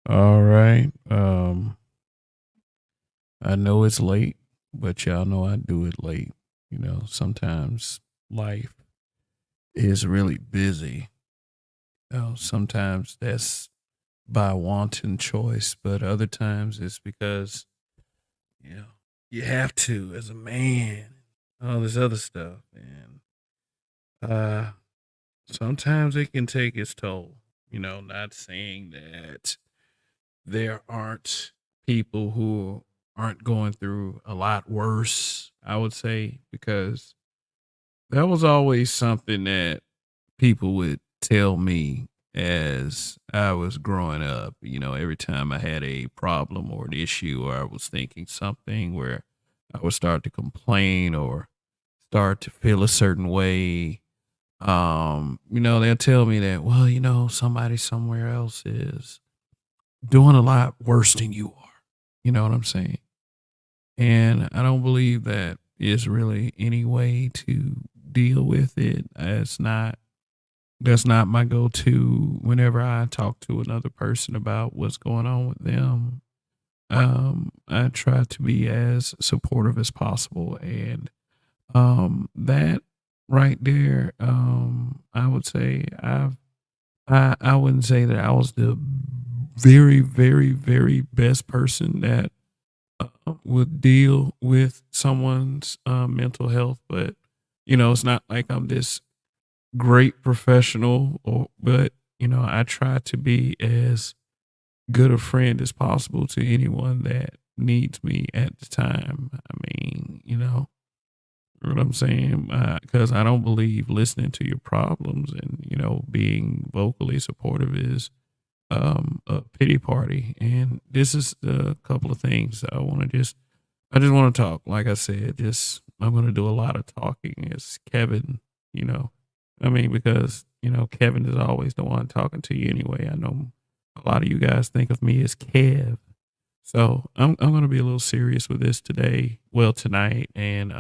All right. I know it's late, but y'all know I do it late. Sometimes life is really busy. Sometimes that's by wanton choice, but other times it's because, you know, you have to as a man, all this other stuff. And uh sometimes it can take its toll. Not saying that there aren't people who aren't going through a lot worse, I would say, because that was always something that people would tell me as I was growing up. Every time I had a problem or an issue, or I was thinking something where I would start to complain or start to feel a certain way. They'll tell me that, well, somebody somewhere else is doing a lot worse than you are. You know what I'm saying? And I don't believe that is really any way to deal with it. That's not my go-to whenever I talk to another person about what's going on with them. I try to be as supportive as possible, and that right there, I would say I wouldn't say that I was the very, very, very best person that would deal with someone's mental health, but it's not like I'm this great professional, but I try to be as good a friend as possible to anyone that needs me at the time. I mean, what I'm saying, because I don't believe listening to your problems and being vocally supportive is a pity party. And this is a couple of things I just want to talk. Like I said, just I'm going to do a lot of talking. It's Kevin, you know. I mean, because Kevin is always the one talking to you anyway. I know a lot of you guys think of me as Kev, so I'm going to be a little serious with this today. Well, tonight, and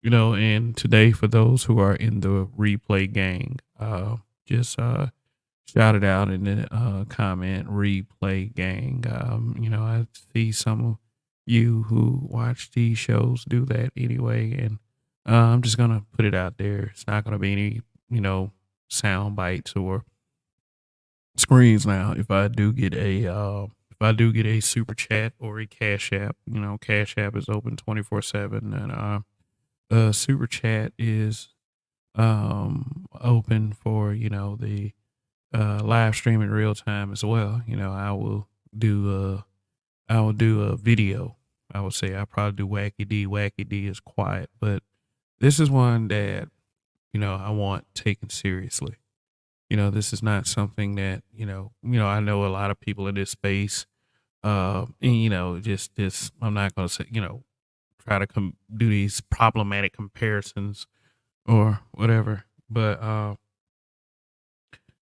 and today for those who are in the replay gang, just shout it out in the comment replay gang. I see some of you who watch these shows do that anyway, and I'm just gonna put it out there. It's not gonna be any sound bites or screens now. If I do get a super chat or a cash app, cash app is open 24/7, and super chat is open for the live stream in real time as well. Do I will do a video. I would say I probably do Wacky D. Wacky D is quiet, but this is one that I want taken seriously. This is not something that I know a lot of people in this space. And just this, I'm not going to say try to do these problematic comparisons or whatever, but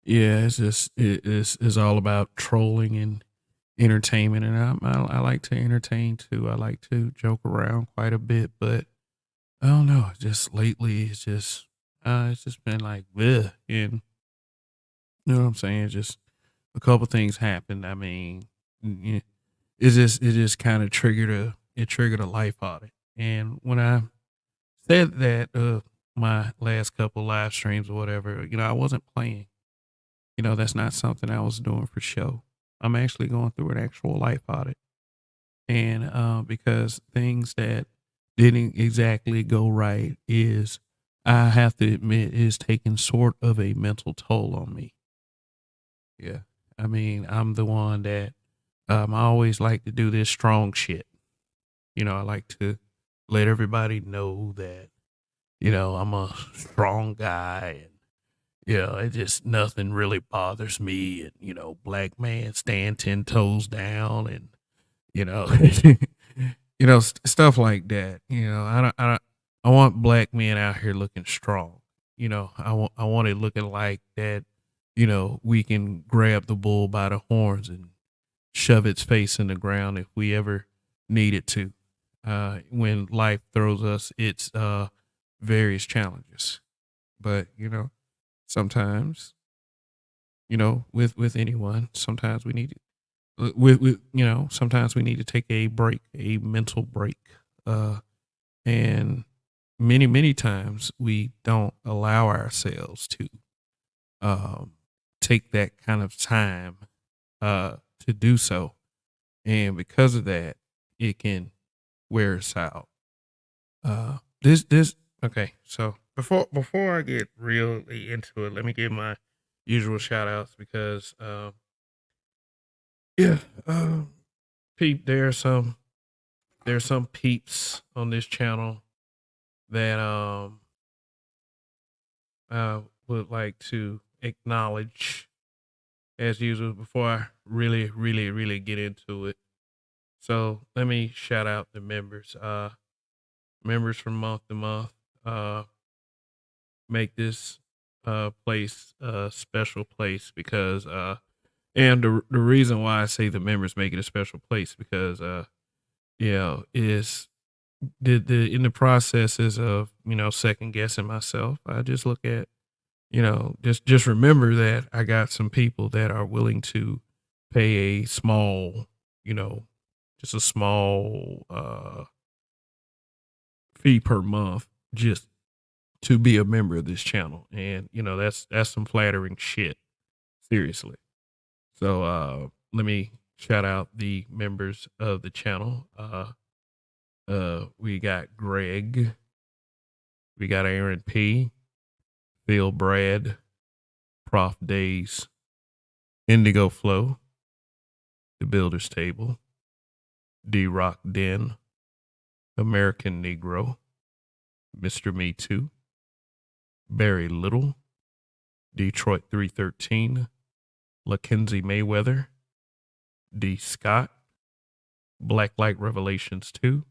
yeah, it's all about trolling and entertainment, and I like to entertain too. I like to joke around quite a bit, but I don't know. Just lately, it's just been like bleh, and you know what I'm saying. Just a couple things happened. I mean, mm, it just kind of triggered a life audit, and when I said that my last couple live streams or whatever, I wasn't playing. That's not something I was doing for show. I'm actually going through an actual life audit. And because things that didn't exactly go right is, I have to admit, is taking sort of a mental toll on me. Yeah. I mean, I'm the one that I always like to do this strong shit. I like to let everybody know that, I'm a strong guy, and it just nothing really bothers me. And, black man stand 10 toes down, and, you know, stuff like that. I want black men out here looking strong. I want it looking like that, we can grab the bull by the horns and shove its face in the ground if we ever needed to. When life throws us its various challenges. But, sometimes with anyone, sometimes we need it. sometimes we need to take a break, a mental break. And many times we don't allow ourselves to um, take that kind of time to do so. And because of that, it can wear us out. This okay. So before I get really into it, let me give my usual shout outs because yeah, peep, there's some peeps on this channel that I would like to acknowledge as usual before I really get into it. So let me shout out the members. Members from month to month. Make this place a special place because and the reason why I say the members make it a special place because is the in the processes of second guessing myself. I just look at just remember that I got some people that are willing to pay a small just a small fee per month just to be a member of this channel, and that's some flattering shit, seriously. So let me shout out the members of the channel. We got Greg, we got Aaron P, Phil Brad, Prof Days, Indigo Flow, The Builder's Table, D Rock Den, American Negro, Mr. Me Too, Barry Little, Detroit 313, Mackenzie Mayweather, D Scott, Black Light Revelations 2,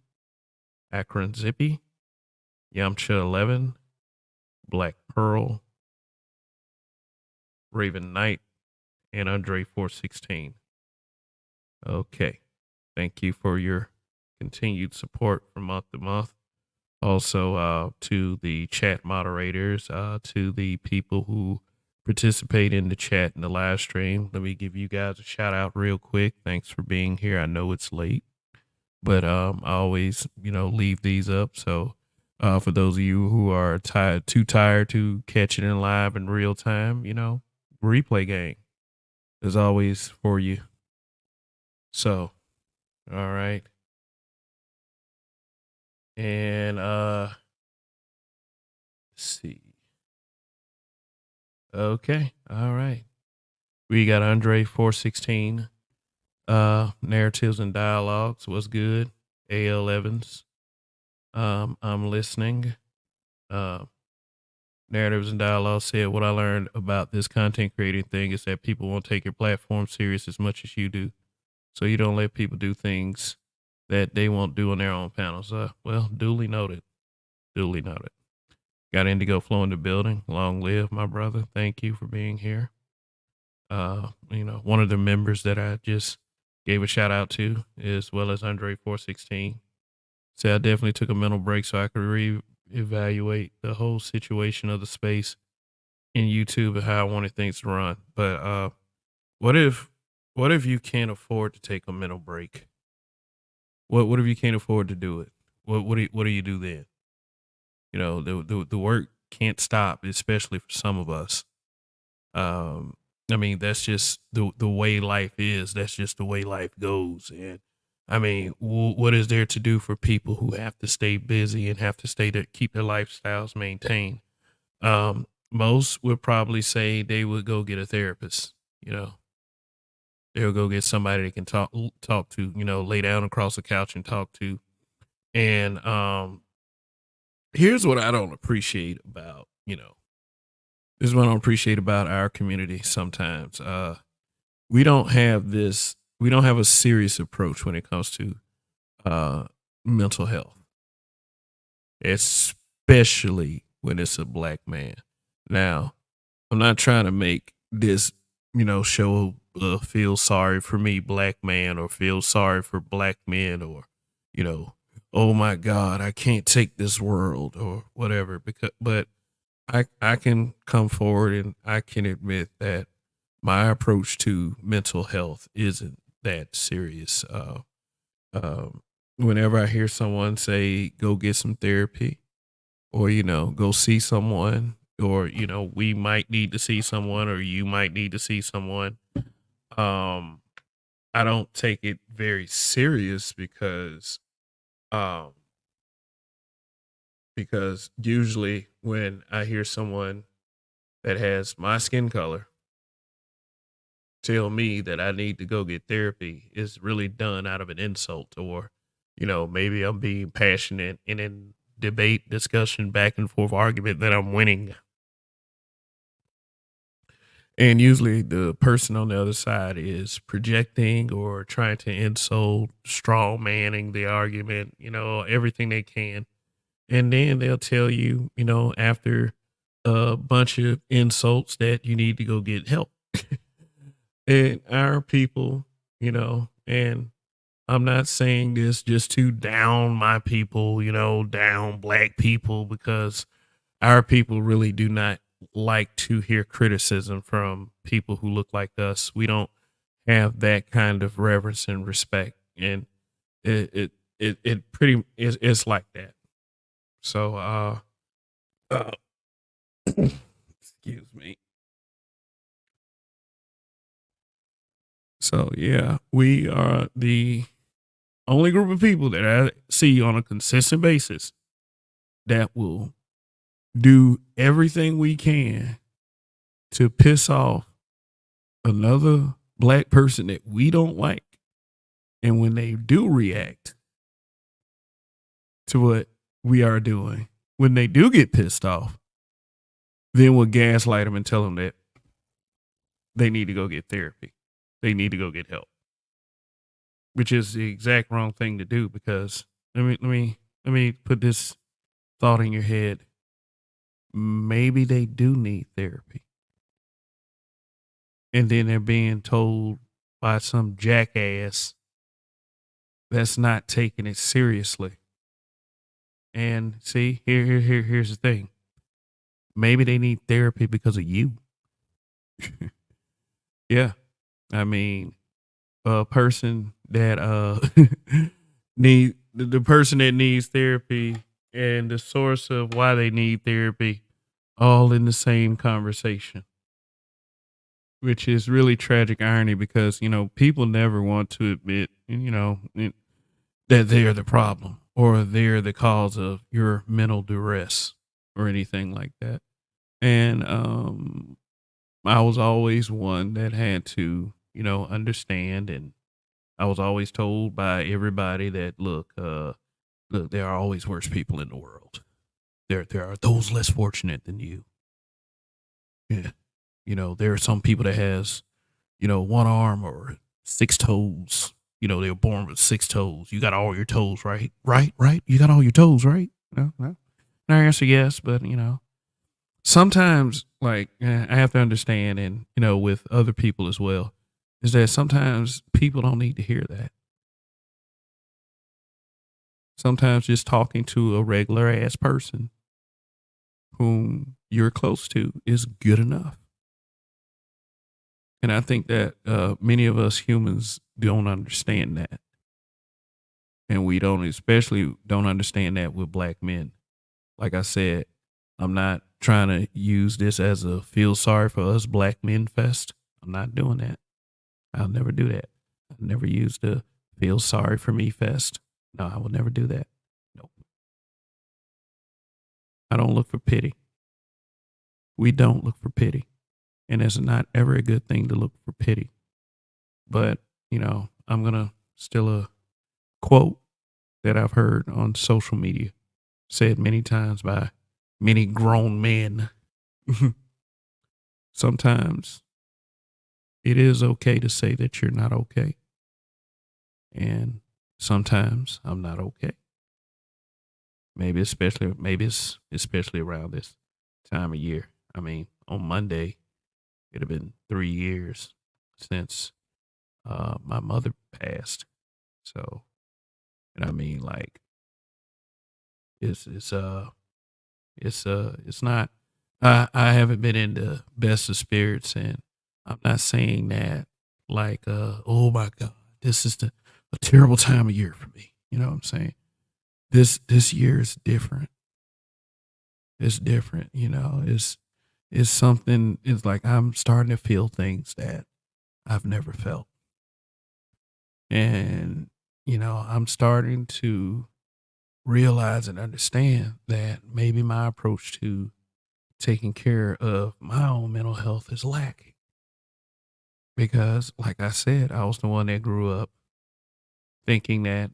Akron Zippy, Yamcha 11, Black Pearl, Raven Knight, and Andre 416. Okay. Thank you for your continued support from month to month. Also, to the chat moderators, to the people who participate in the chat in the live stream. Let me give you guys a shout out real quick. Thanks for being here. I know it's late, but I always, leave these up. So for those of you who are too tired to catch it in live in real time, replay game is always for you. So, all right. And let's see. Okay. All right. We got Andre 416. Narratives and Dialogues. What's good? AL Evans. I'm listening. Narratives and Dialogue said what I learned about this content creating thing is that people won't take your platform serious as much as you do. So you don't let people do things that they won't do on their own panels. Well, duly noted. Duly noted. Got Indigo Flow in the building. Long live, my brother. Thank you for being here. One of the members that I just gave a shout out to, as well as Andre 416. So I definitely took a mental break so I could reevaluate the whole situation of the space in YouTube and how I wanted things to run. But what if you can't afford to take a mental break? What if you can't afford to do it? What do you do then? The work can't stop, especially for some of us. I mean, that's just the way life is. That's just the way life goes. And I mean, what is there to do for people who have to stay busy and have to keep their lifestyles maintained? Most would probably say they would go get a therapist. They'll go get somebody they can talk to. Lay down across the couch and talk to. And here's what I don't appreciate about this is what I don't appreciate about our community sometimes. We don't have a serious approach when it comes to mental health, especially when it's a black man. Now, I'm not trying to make this, show feel sorry for me, black man, or feel sorry for black men, or, oh my God, I can't take this world or whatever. But I can come forward and I can admit that my approach to mental health isn't that serious. Whenever I hear someone say, "Go get some therapy," or go see someone, or we might need to see someone, or you might need to see someone. Um, I don't take it very serious um because usually when I hear someone that has my skin color tell me that I need to go get therapy, is really done out of an insult, or maybe I'm being passionate and in debate, discussion, back and forth argument that I'm winning. And usually the person on the other side is projecting or trying to insult, straw manning the argument, everything they can. And then they'll tell you, after a bunch of insults, that you need to go get help. And our people, and I'm not saying this just to down my people, down black people, because our people really do not like to hear criticism from people who look like us. We don't have that kind of reverence and respect, and it pretty is it's like that. So, uh excuse me. So yeah, we are the only group of people that I see on a consistent basis that will do everything we can to piss off another black person that we don't like. And when they do react to what we are doing, when they do get pissed off, then we'll gaslight them and tell them that they need to go get therapy. They need to go get help, which is the exact wrong thing to do. Because let me put this thought in your head. Maybe they do need therapy, and then they're being told by some jackass that's not taking it seriously. And see, here's the thing. Maybe they need therapy because of you. Yeah. I mean, a person that the person that needs therapy and the source of why they need therapy all in the same conversation, which is really tragic irony, because people never want to admit that they're the problem, or they're the cause of your mental duress or anything like that. And I was always one that had to understand, and I was always told by everybody that look, there are always worse people in the world. There are those less fortunate than you. Yeah. There are some people that has, one arm or six toes. They were born with six toes. You got all your toes, right? Right. You got all your toes, right? No. And I answer yes, but sometimes, like, I have to understand, and with other people as well, is that sometimes people don't need to hear that. Sometimes just talking to a regular ass person whom you're close to is good enough. And I think that many of us humans don't understand that. And we don't, especially don't understand that with black men. Like I said, I'm not trying to use this as a feel sorry for us black men fest. I'm not doing that. I'll never do that. I've never used a feel sorry for me fest. No, I will never do that. Nope. I don't look for pity. We don't look for pity. And it's not ever a good thing to look for pity. But, I'm going to steal a quote that I've heard on social media, said many times by many grown men. Sometimes it is okay to say that you're not okay. And sometimes I'm not okay. Maybe it's especially around this time of year. I mean, on Monday, it'd have been 3 years since my mother passed. So, and I mean, like, it's not. I haven't been in the best of spirits, and I'm not saying that like, oh my god, this is a terrible time of year for me. You know what I'm saying? This year is different. It's different. It's something. It's like I'm starting to feel things that I've never felt, and I'm starting to realize and understand that maybe my approach to taking care of my own mental health is lacking. Because, like I said, I was the one that grew up thinking that,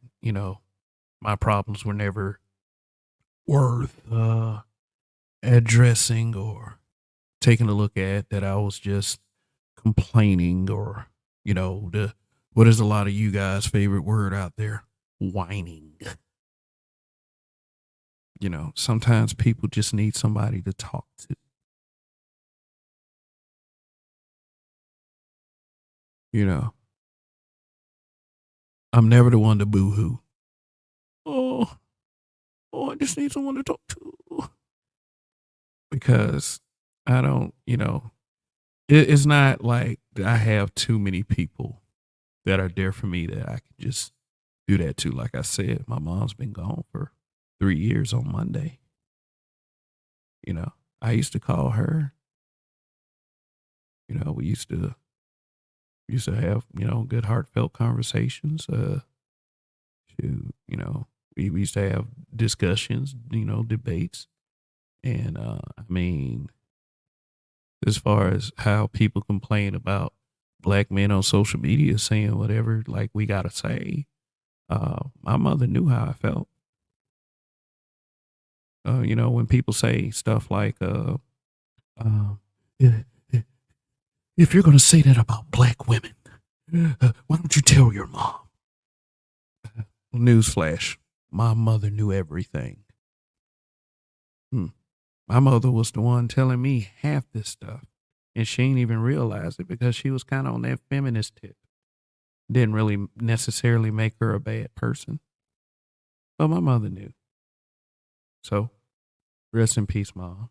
my problems were never worth addressing or taking a look at, that I was just complaining or, what is a lot of you guys' favorite word out there? Whining. Sometimes people just need somebody to talk to. You know, I'm never the one to boo hoo. Oh, I just need someone to talk to. Because I don't, it's not like I have too many people that are there for me that I can just do that to. Like I said, my mom's been gone for 3 years on Monday. You know, I used to call her. We used to have good heartfelt conversations. We used to have discussions, debates, and I mean, as far as how people complain about black men on social media saying whatever like we gotta say, my mother knew how I felt. When people say stuff like, uh, "I- if you're gonna say that about black women, why don't you tell your mom?" Newsflash: my mother knew everything. Hmm. My mother was the one telling me half this stuff, and she ain't even realize it because she was kind of on that feminist tip. Didn't really necessarily make her a bad person, but my mother knew. So rest in peace, mom.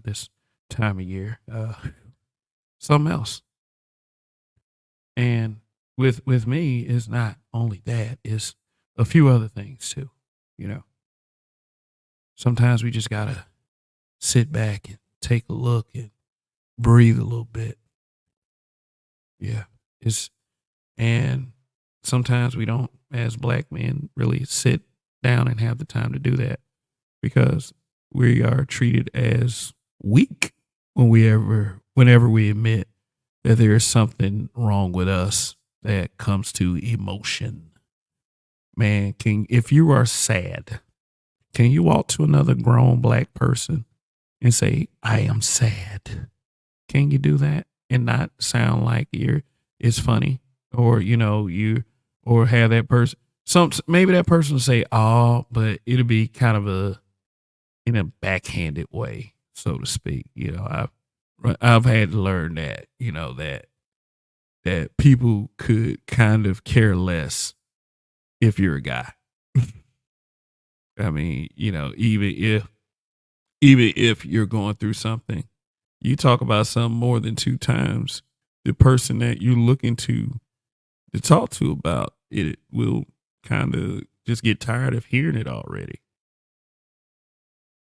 This time of year, something else. And with me, it's not only that; it's a few other things too. You know, sometimes we just gotta sit back and take a look and breathe a little bit. Yeah, it's and sometimes we don't, as black men, really sit down and have the time to do that because we are treated as weak whenever we admit that there is something wrong with us that comes to emotion. Man, if you are sad, can you walk to another grown black person and say, "I am sad"? Can you do that and not sound like it's funny, or or have that person, maybe that person will say, "Oh," but it'll be kind of in a backhanded way, so to speak. I've had to learn that, that people could kind of care less if you're a guy. I mean, even if you're going through something, you talk about something more than two times, the person that you're looking to talk to about it will kind of just get tired of hearing it already.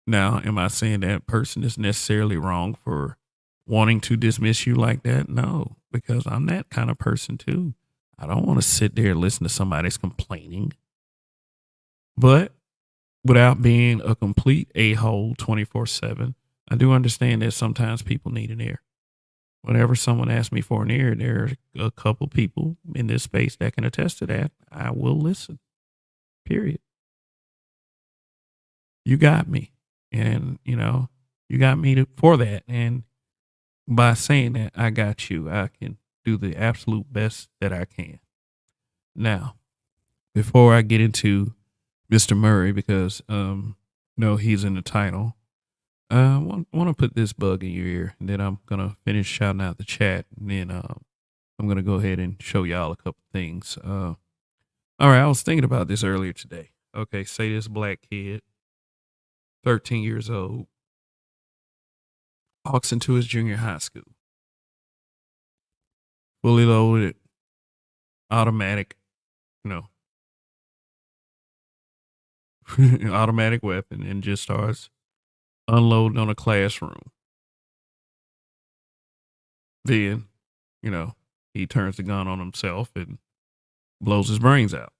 Now, am I saying that person is necessarily wrong for wanting to dismiss you like that? No, because I'm that kind of person too. I don't want to sit there and listen to somebody's complaining. But without being a complete a-hole 24/7, I do understand that sometimes people need an ear. Whenever someone asks me for an ear, there are a couple people in this space that can attest to that. I will listen. Period. You got me. And, you got me for that. And by saying that, I got you. I can do the absolute best that I can. Now, before I get into Mr. Murray, because no, he's in the title. I want to put this bug in your ear, and then I'm gonna finish shouting out the chat, and then I'm gonna go ahead and show y'all a couple things. All right, I was thinking about this earlier today. Okay, say this black kid, 13 years old, walks into his junior high school, fully loaded, automatic you know, automatic weapon and just starts unloading on a classroom. Then, you know, he turns the gun on himself and blows his brains out.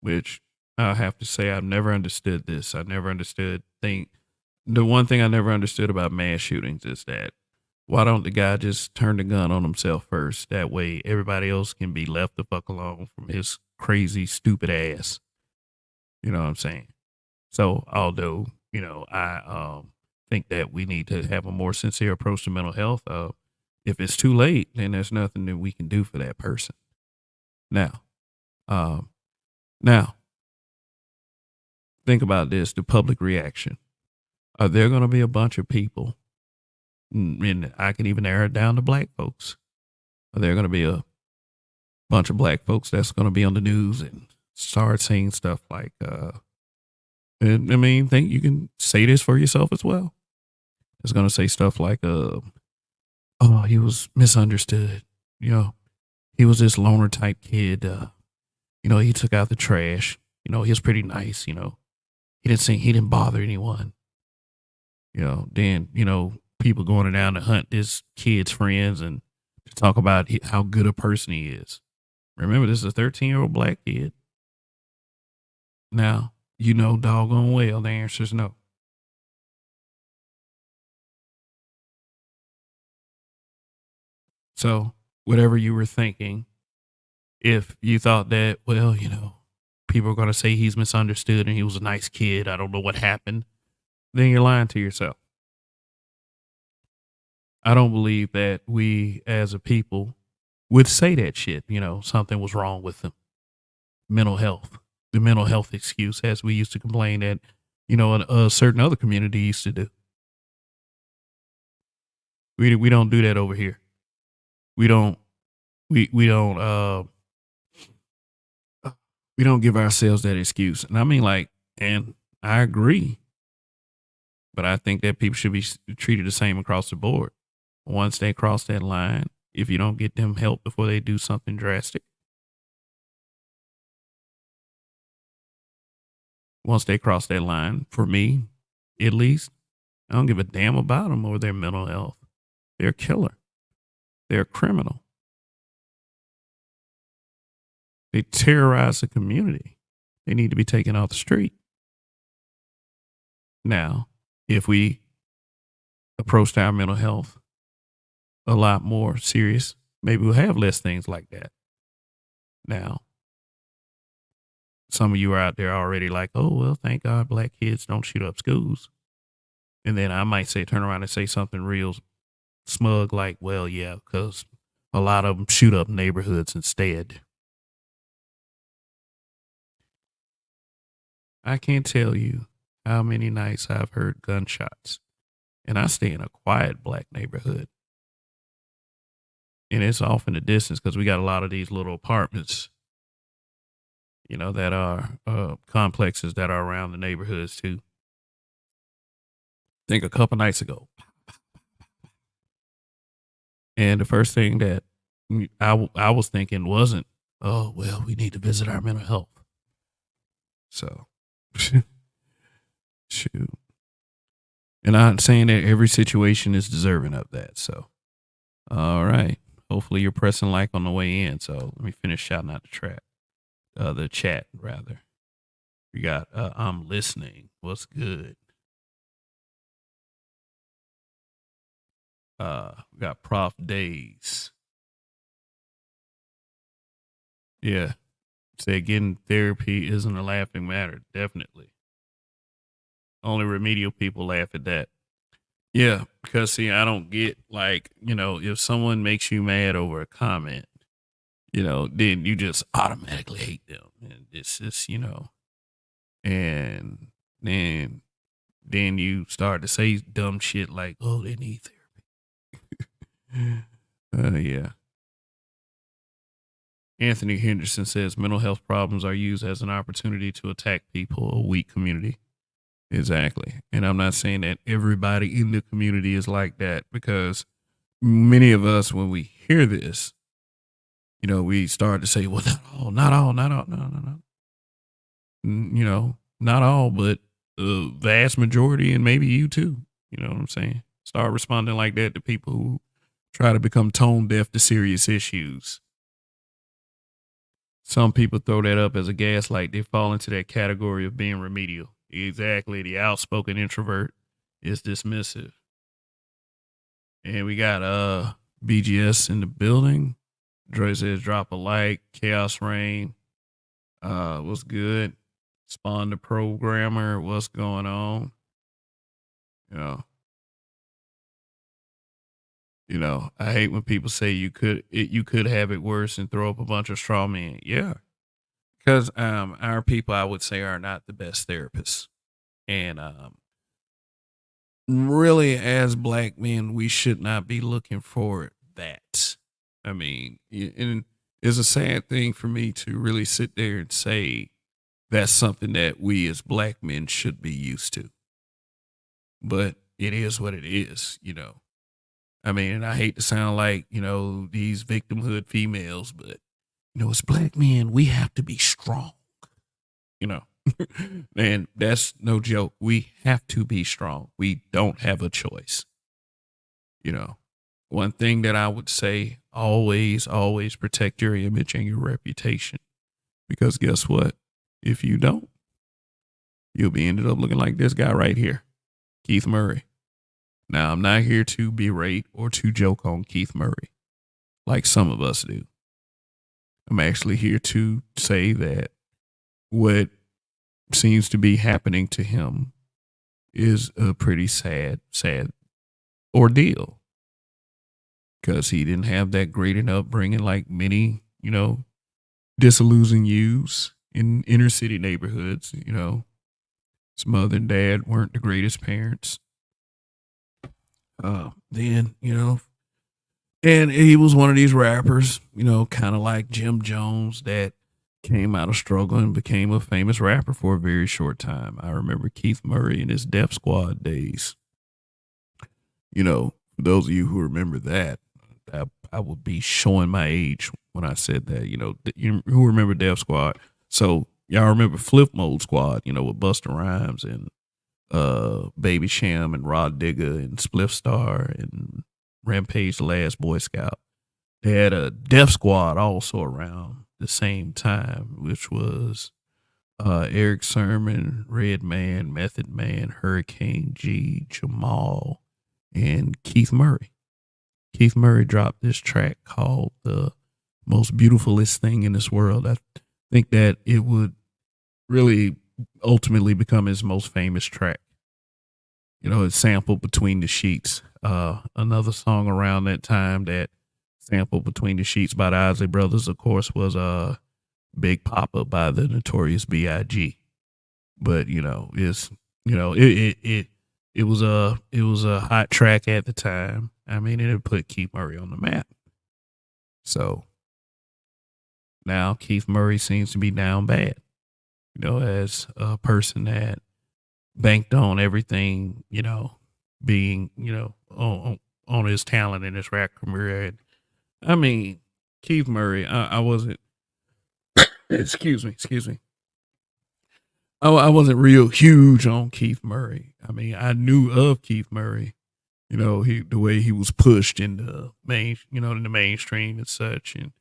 Which I have to say, I've never understood this. I never understood the one thing I never understood about mass shootings is that why don't the guy just turn the gun on himself first? That way everybody else can be left the fuck alone from his crazy, stupid ass. You know what I'm saying? So although, I think that we need to have a more sincere approach to mental health, if it's too late, then there's nothing that we can do for that person. Now, um, now think about this, the public reaction. Are there going to be a bunch of people, and I can even narrow it down to black folks? Are there going to be a bunch of black folks that's going to be on the news and start saying stuff like, think you can say this for yourself as well. It's going to say stuff like, oh, he was misunderstood. He was this loner type kid. He took out the trash. He was pretty nice. He didn't bother anyone. Then, people going down to hunt this kid's friends and to talk about how good a person he is. Remember, this is a 13-year-old black kid. Now, doggone well, the answer is no. So, whatever you were thinking, if you thought that, well, people are going to say he's misunderstood and he was a nice kid, I don't know what happened, then you're lying to yourself. I don't believe that we as a people would say that shit, something was wrong with them. Mental health, the mental health excuse, as we used to complain that, a certain other community used to do. We don't do that over here. We don't give ourselves that excuse. And I mean, and I agree, but I think that people should be treated the same across the board. Once they cross that line, if you don't get them help before they do something drastic, once they cross that line, for me, at least, I don't give a damn about them or their mental health. They're a killer. They're a criminal. They terrorize the community. They need to be taken off the street. Now, if we approached our mental health a lot more serious, maybe we'll have less things like that. Now, some of you are out there already like, oh, well, thank God black kids don't shoot up schools. And then I might turn around and say something real smug like, well, yeah, because a lot of them shoot up neighborhoods instead. I can't tell you how many nights I've heard gunshots, and I stay in a quiet black neighborhood. And it's off in the distance because we got a lot of these little apartments, that are complexes that are around the neighborhoods too. I think a couple nights ago. And the first thing that I was thinking wasn't, oh, well, we need to visit our mental health. So, shoot. And I'm saying that every situation is deserving of that. So, all right. Hopefully you're pressing like on the way in. So let me finish shouting out the chat rather. We got, I'm listening. What's good? We got Prof Days. Yeah. Say getting therapy isn't a laughing matter. Definitely. Only remedial people laugh at that. Yeah, because see, I don't get if someone makes you mad over a comment, then you just automatically hate them. And it's just, and then you start to say dumb shit like, oh, they need therapy. Yeah. Anthony Henderson says mental health problems are used as an opportunity to attack people, a weak community. Exactly. And I'm not saying that everybody in the community is like that, because many of us, when we hear this, we started to say, well, not all, no. Not all, but the vast majority, and maybe you too. You know what I'm saying? Start responding like that to people who try to become tone deaf to serious issues. Some people throw that up as a gaslight. They fall into that category of being remedial. Exactly. The outspoken introvert is dismissive. And we got BGS in the building. Dre says drop a like. Chaos Rain. What's good? Spawn the programmer. What's going on? I hate when people say you could have it worse and throw up a bunch of straw men. Yeah, because our people, I would say, are not the best therapists, and really, as black men, we should not be looking for that. I mean, and it's a sad thing for me to really sit there and say that's something that we as black men should be used to. But it is what it is. I mean, and I hate to sound like, these victimhood females, but, as black men, we have to be strong, you know. And that's no joke. We have to be strong. We don't have a choice. One thing that I would say, always, always protect your image and your reputation. Because guess what? If you don't, you'll be ended up looking like this guy right here, Keith Murray. Now, I'm not here to berate or to joke on Keith Murray like some of us do. I'm actually here to say that what seems to be happening to him is a pretty sad ordeal, because he didn't have that great an upbringing like many, disillusioned youths in inner city neighborhoods. His mother and dad weren't the greatest parents. Then, and he was one of these rappers, kind of like Jim Jones, that came out of struggle and became a famous rapper for a very short time. I remember Keith Murray in his Def Squad days. For those of you who remember that, I would be showing my age when I said that. Who remember Def Squad? So y'all remember Flip Mode Squad, with Busta Rhymes and Baby Sham and Rod Digger and Spliff Star and Rampage the Last Boy Scout. They had a Def Squad also around the same time, which was Eric Sermon, Redman, Method Man, Hurricane G, Jamal, and Keith Murray. Keith Murray dropped this track called The Most Beautifulest Thing in This World. I think that it would really ultimately become his most famous track. It sampled Between the Sheets. Another song around that time that sampled Between the Sheets by the Isley Brothers, of course, was Big Papa by the Notorious B.I.G. But it was a hot track at the time. I mean, it put Keith Murray on the map. So now Keith Murray seems to be down bad. As a person that banked on everything, being, on his talent in his rap career. And I mean, Keith Murray, I wasn't, excuse me. I wasn't real huge on Keith Murray. I mean, I knew of Keith Murray, the way he was pushed in the in the mainstream and such. And,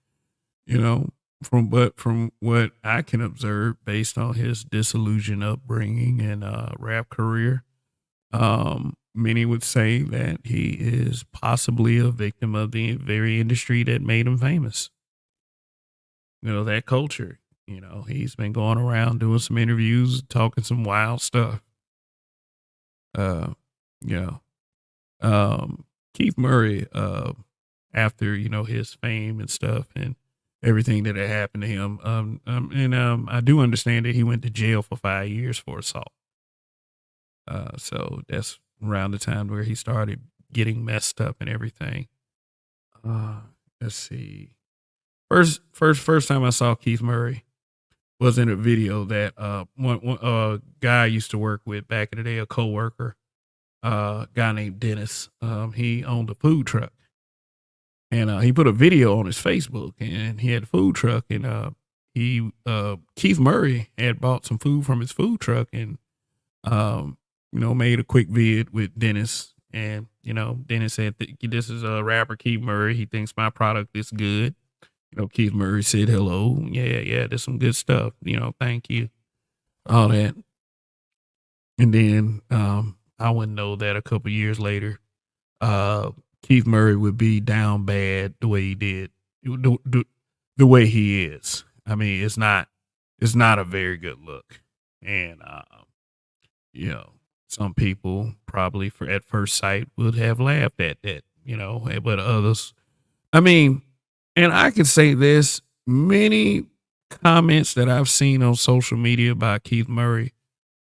from what I can observe based on his disillusioned upbringing and rap career, many would say that he is possibly a victim of the very industry that made him famous. That culture. He's been going around doing some interviews, talking some wild stuff. Keith Murray, after, his fame and stuff and everything that had happened to him. And I do understand that he went to jail for 5 years for assault. So that's around the time where he started getting messed up and everything. Let's see. First time I saw Keith Murray was in a video that one guy I used to work with back in the day, a coworker, guy named Dennis. He owned a food truck. and he put a video on his Facebook, and he had a food truck, and Keith Murray had bought some food from his food truck, and made a quick vid with Dennis, and Dennis said, "This is a rapper Keith Murray. He thinks my product is good." Keith Murray said, "Hello, yeah, there's some good stuff. Thank you, all that." And then I wouldn't know that a couple years later, Keith Murray would be down bad the way he did, the way he is. I mean, it's not a very good look, and some people probably at first sight would have laughed at that, but others, I mean, and I can say this: many comments that I've seen on social media by Keith Murray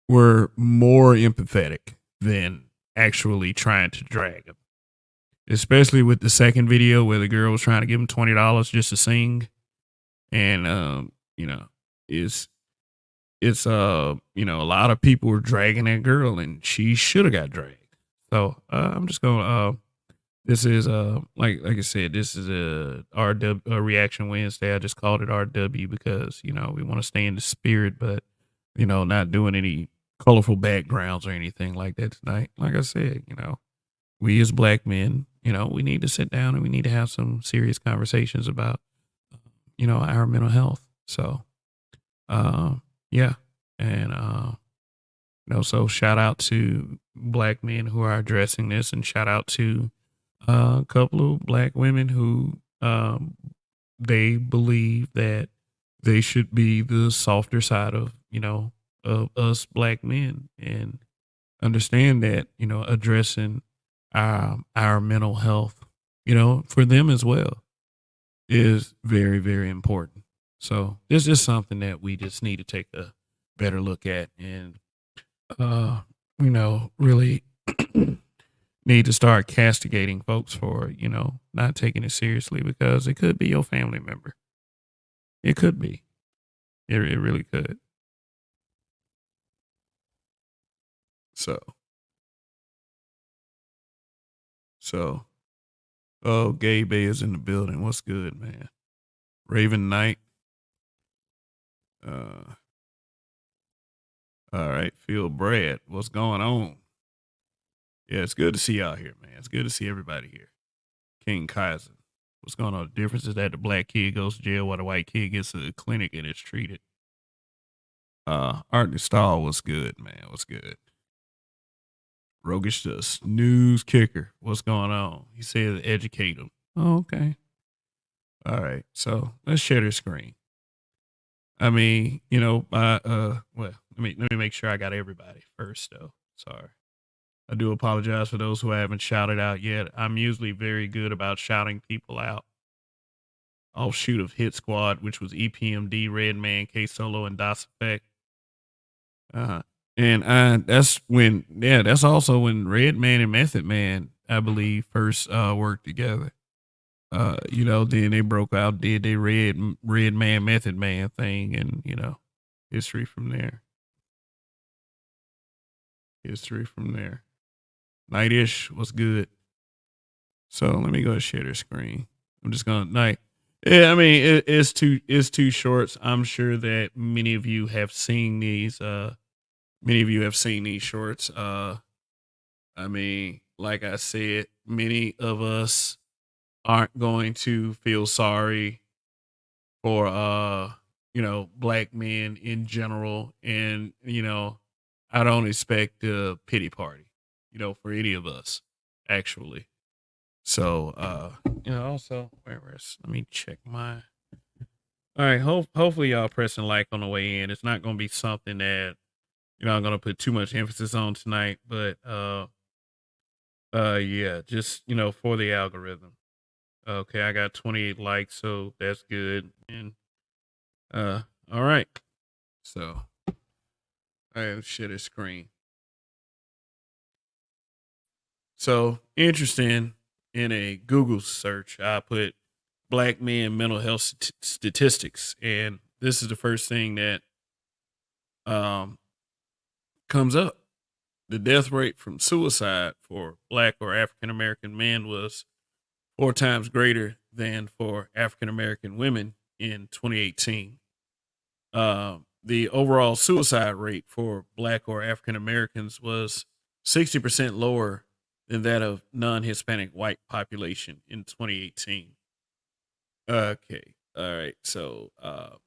were more empathetic than actually trying to drag him. Especially with the second video where the girl was trying to give him $20 just to sing. And it's a lot of people were dragging that girl, and she should have got dragged. So I'm just gonna this is like I said, this is a RW Reaction Wednesday. I just called it RW because we want to stay in the spirit, but not doing any colorful backgrounds or anything like that tonight. Like I said, we as black men, we need to sit down and we need to have some serious conversations about our mental health. So yeah. And so shout out to black men who are addressing this, and shout out to a couple of black women who they believe that they should be the softer side of of us black men, and understand that addressing our mental health for them as well is very, very important. So this is something that we just need to take a better look at, and really need to start castigating folks for not taking it seriously, because it could be your family member. It could be. It really could. So, oh, Gay Bay is in the building. What's good, man? Raven Knight. All right, Phil Brad. What's going on? Yeah, it's good to see y'all here, man. It's good to see everybody here. King Kaiser. What's going on? The difference is that the black kid goes to jail while the white kid gets to the clinic and is treated. Art Stahl was good, man. What's good? Rogish the snooze kicker. What's going on? He said educate him. Oh, okay. All right. So let's share the screen. I mean, well, let me make sure I got everybody first though. Sorry. I do apologize for those who I haven't shouted out yet. I'm usually very good about shouting people out. Offshoot of Hit Squad, which was EPMD, Redman, K Solo, and DOS Effect. And that's also when Redman and Method Man, I believe, first worked together. Then they broke out, did their Red Man, Method Man thing, and history from there. Nightish was good. So let me go share the screen. I'm just gonna night. Yeah, I mean it's two shorts. I'm sure that many of you have seen these. Many of you have seen these shorts. I mean, like I said, many of us aren't going to feel sorry for black men in general, and I don't expect a pity party for any of us, actually. So also let me check my. All right, hopefully y'all pressing like on the way in. It's not going to be something that I'm going to put too much emphasis on tonight, but yeah, just for the algorithm. Okay, I got 28 likes, so that's good. And all right. So I have share the screen. So interesting, in a Google search, I put black men mental health statistics, and this is the first thing that comes up. The death rate from suicide for black or African American men was 4 times greater than for African American women in 2018. The overall suicide rate for Black or African Americans was 60% lower than that of non-Hispanic white population in 2018. Okay. All right. So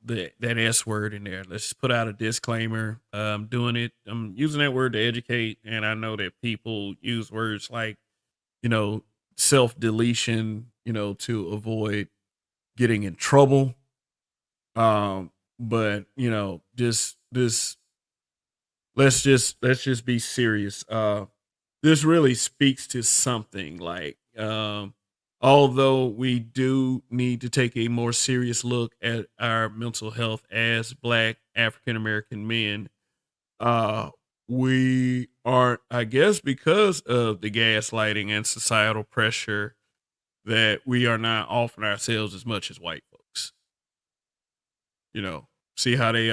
that S word in there. Let's put out a disclaimer. I'm doing it. I'm using that word to educate, and I know that people use words like, you know, self deletion, to avoid getting in trouble. But just this let's just be serious. This really speaks to something like, although we do need to take a more serious look at our mental health as Black African American men, uh we aren't, I guess, because of the gaslighting and societal pressure, that we are not offering ourselves as much as white folks. you know See how they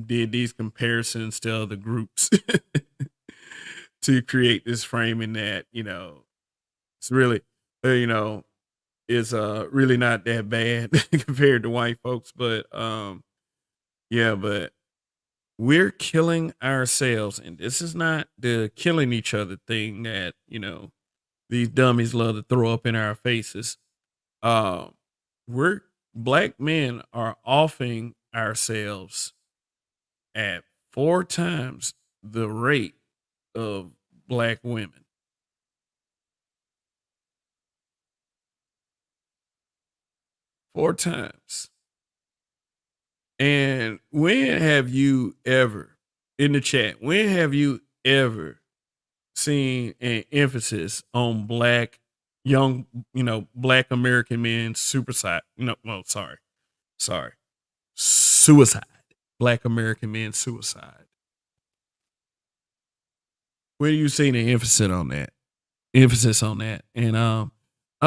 did these comparisons to other groups to create this framing that, it's really, uh, you know is really not that bad compared to white folks. But yeah, but we're killing ourselves, and this is not the killing each other thing that, these dummies love to throw up in our faces. um we're Black men are offing ourselves at 4 times the rate of Black women. 4 times. And when have you ever, in the chat, when have you ever seen an emphasis on young, Black American men suicide? No, well, sorry, suicide. Black American men suicide. When you seen an emphasis on that? Emphasis on that. And I'm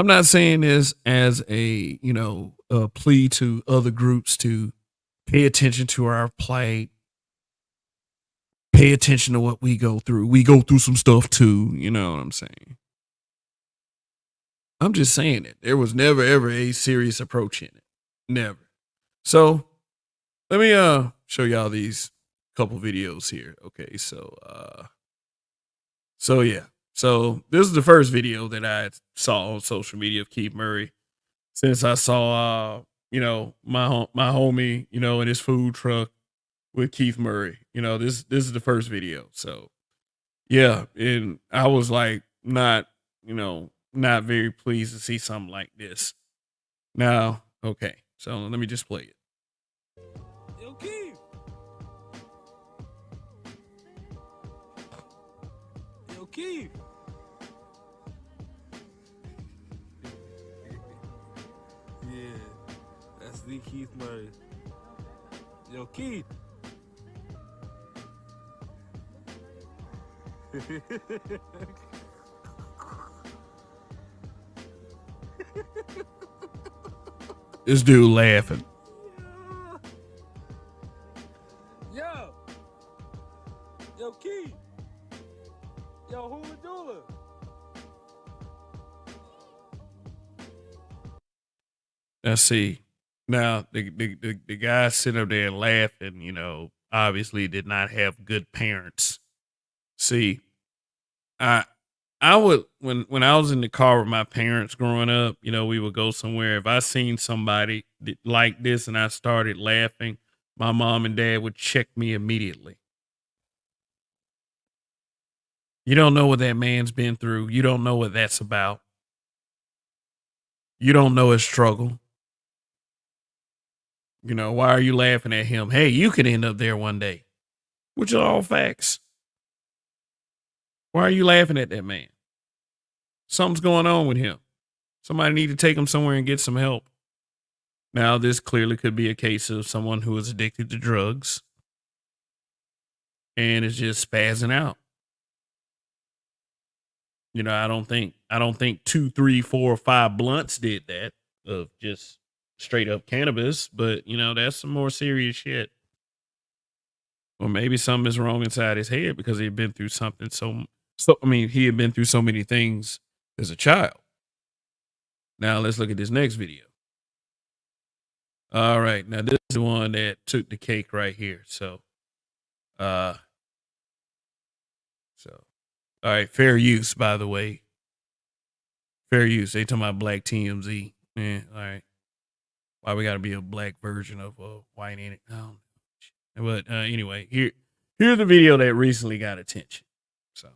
not saying this as a plea to other groups to pay attention to our plight, pay attention to what we go through. We go through some stuff too, you know what I'm saying? I'm just saying it. There was never ever a serious approach in it. Never. So let me show y'all these couple videos here. Okay, so yeah. So this is the first video that I saw on social media of Keith Murray since I saw my homie, in his food truck with Keith Murray. This is the first video. So yeah, and I was like not very pleased to see something like this. Now, okay, so let me just play it. Yo, Keith. Yo, Keith. Yeah, that's the Keith Murray. Yo, Keith. This dude laughing. Yo. Yo, Keith. Yo, who we doing? Let's see. Now the guy sitting up there laughing, obviously did not have good parents. See, I I would, when I was in the car with my parents growing up, we would go somewhere. If I seen somebody like this and I started laughing, my mom and dad would check me immediately. You don't know what that man's been through. You don't know what that's about. You don't know his struggle. Why are you laughing at him? Hey, you could end up there one day, which are all facts. Why are you laughing at that man? Something's going on with him. Somebody need to take him somewhere and get some help. Now, this clearly could be a case of someone who is addicted to drugs and is just spazzing out. I don't think 2, 3, 4, 5 blunts did that of just straight up cannabis, but that's some more serious shit. Or maybe something is wrong inside his head because he had been through something he had been through so many things as a child. Now let's look at this next video. All right, now this is the one that took the cake right here. Uh, so, all right, fair use, by the way. Fair use. They talking about black TMZ. Yeah, all right. Why we gotta be a black version of white in it? Oh, but anyway, here's the video that recently got attention. So,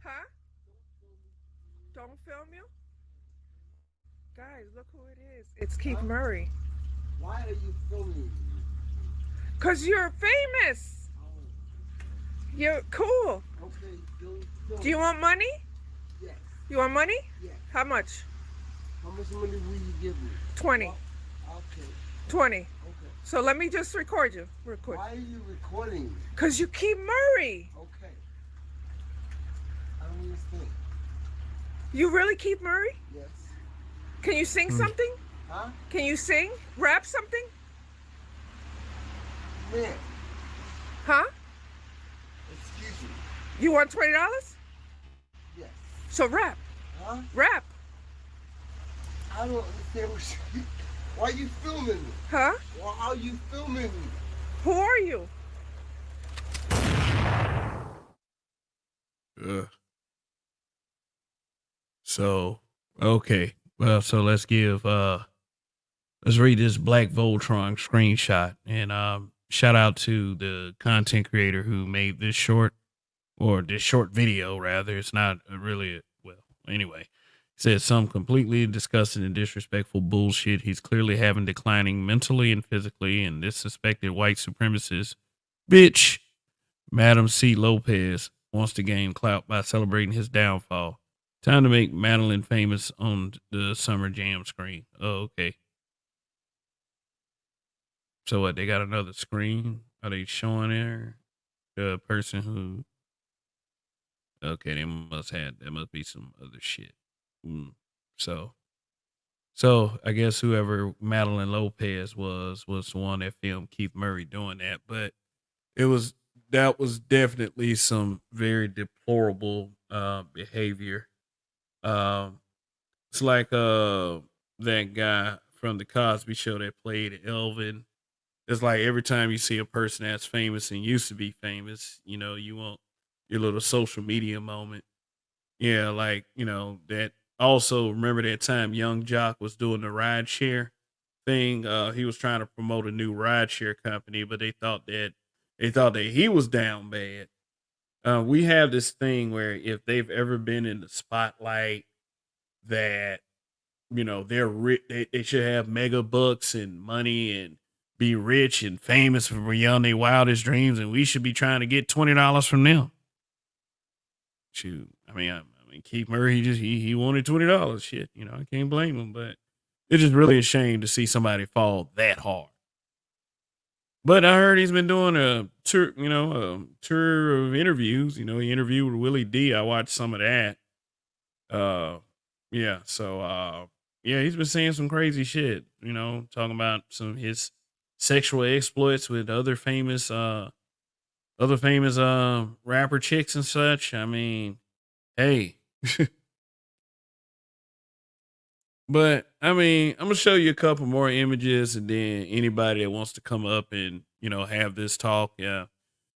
Huh? Don't film you? Guys, look who it is. It's Keith Murray. Why are you filming? Cause you're famous. You're cool. Okay, don't. Do you want money? Yes. You want money? Yes. How much? How much money will you give me? 20. Well, okay. 20. Okay. So let me just record you real quick. Why are you recording? Cause you Keith Murray. Okay. I don't understand. You really Keith Murray? Yes. Can you sing something? Huh? Can you sing? Rap something? Man, Huh? excuse me. You want $20? Yes. So rap. Huh? Rap. I don't understand what you. Why are you filming me? Huh? Why are you filming me? Who are you? so okay. Well, so let's read this Black Voltron screenshot and shout out to the content creator who made this short video rather. It's not really well. Anyway, it says some completely disgusting and disrespectful bullshit. He's clearly having declining mentally and physically, and this suspected white supremacist bitch, Madam C. Lopez, wants to gain clout by celebrating his downfall. Time to make Madeline famous on the Summer Jam screen. Oh, okay. So what? They got another screen? Are they showing there the person who? Okay, that must be some other shit. So I guess whoever Madeline Lopez was the one that filmed Keith Murray doing that, but that was definitely some very deplorable behavior. It's like that guy from the Cosby Show that played Elvin. It's like every time you see a person that's famous and used to be famous, you want your little social media moment. Yeah, like, that also remember that time Young Jock was doing the ride share thing. He was trying to promote a new ride share company, but they thought that he was down bad. We have this thing where if they've ever been in the spotlight, that they're rich, they should have mega bucks and money and be rich and famous for beyond their wildest dreams, and we should be trying to get $20 from them. Shoot, I mean, Keith Murray, he wanted $20. Shit, I can't blame him, but it's just really a shame to see somebody fall that hard. But I heard he's been doing a tour, tour of interviews. He interviewed Willie D. I watched some of that. Yeah. So, yeah, he's been saying some crazy shit. Talking about some of his sexual exploits with other famous rapper chicks and such. I mean, hey. But I mean, I'm gonna show you a couple more images, and then anybody that wants to come up and have this talk, yeah.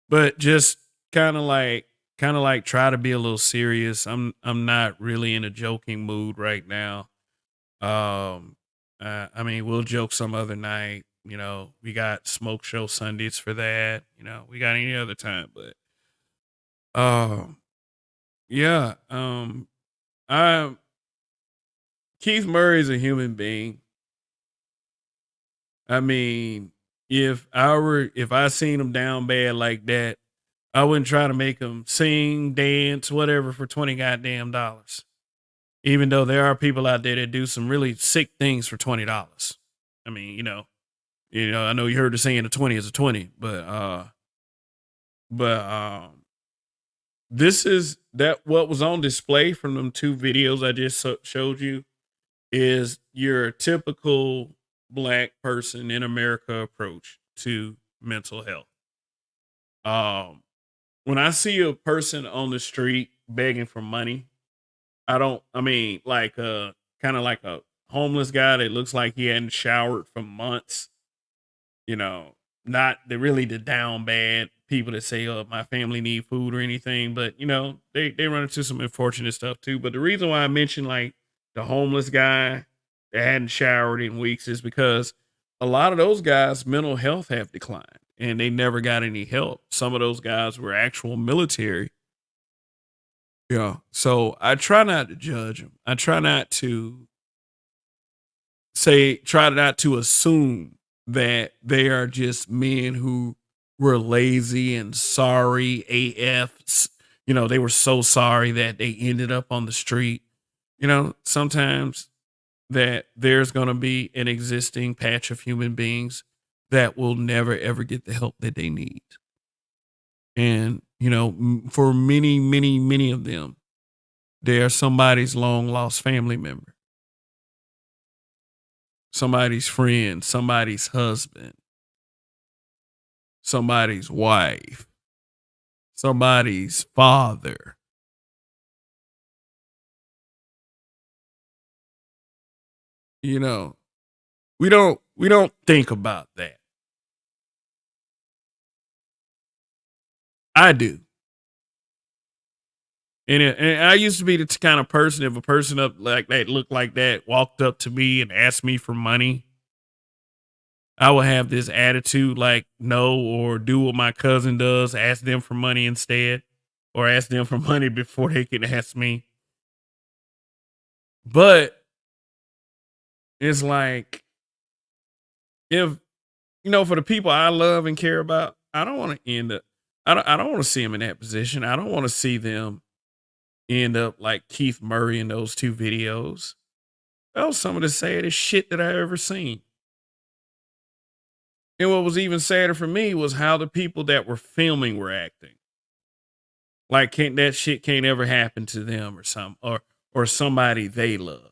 But just kind of like try to be a little serious. I'm not really in a joking mood right now. I mean, we'll joke some other night. We got smoke show Sundays for that. We got any other time, but yeah. Keith Murray is a human being. I mean, if I seen him down bad like that, I wouldn't try to make him sing, dance, whatever for 20 goddamn dollars. Even though there are people out there that do some really sick things for $20. I mean, I know you heard the saying a 20 is a 20, but this is that what was on display from them two videos I just showed you is your typical Black person in America approach to mental health. When I see a person on the street begging for money, I mean, like kind of like a homeless guy that looks like he hadn't showered for months, you know, not the down bad people that say, "Oh, my family need food" or anything, but they run into some unfortunate stuff too. But the reason why I mentioned like the homeless guy that hadn't showered in weeks is because a lot of those guys' mental health have declined and they never got any help. Some of those guys were actual military. Yeah. So I try not to judge them. I try not to assume that they are just men who were lazy and sorry AFs. They were so sorry that they ended up on the street. Sometimes that there's going to be an existing patch of human beings that will never ever get the help that they need. And, for many, many, many of them, they are somebody's long lost family member, somebody's friend, somebody's husband, somebody's wife, somebody's father. We don't think about that. I do. And I used to be the kind of person, if a person up like that looked like that walked up to me and asked me for money, I would have this attitude like no, or do what my cousin does, ask them for money instead, or ask them for money before they can ask me. But it's like, if for the people I love and care about, I don't want to end up. I don't want to see them in that position. I don't want to see them end up like Keith Murray in those two videos. That was some of the saddest shit that I ever seen. And what was even sadder for me was how the people that were filming were acting. Like that shit can't ever happen to them or somebody they love.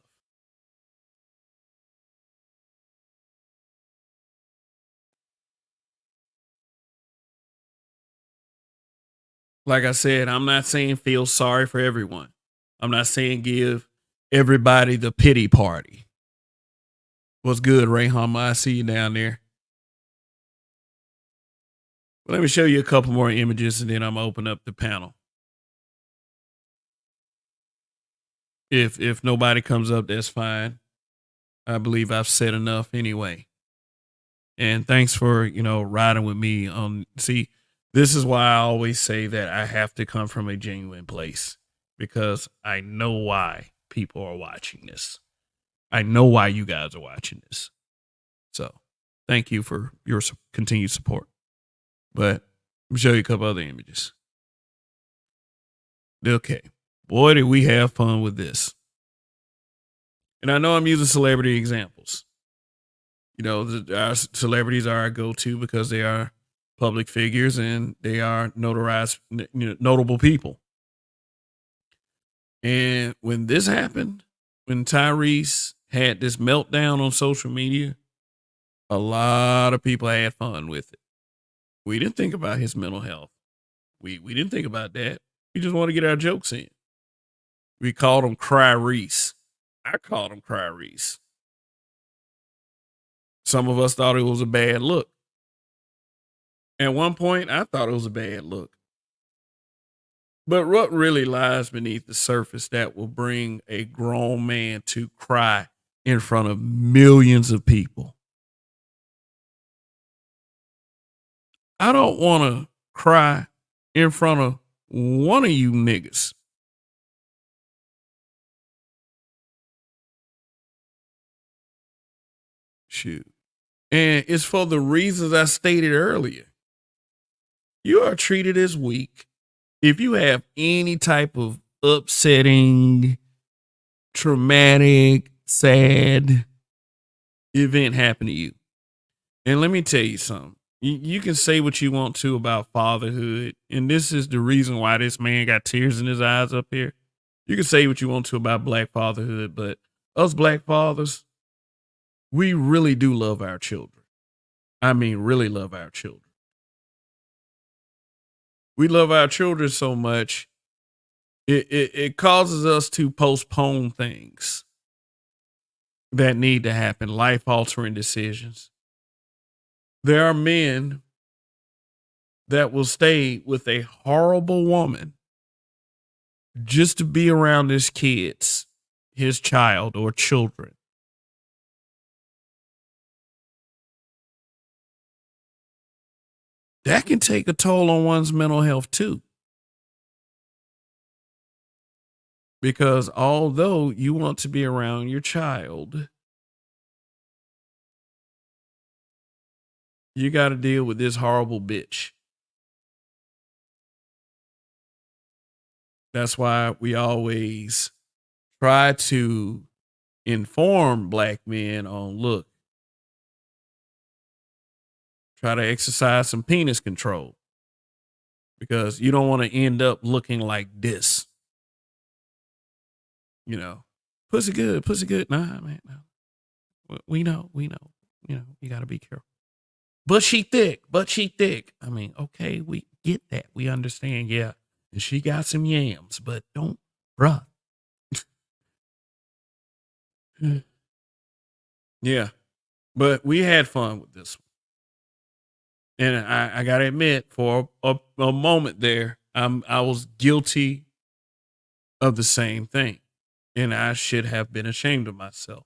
Like I said, I'm not saying feel sorry for everyone. I'm not saying give everybody the pity party. What's good, Rayhama? I see you down there. Let me show you a couple more images and then I'm gonna open up the panel. If nobody comes up, that's fine. I believe I've said enough anyway. And thanks for, riding with me on. See, this is why I always say that I have to come from a genuine place, because I know why people are watching this. I know why you guys are watching this. So thank you for your continued support. But let me show you a couple other images. Okay. Boy, did we have fun with this. And I know I'm using celebrity examples. Our celebrities are our go-to because they are public figures and they are notarized, notable people. And when this happened, when Tyrese had this meltdown on social media, a lot of people had fun with it. We didn't think about his mental health. We didn't think about that. We just want to get our jokes in. We called him Cry Reese. I called him Cry Reese. Some of us thought it was a bad look. At one point, I thought it was a bad look. But what really lies beneath the surface that will bring a grown man to cry in front of millions of people? I don't want to cry in front of one of you niggas. Shoot. And it's for the reasons I stated earlier. You are treated as weak if you have any type of upsetting, traumatic, sad event happen to you. And let me tell you something. You can say what you want to about fatherhood, and this is the reason why this man got tears in his eyes up here. You can say what you want to about black fatherhood, but us black fathers, we really do love our children. I mean, really love our children. We love our children so much it causes us to postpone things that need to happen, life altering decisions. There are men that will stay with a horrible woman just to be around his kids, his child or children. That can take a toll on one's mental health too. Because although you want to be around your child, you got to deal with this horrible bitch. That's why we always try to inform black men on, look, try to exercise some penis control because you don't want to end up looking like this. You know, pussy good. Nah, man, no. We know, you got to be careful. But she thick. I mean, okay, we get that. We understand, yeah. And she got some yams, but don't, bruh. Yeah. But we had fun with this one. And I got to admit, for a moment there, I was guilty of the same thing. And I should have been ashamed of myself.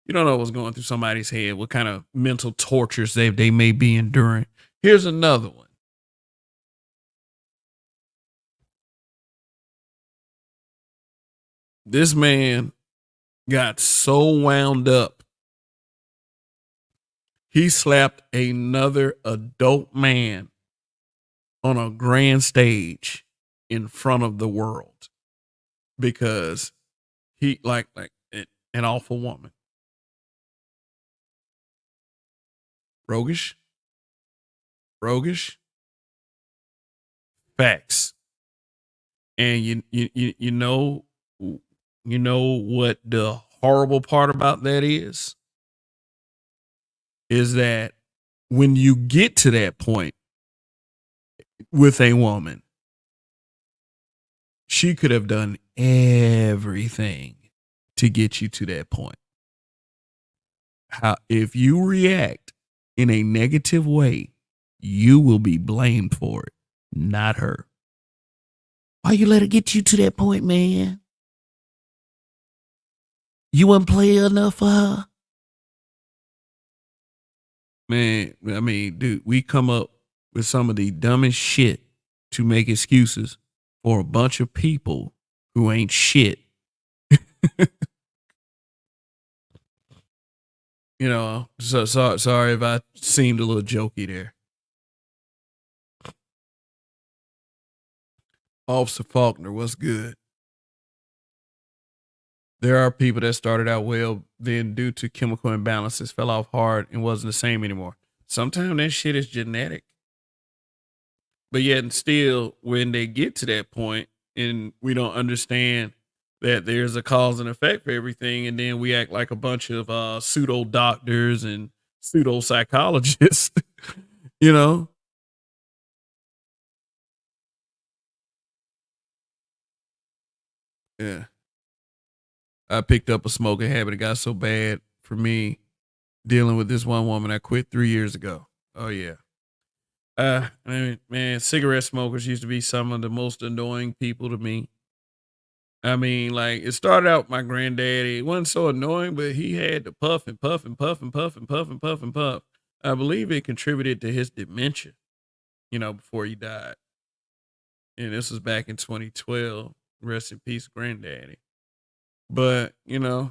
You don't know what's going through somebody's head, what kind of mental tortures they may be enduring. Here's another one. This man got so wound up, he slapped another adult man on a grand stage in front of the world because he like an awful woman. Roguish. Facts. And you know what the horrible part about that is that when you get to that point with a woman, she could have done everything to get you to that point. If you react in a negative way, you will be blamed for it, not her. Why you let her get you to that point, man? You wasn't playing enough for her? Man, I mean, dude, we come up with some of the dumbest shit to make excuses for a bunch of people who ain't shit. You know, so sorry if I seemed a little jokey there. Officer Faulkner, what's good? There are people that started out well, then due to chemical imbalances, fell off hard and wasn't the same anymore. Sometimes that shit is genetic. But yet and still, when they get to that point and we don't understand that there's a cause and effect for everything, and then we act like a bunch of pseudo doctors and pseudo psychologists, you know? Yeah. I picked up a smoking habit. It got so bad for me dealing with this one woman. I quit 3 years ago. Oh yeah. I mean, man, cigarette smokers used to be some of the most annoying people to me. I mean, like, it started out with my granddaddy. It wasn't so annoying, but he had to puff and puff and puff and puff and puff and puff and puff. I believe it contributed to his dementia, before he died. And this was back in 2012. Rest in peace, granddaddy. But, a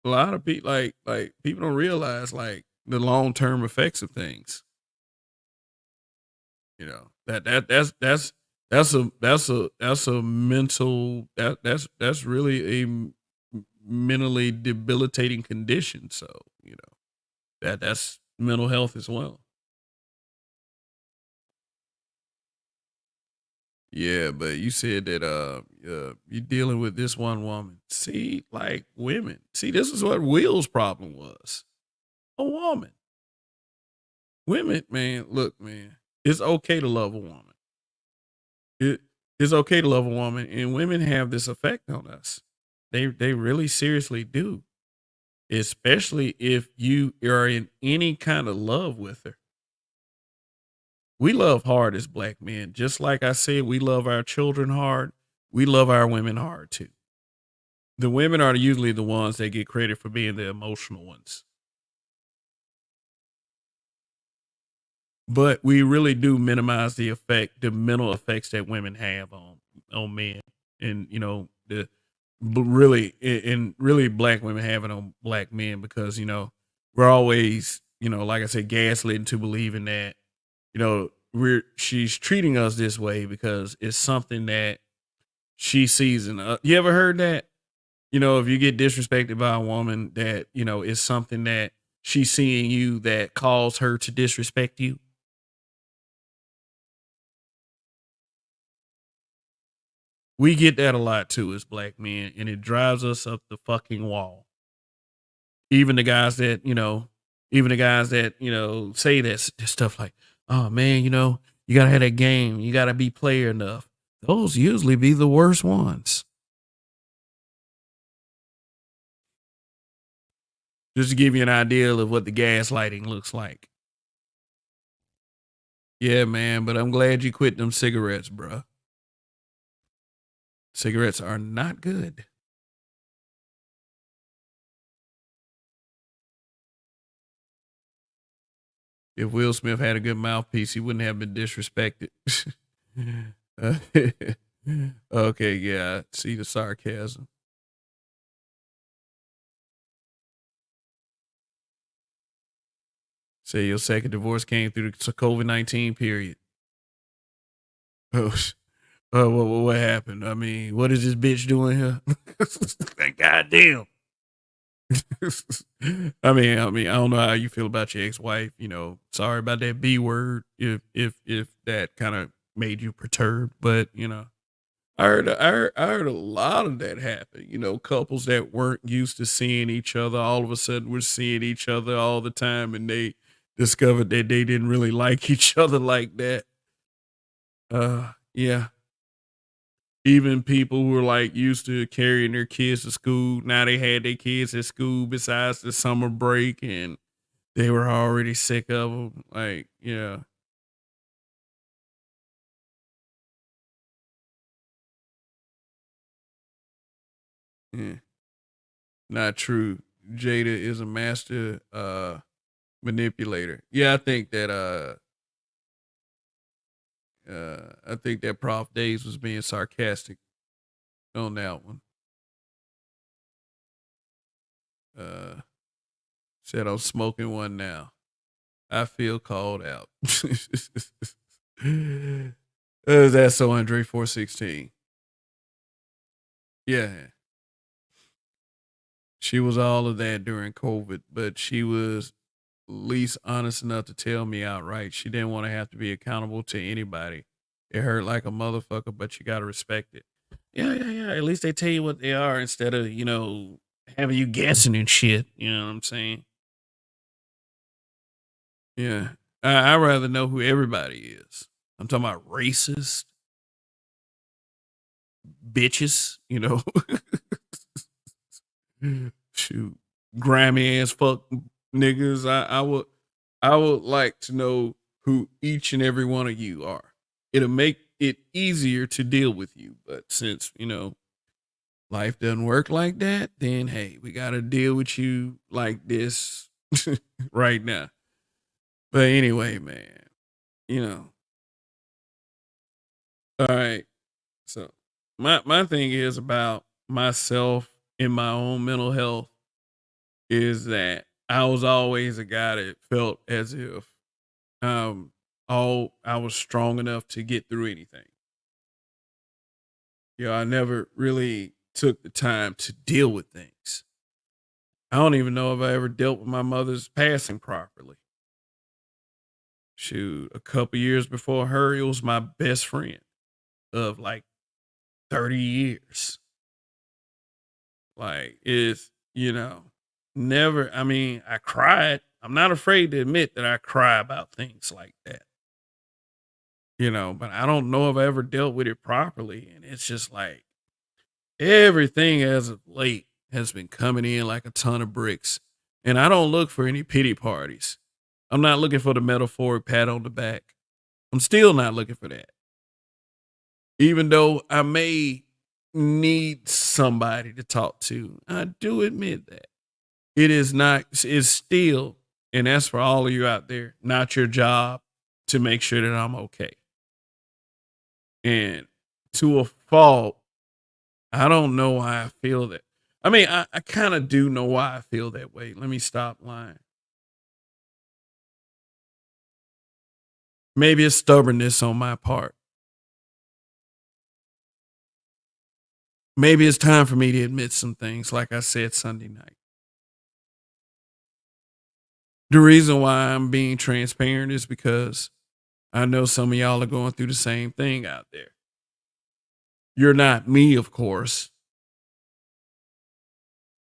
lot of people like people don't realize like the long-term effects of things. That's a mental that's really a mentally debilitating condition. So, that's mental health as well. Yeah, but you said that you're dealing with this one woman. See, like women. See, this is what Will's problem was. A woman. Women, man, look, man. It's okay to love a woman. It's okay to love a woman, and women have this effect on us. They really seriously do, especially if you are in any kind of love with her. We love hard as black men. Just like I said, we love our children hard. We love our women hard too. The women are usually the ones that get credit for being the emotional ones. But we really do minimize the mental effects that women have on men, and but really, and really, black women have it on black men because we're always like I said, gaslit into believing that she's treating us this way because it's something that she sees in you ever heard that? If you get disrespected by a woman, that is something that she's seeing you that calls her to disrespect you. We get that a lot too as black men, and it drives us up the fucking wall. Even the guys that, say that stuff like, oh man, you gotta have that game. You gotta be player enough. Those usually be the worst ones. Just to give you an idea of what the gaslighting looks like. Yeah, man, but I'm glad you quit them cigarettes, bruh. Cigarettes are not good. If Will Smith had a good mouthpiece, he wouldn't have been disrespected. Uh, okay, yeah, I see the sarcasm. Say your second divorce came through the COVID-19 period. Oh, what happened? I mean, what is this bitch doing here? Goddamn. I don't know how you feel about your ex-wife. Sorry about that B word. If that kind of made you perturbed, but I heard a lot of that happen. Couples that weren't used to seeing each other all of a sudden were seeing each other all the time, and they discovered that they didn't really like each other like that. Yeah. Even people who were like used to carrying their kids to school, now they had their kids at school besides the summer break, and they were already sick of them. Like, yeah. Yeah. Not true. Jada is a master manipulator. Yeah, I think that Prof Days was being sarcastic on that one. Uh Said I'm smoking one now. I feel called out. That's so Andre 416. Yeah. She was all of that during COVID, but she was least honest enough to tell me outright she didn't want to have to be accountable to anybody. It hurt like a motherfucker, but you gotta respect it. Yeah, yeah, yeah. At least they tell you what they are instead of, having you guessing and shit. You know what I'm saying? Yeah. I'd rather know who everybody is. I'm talking about racist bitches, shoot, grimy ass fuck niggas. I would like to know who each and every one of you are. It'll make it easier to deal with you. But since, life doesn't work like that, then hey, we gotta deal with you like this right now. But anyway, man, you know. All right. So my thing is about myself and my own mental health is that I was always a guy that felt as if all I was strong enough to get through anything. I never really took the time to deal with things. I don't even know if I ever dealt with my mother's passing properly. Shoot, a couple years before her, it was my best friend of like 30 years. Like, never, I cried. I'm not afraid to admit that I cry about things like that. but I don't know if I ever dealt with it properly. And it's just like everything as of late has been coming in like a ton of bricks. And I don't look for any pity parties. I'm not looking for the metaphoric pat on the back. I'm still not looking for that. Even though I may need somebody to talk to, I do admit that. It is not, it's still, and that's for all of you out there, not your job to make sure that I'm okay. And to a fault, I don't know why I feel that. I mean, I kind of do know why I feel that way. Let me stop lying. Maybe it's stubbornness on my part. Maybe it's time for me to admit some things, like I said Sunday night. The reason why I'm being transparent is because I know some of y'all are going through the same thing out there. You're not me, of course.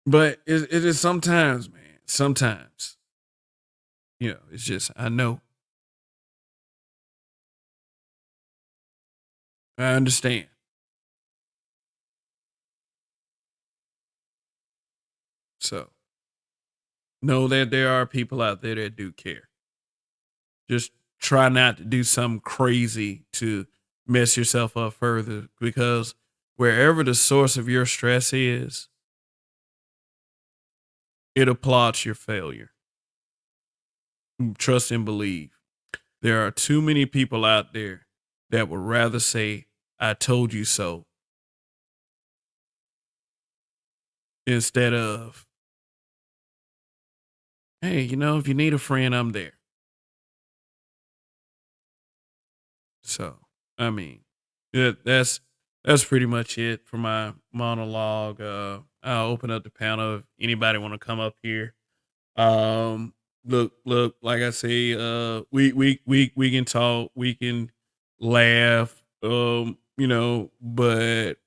But it is sometimes, man. Sometimes. It's just, I know. I understand. So, know that there are people out there that do care. Just try not to do something crazy to mess yourself up further, because wherever the source of your stress is, it applauds your failure. Trust and believe. There are too many people out there that would rather say, I told you so, instead of, hey, if you need a friend, I'm there. So, I mean, that's pretty much it for my monologue. I'll open up the panel if anybody want to come up here. Look, like I say, we can talk, we can laugh, but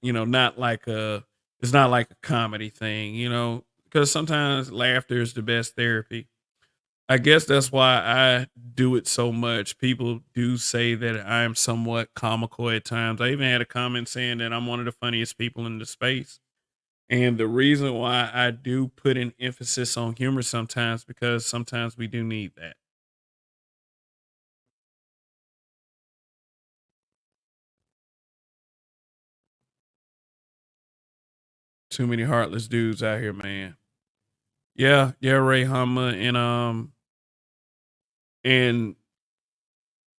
not like it's not like a comedy thing, because sometimes laughter is the best therapy. I guess that's why I do it so much. People do say that I am somewhat comical at times. I even had a comment saying that I'm one of the funniest people in the space. And the reason why I do put an emphasis on humor sometimes, because sometimes we do need that. Too many heartless dudes out here, man. Yeah, Ray Hummer, and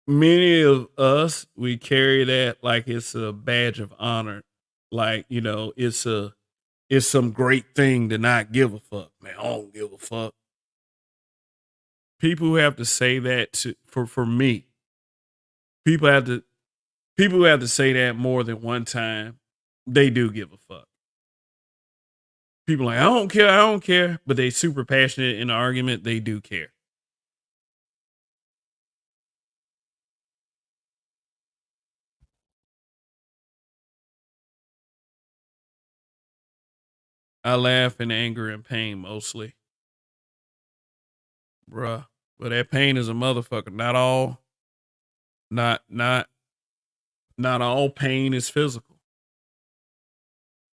many of us, we carry that like it's a badge of honor. Like, it's some great thing to not give a fuck. Man, I don't give a fuck. People who have to say that for me, people have to people who have to say that more than one time, they do give a fuck. People like, I don't care, but they super passionate in the argument, they do care. I laugh in anger and pain mostly. Bruh. But that pain is a motherfucker. Not not not all pain is physical.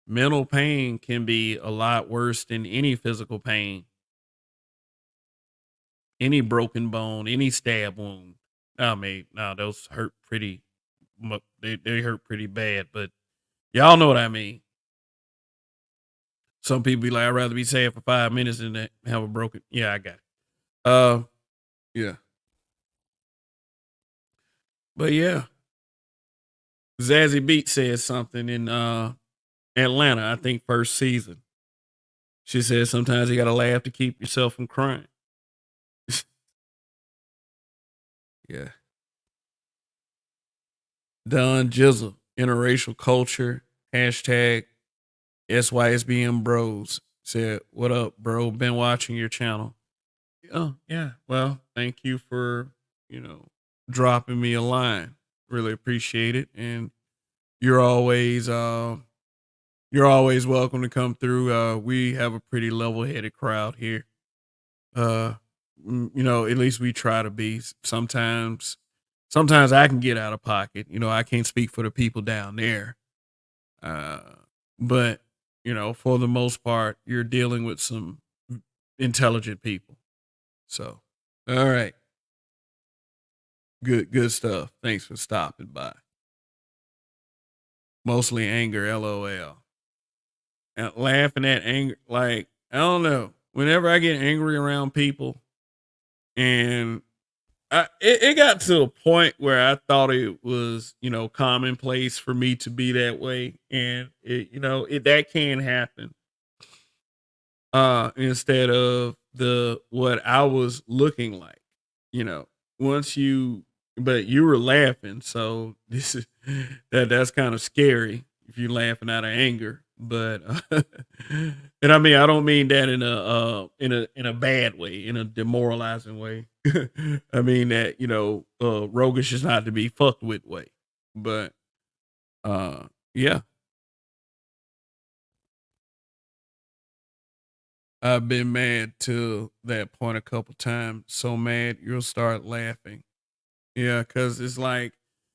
Mental pain can be a lot worse than any physical pain. Any broken bone, any stab wound. I mean, no, those hurt pretty they hurt pretty bad, but y'all know what I mean. Some people be like, I'd rather be sad for 5 minutes than to have a broken. Yeah, I got it. Uh, yeah, but yeah, Zazzy Beat said something in Atlanta. I think first season. She said sometimes you gotta laugh to keep yourself from crying. Yeah. Don Jizzle, interracial culture, hashtag SYSBM bros. Said, what up, bro? Been watching your channel. Oh, yeah. Well, thank you for, you know, dropping me a line. Really appreciate it. And you're always you're always welcome to come through. We have a pretty level headed crowd here. Uh at least we try to be. Sometimes sometimes I can get out of pocket. I can't speak for the people down there. But for the most part, you're dealing with some intelligent people. So, all right. Good stuff. Thanks for stopping by. Mostly anger, LOL. And laughing at anger, like, I don't know. Whenever I get angry around people, and it got to a point where I thought it was, commonplace for me to be that way, and that can happen. Instead of what I was looking like, you know, once you, but you were laughing, so this is that's kind of scary if you're laughing out of anger. But and I mean, I don't mean that in a bad way, in a demoralizing way. I mean that roguish is not to be fucked with way. But yeah, I've been mad to that point a couple times. So mad you'll start laughing. Yeah, because it's like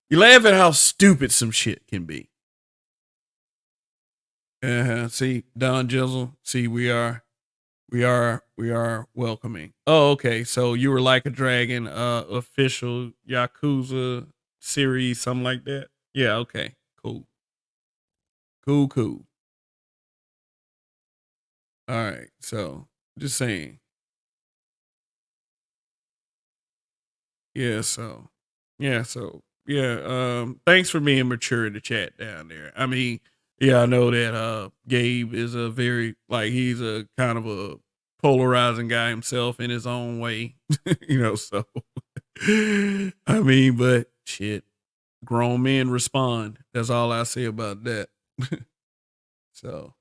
you laugh at how stupid some shit can be. See, Don Jizzle. See, we are welcoming. Oh, okay. So you were like a dragon, official Yakuza series, something like that. Yeah. Okay. Cool. Cool. All right. So just saying. Yeah. Thanks for being mature in the chat down there. I mean, yeah, I know that Gabe is a very he's a kind of a polarizing guy himself in his own way. So I mean, but shit, grown men respond. That's all I say about that. So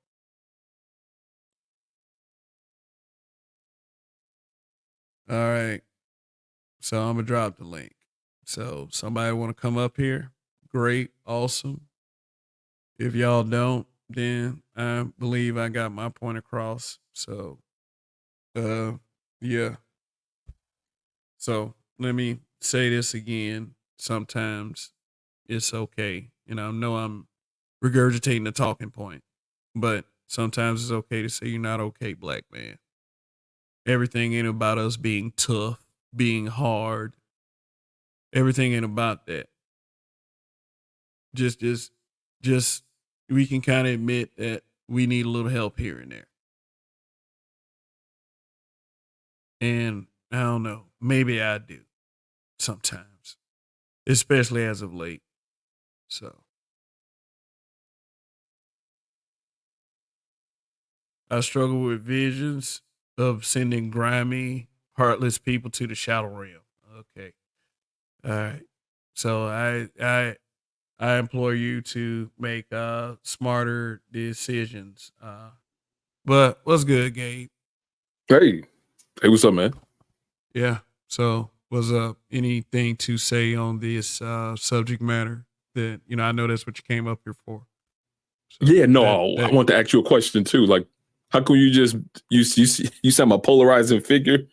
all right. So I'm gonna drop the link. So somebody want to come up here? Great, awesome. If y'all don't, then I believe I got my point across. So, yeah. So let me say this again. Sometimes it's okay. I know I'm regurgitating the talking point, but sometimes it's okay to say you're not okay, black man. Everything ain't about us being tough, being hard. Everything ain't about that. Just we can kind of admit that we need a little help here and there. And I don't know, maybe I do sometimes, especially as of late. So I struggle with visions of sending grimy, heartless people to the shadow realm. Okay. All right. So I implore you to make smarter decisions. But what's good, Gabe? Hey, what's up, man? Yeah. So was anything to say on this subject matter that I know that's what you came up here for. So Yeah, no, I want to ask you a question too. Like, how come you just you sound a polarizing figure?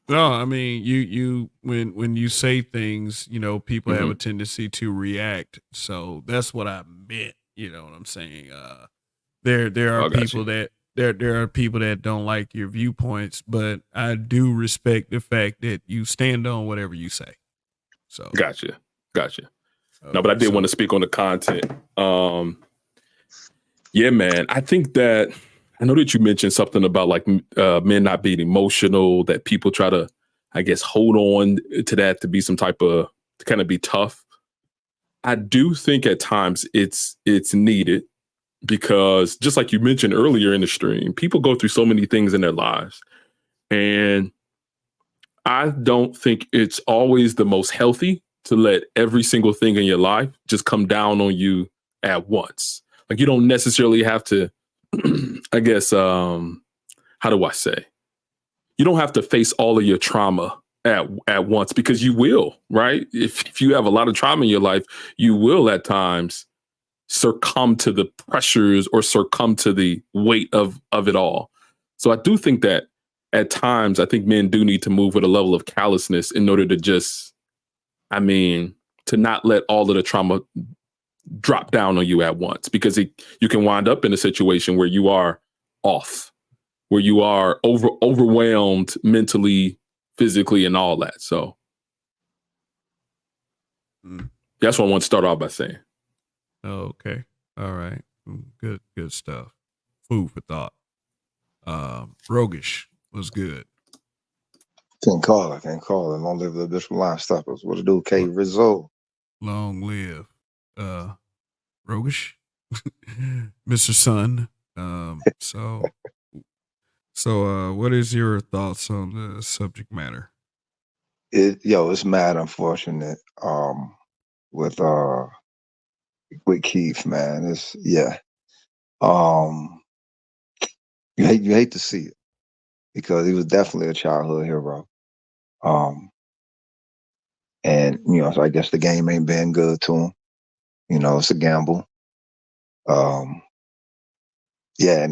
No, I mean you when you say things, people have a tendency to react. So that's what I meant. You know what I'm saying? There are people that there are people that don't like your viewpoints, but I do respect the fact that you stand on whatever you say. So Gotcha. No, but I did want to speak on the content. Yeah, man. I think that I know that you mentioned something about men not being emotional, that people try to, I guess, hold on to that to be some type of to kind of be tough. I do think at times it's needed because just like you mentioned earlier in the stream, people go through so many things in their lives. And I don't think it's always the most healthy to let every single thing in your life just come down on you at once. Like you don't necessarily have to, I guess, how do I say? You don't have to face all of your trauma at once because you will, right? If you have a lot of trauma in your life, you will at times succumb to the pressures or succumb to the weight of it all. So I do think that at times, I think men do need to move with a level of callousness in order to just I mean, to not let all of the trauma drop down on you at once, because you can wind up in a situation where you are off, where you are overwhelmed mentally, physically, and all that. So that's what I want to start off by saying. Okay. All right. Good stuff. Food for thought. Rogish was good. Can't call it. Long live the Bishop Line Stoppers. What to do, K Rizzo? Long live. Rogish. Mr. Sun. So what is your thoughts on the subject matter? It's mad unfortunate. With Keith, man. It's you hate to see it because he was definitely a childhood hero. And so I guess the game ain't been good to him. It's a gamble. And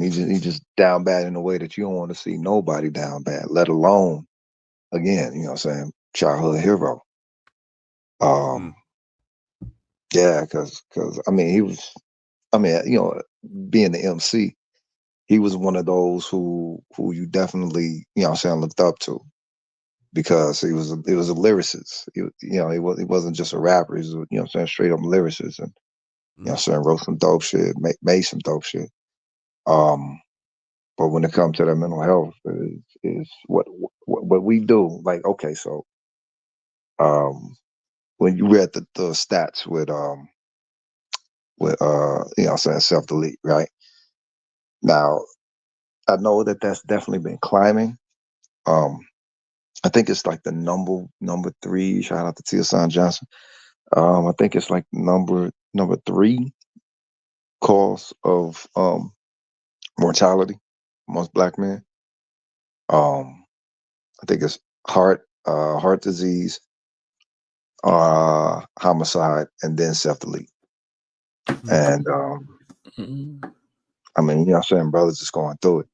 he just down bad in a way that you don't want to see nobody down bad, let alone again, childhood hero. Because I mean he was, being the MC, he was one of those who you definitely looked up to, because he was a lyricist. He wasn't just a rapper. He was straight up lyricist, and wrote some dope shit, made some dope shit. But when it comes to that mental health, is what we do. Like, okay, so when you read the stats with self-delete, right? Now, I know that's definitely been climbing. I think it's like the number 3. Shout out to Tia Son Johnson. I think it's like number 3 cause of mortality amongst Black men. I think it's heart disease, homicide, and then self-delete. And I mean, brothers just going through it.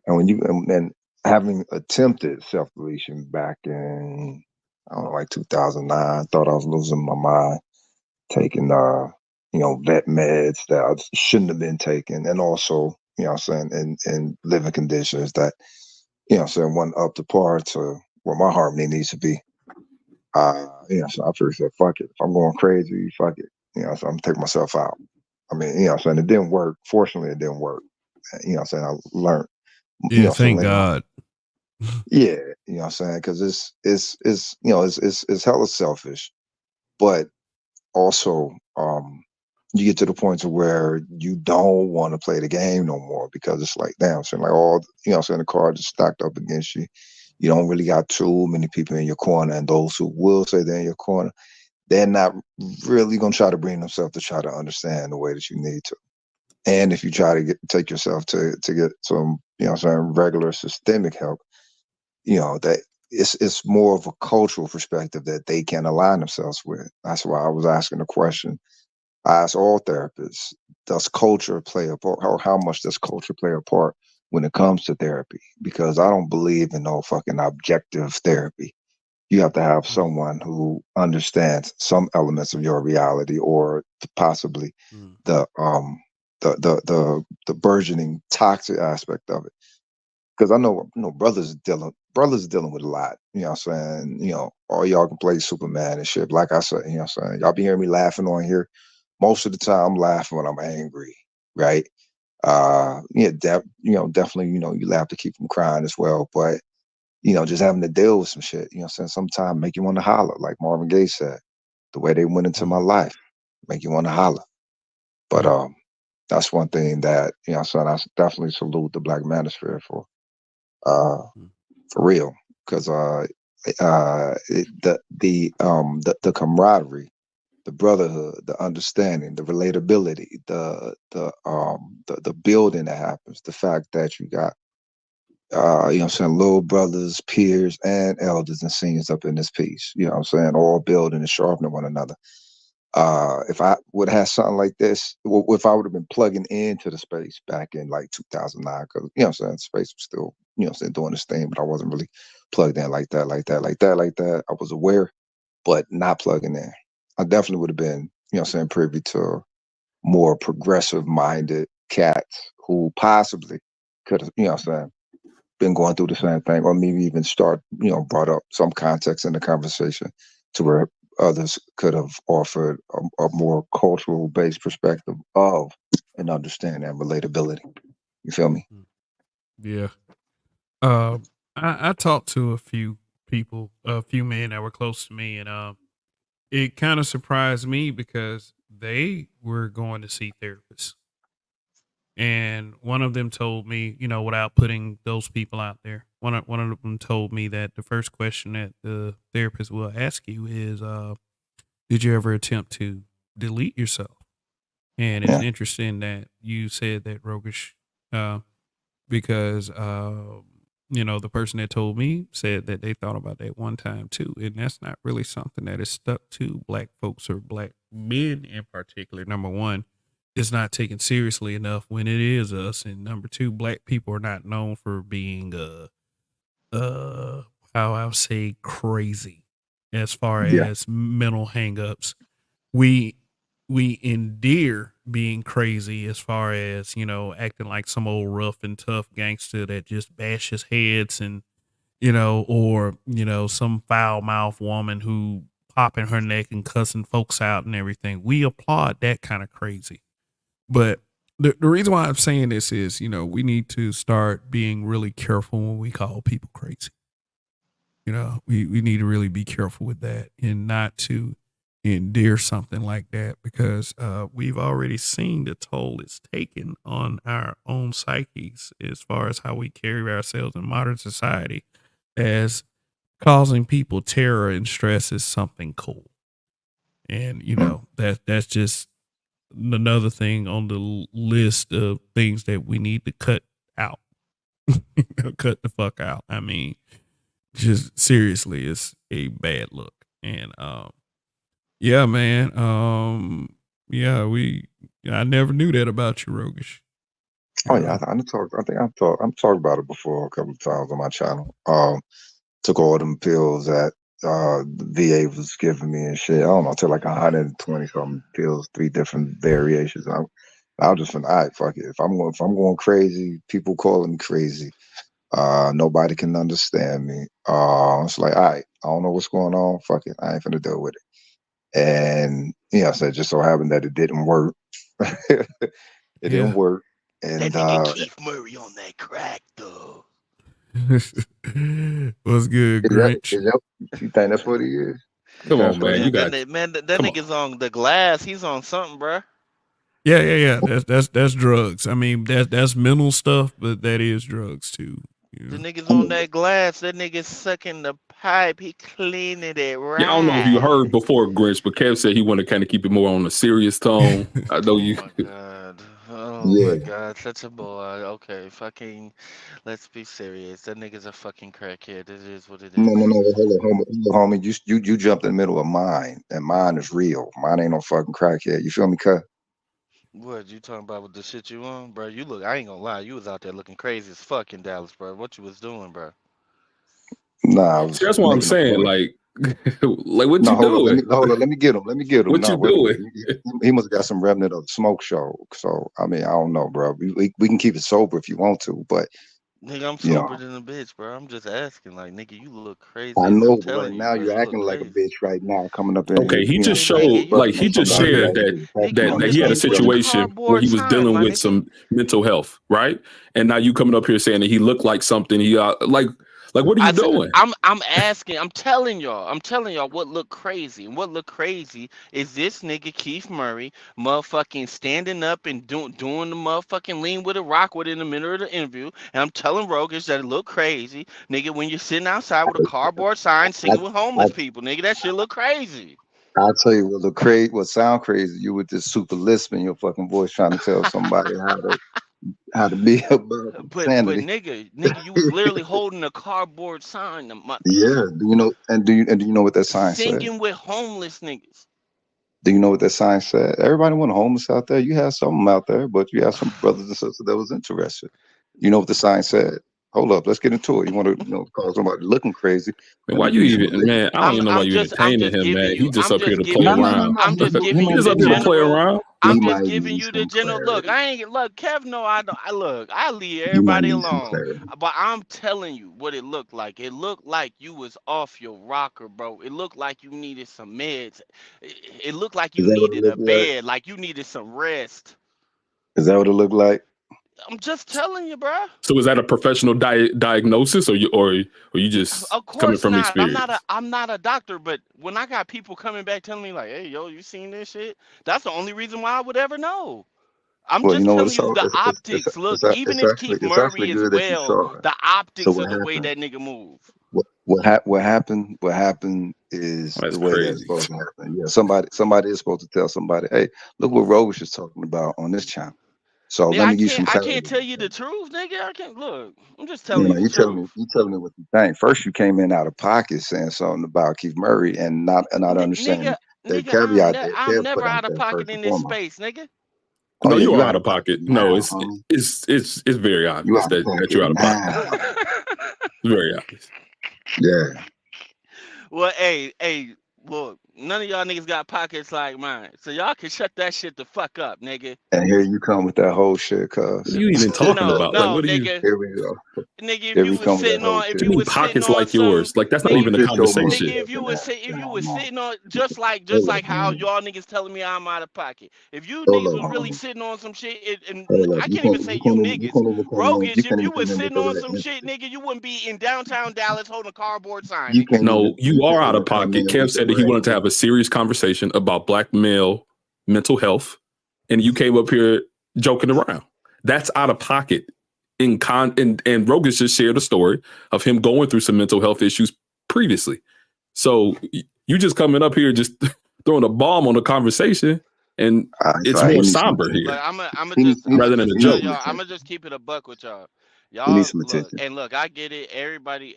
And when and having attempted self-deletion back in, I don't know, like 2009, thought I was losing my mind, taking vet meds that I shouldn't have been taking, and also in living conditions that wasn't up to par to where my harmony needs to be. So I figured, said, fuck it. If I'm going crazy, fuck it. So I'm gonna take myself out. I mean, it didn't work. Fortunately, it didn't work. I learned. Yeah, thank God. Yeah, because it's hella selfish, but also you get to the point to where you don't want to play the game no more, because it's like, damn, like all the cards are stacked up against you. You don't really got too many people in your corner, and those who will say they're in your corner, they're not really gonna try to bring themselves to try to understand the way that you need to. And if you try to take yourself to get some regular systemic help, that it's more of a cultural perspective that they can align themselves with. That's why I was asking the question. I ask all therapists, does culture play a part, or how much does culture play a part when it comes to therapy? Because I don't believe in no fucking objective therapy. You have to have someone who understands some elements of your reality, or possibly the burgeoning toxic aspect of it. Because I know, brothers dealing with a lot. All y'all can play Superman and shit. Like I said, y'all be hearing me laughing on here. Most of the time, I'm laughing when I'm angry, right? Definitely, you laugh to keep from crying as well. But just having to deal with some shit, sometimes make you want to holler, like Marvin Gaye said. The way they went into my life make you want to holler. But that's one thing that I definitely salute the Black Manosphere for real, because the camaraderie, the brotherhood, the understanding, the relatability, the building that happens, the fact that you got little brothers, peers, and elders and seniors up in this piece, all building and sharpening one another. If I would have had something like this, if I would have been plugging into the space back in like 2009, because space was still doing this thing, but I wasn't really plugged in like that. I was aware, but not plugging in. I definitely would have been, saying, privy to more progressive minded cats who possibly could have, saying, been going through the same thing, or maybe even brought up some context in the conversation to where others could have offered a more cultural based perspective of and understanding and relatability. You feel me? Yeah. I talked to a few people, a few men that were close to me, and it kind of surprised me because they were going to see therapists. And one of them told me, without putting those people out there, one of them told me that the first question that the therapist will ask you is, did you ever attempt to delete yourself? And it's Yeah. interesting that you said that, Rogish, uh, because the person that told me said that they thought about that one time too, and that's not really something that is stuck to black folks or black men in particular. Number one, it's not taken seriously enough when it is us, and number two, black people are not known for being how I'll say crazy as far Yeah. as mental hangups. We endear being crazy as far as, acting like some old rough and tough gangster that just bashes heads and, or, some foul mouth woman who popping her neck and cussing folks out and everything. We applaud that kind of crazy. But the reason why I'm saying this is, we need to start being really careful when we call people crazy. We need to really be careful with that and not to endear something like that, because we've already seen the toll it's taken on our own psyches as far as how we carry ourselves in modern society, as causing people terror and stress is something cool. And that's just another thing on the list of things that we need to cut out. Cut the fuck out. I mean, just seriously, it's a bad look. And yeah, man. Yeah, I never knew that about you, Rogish. Oh yeah, I'm talked about it before a couple of times on my channel. Took all them pills that the VA was giving me and shit. I don't know, took like 120 something pills, 3 different variations. I was just all right, fuck it. If I'm going crazy, people calling me crazy. Nobody can understand me. It's like, all right, I don't know what's going on. Fuck it, I ain't finna deal with it. And so it just so happened that it didn't work. It didn't work. That And nigga Keith Murray on that crack though. What's good, Grinch? You think that's what he is? Come on, What man. he You is? got That come on. nigga's on the glass. He's on something, bruh. Yeah. That's drugs. I mean, that's mental stuff, but that is drugs too. The nigga's on that glass. That nigga's sucking the pipe. He cleaning it right. Yeah, I don't know if you heard before, Grinch, but Kev said he want to kind of keep it more on a serious tone. I know you. Oh my god. Oh Yeah. my god. Such a boy. Okay, fucking. Let's be serious. That nigga's a fucking crackhead. It is what it is. No. Hold on, homie. You jumped in the middle of mine, and mine is real. Mine ain't no fucking crackhead. You feel me, cut? What you talking about with the shit you on, bro? You look. I ain't gonna lie. You was out there looking crazy as fuck in Dallas, bro. What you was doing, bro? Nah, I See, was that's what I'm making a saying. point. Like, like what No, you hold on. doing? Let me get him. What No, you wait. doing? He must have got some remnant of the smoke show. So I mean, I don't know, bro. We can keep it sober if you want to, but Nigga, I'm you know, sober than a bitch, bro. I'm just asking, like, nigga, you look crazy. I I'm know. But right telling you, now bro, you're you look acting like a crazy. bitch right now, coming up in here. Okay, he just Nigga, showed, like, he you just on this shared that nigga, you on that this he had a motherfucking situation where cardboard he was sign, dealing my with nigga. some mental health, right? And now you coming up here saying that he looked like something. He like what are you doing? I'm asking, I'm telling y'all what look crazy. And what look crazy is this nigga Keith Murray motherfucking standing up and doing the motherfucking lean with a rock with in the middle of the interview. And I'm telling Rogish that it look crazy. Nigga, when you're sitting outside with a cardboard sign singing with homeless people, nigga, that shit look crazy. I'll tell you what sound crazy. You with this super lisp in your fucking voice, trying to tell somebody how to be above But insanity. nigga, you was literally holding a cardboard sign, Yeah. Do you know what that sign said? singing with homeless niggas. Do you know what that sign said? Everybody want homeless out there. You have some out there, but you have some brothers and sisters that was interested. You know what the sign said? Hold up. Let's get into it. You want to call somebody looking crazy? Man, Let why me you give you some even, man? I don't even know why I'm you just entertaining him, man. giving He you just up here to play No, no, around. no, no. I'm just He giving might He you just the up here to need play general. around. he I'm just might giving need you the some general look. clarity. I ain't look, Kev. No, I don't. I leave You might everybody need some alone. clarity. But I'm telling you what it looked like. It looked like you was off your rocker, bro. It looked like you needed some meds. It looked like Is you that what it needed a looked like? bed, like you needed some rest. Is that what it looked like? I'm just telling you, bro. So is that a professional diagnosis, or you just Of coming course from not. experience? I'm not a doctor, but when I got people coming back telling me like, "Hey, yo, you seen this shit?" That's the only reason why I would ever know. I'm Well, you just know what? telling you the optics. Look, even if Keith It's actually Murray is good that you well, saw it. the So optics what of the way happened? that nigga move. What happened? What happened is That's the way that's crazy. supposed to happen. Yeah, somebody is supposed to tell somebody, hey, look what Roach is talking about on this channel. So Nigga, let me give you some I clarity can't tell on you the that. truth, nigga. I can't look. I'm just You telling know, you the truth. you telling me what you think. First, you came in out of pocket saying something about Keith Murray and not Nigga, understanding the nigga, caveat that I'm Kev never put out out of there pocket first and in this foremost. space, nigga. Oh No, yeah, you you are out out of of pocket pocket. No, now, homie. it's very You obvious out of that pocket you're out of pocket. now. It's very obvious. Yeah. Well, hey, look, none of y'all niggas got pockets like mine. So y'all can shut that shit the fuck up, nigga. And here you come with that whole shit, What cuz. are you even talking No, about? Like, no, what are you? nigga. Here we go. Nigga, Here we come with that whole if What do shit. you you mean was sitting pockets on like some yours? Like, that's not Go nigga, even a sit your monkey conversation. nigga, ass in that if you down, was man. sitting on just Hold up, like how man. y'all niggas telling me I'm out of pocket. If you Hold niggas up, was really homie. sitting on some shit, and Hold up. I can't even say you You niggas, can't even come in. You Rogish, if can't you even was come in with sitting the on right some shit, emphasis. nigga, you wouldn't be in downtown Dallas holding a cardboard sign, You nigga. can't No, even you are out of come pocket. in Kev with the said that he right wanted to have a serious conversation about black male mental health, and you came up here joking around. That's out of pocket. And Rogish just shared a story of him going through some mental health issues previously. So you just coming up here just throwing a bomb on the conversation, and it's He more needs some somber attention. Like here He rather than a needs tell joke. some y'all, I'm attention. gonna just keep it a buck with y'all. He needs Y'all some look attention. and look. I get it. Everybody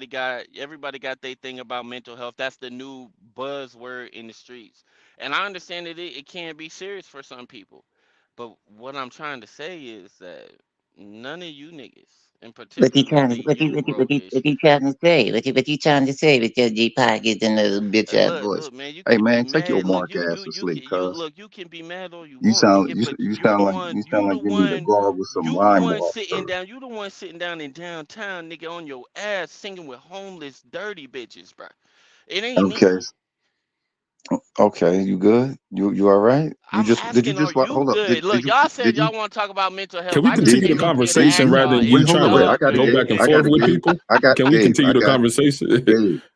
got their thing about mental health. That's the new buzzword in the streets, and I understand that it can be serious for some people. But what I'm trying to say is that none of you niggas, and What you trying particularly to what you you, what you what you Rogish, what you trying to say? What you trying to say with your deep pockets and the bitch ass voice? look, man, you Hey can be man, take your mad. Look, mark ass to sleep, you cuz. look, you can be mad all you want, nigga. But You sound like you need a guard with some you the rhyme one off, sitting sir. down, you the one sitting down in downtown, nigga, on your ass singing with homeless, dirty bitches, bro. It ain't Okay. me. Okay, you good? You all right? I'm Did you asking, are just you hold up? good? Look, y'all said Did you y'all want to talk about mental Can health. we I just did continue the came you up here to did conversation ask you rather y'all than you wait, if hold trying up, wait, to y'all I got it, go Gabe. back and I good. got forth it, with Gabe. people? I got Can we Gabe. continue the conversation?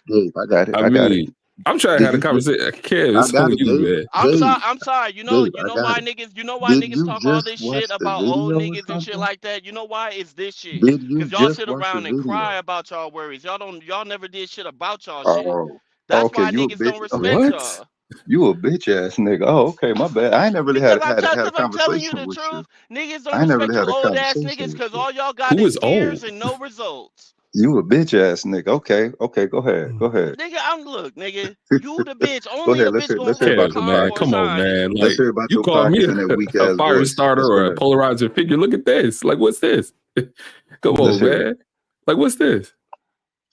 Gabe, I got it. I I got it. mean, I'm trying to Did have a you just conversation. Kev, I it's got on it, you, Gabe. man. I'm sorry. Gabe, You I know got why it. niggas, Did you talk all just this watch shit the about old video or niggas and shit something? like that? You know why? It's this shit. Did you Cause y'all just sit watch the around and cry video? about y'all worries. Y'all never did shit about y'all shit. Oh, That's okay. why You a niggas bitch. don't respect What? y'all. You a bitch ass nigga. Oh, okay. My bad. I ain't never really had a Cause I'm telling you conversation the with you. truth. Niggas don't I ain't never respect really you had a old ass conversation niggas with cause you. all y'all got Who is is tears old? and no results. You a bitch ass nigga. Okay. Okay. Go ahead. Go ahead. Nigga, nigga, you the bitch. Go Only ahead. a bitch gonna Let's hear hold a about your Kevin, man, cardboard pockets. come on, sign, man. nigga. Let's Like, hear about you your call me pockets and that weak a ass fire voice. starter Let's go or a ahead. polarizing figure. Look at this. Like, what's this? Come Let's on, hear it. man. Like, what's this?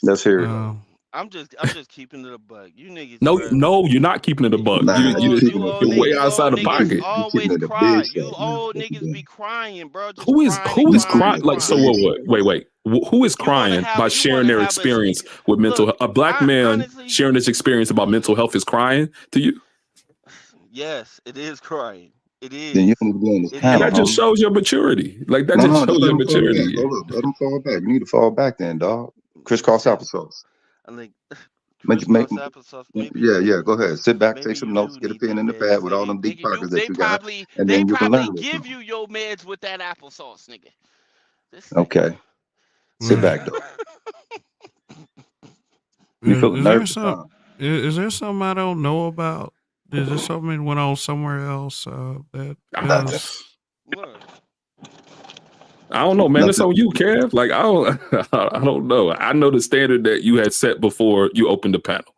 Let's hear it. Bro, I'm just keeping it a buck. You niggas, No, bro. no, you're not keeping it a buck. Nah, you keeping it You're way big. You outside old of niggas pocket. You keeping always it a big cry. shot, You man. old What you niggas doing? be crying, bro. Just crying and Who is crying crying? and Like, so crying. wait. Who is crying by You sharing wanna their have a experience speak. with mental Look, health? A black I man honestly, sharing his experience about mental health is crying to you, yes, it is crying. It Then you is. need to be on this It and panel, that just homie. is. shows your maturity. Like, that No, just no, don't shows let your him fall back. maturity. Hold up, let him fall back. You need to fall back then, dog. Crisscross Okay. applesauce. I think Make crisscross applesauce. yeah. Go ahead. Sit back, take Maybe some you notes, do get a need pen them in the meds, pad with all nigga. them deep Nigga, pockets that you got, and they then you can learn probably a little give something. you your meds with that applesauce, nigga. This nigga. Okay, sit Right. back though. You feeling Is there nervous, some? huh? Is there something I don't know about? Is there something that went on somewhere else that Nothing. has? What? I don't know, man. It's Nothing. on you, Kev. Like, I don't, I don't know. I know the standard that you had set before you opened the panel.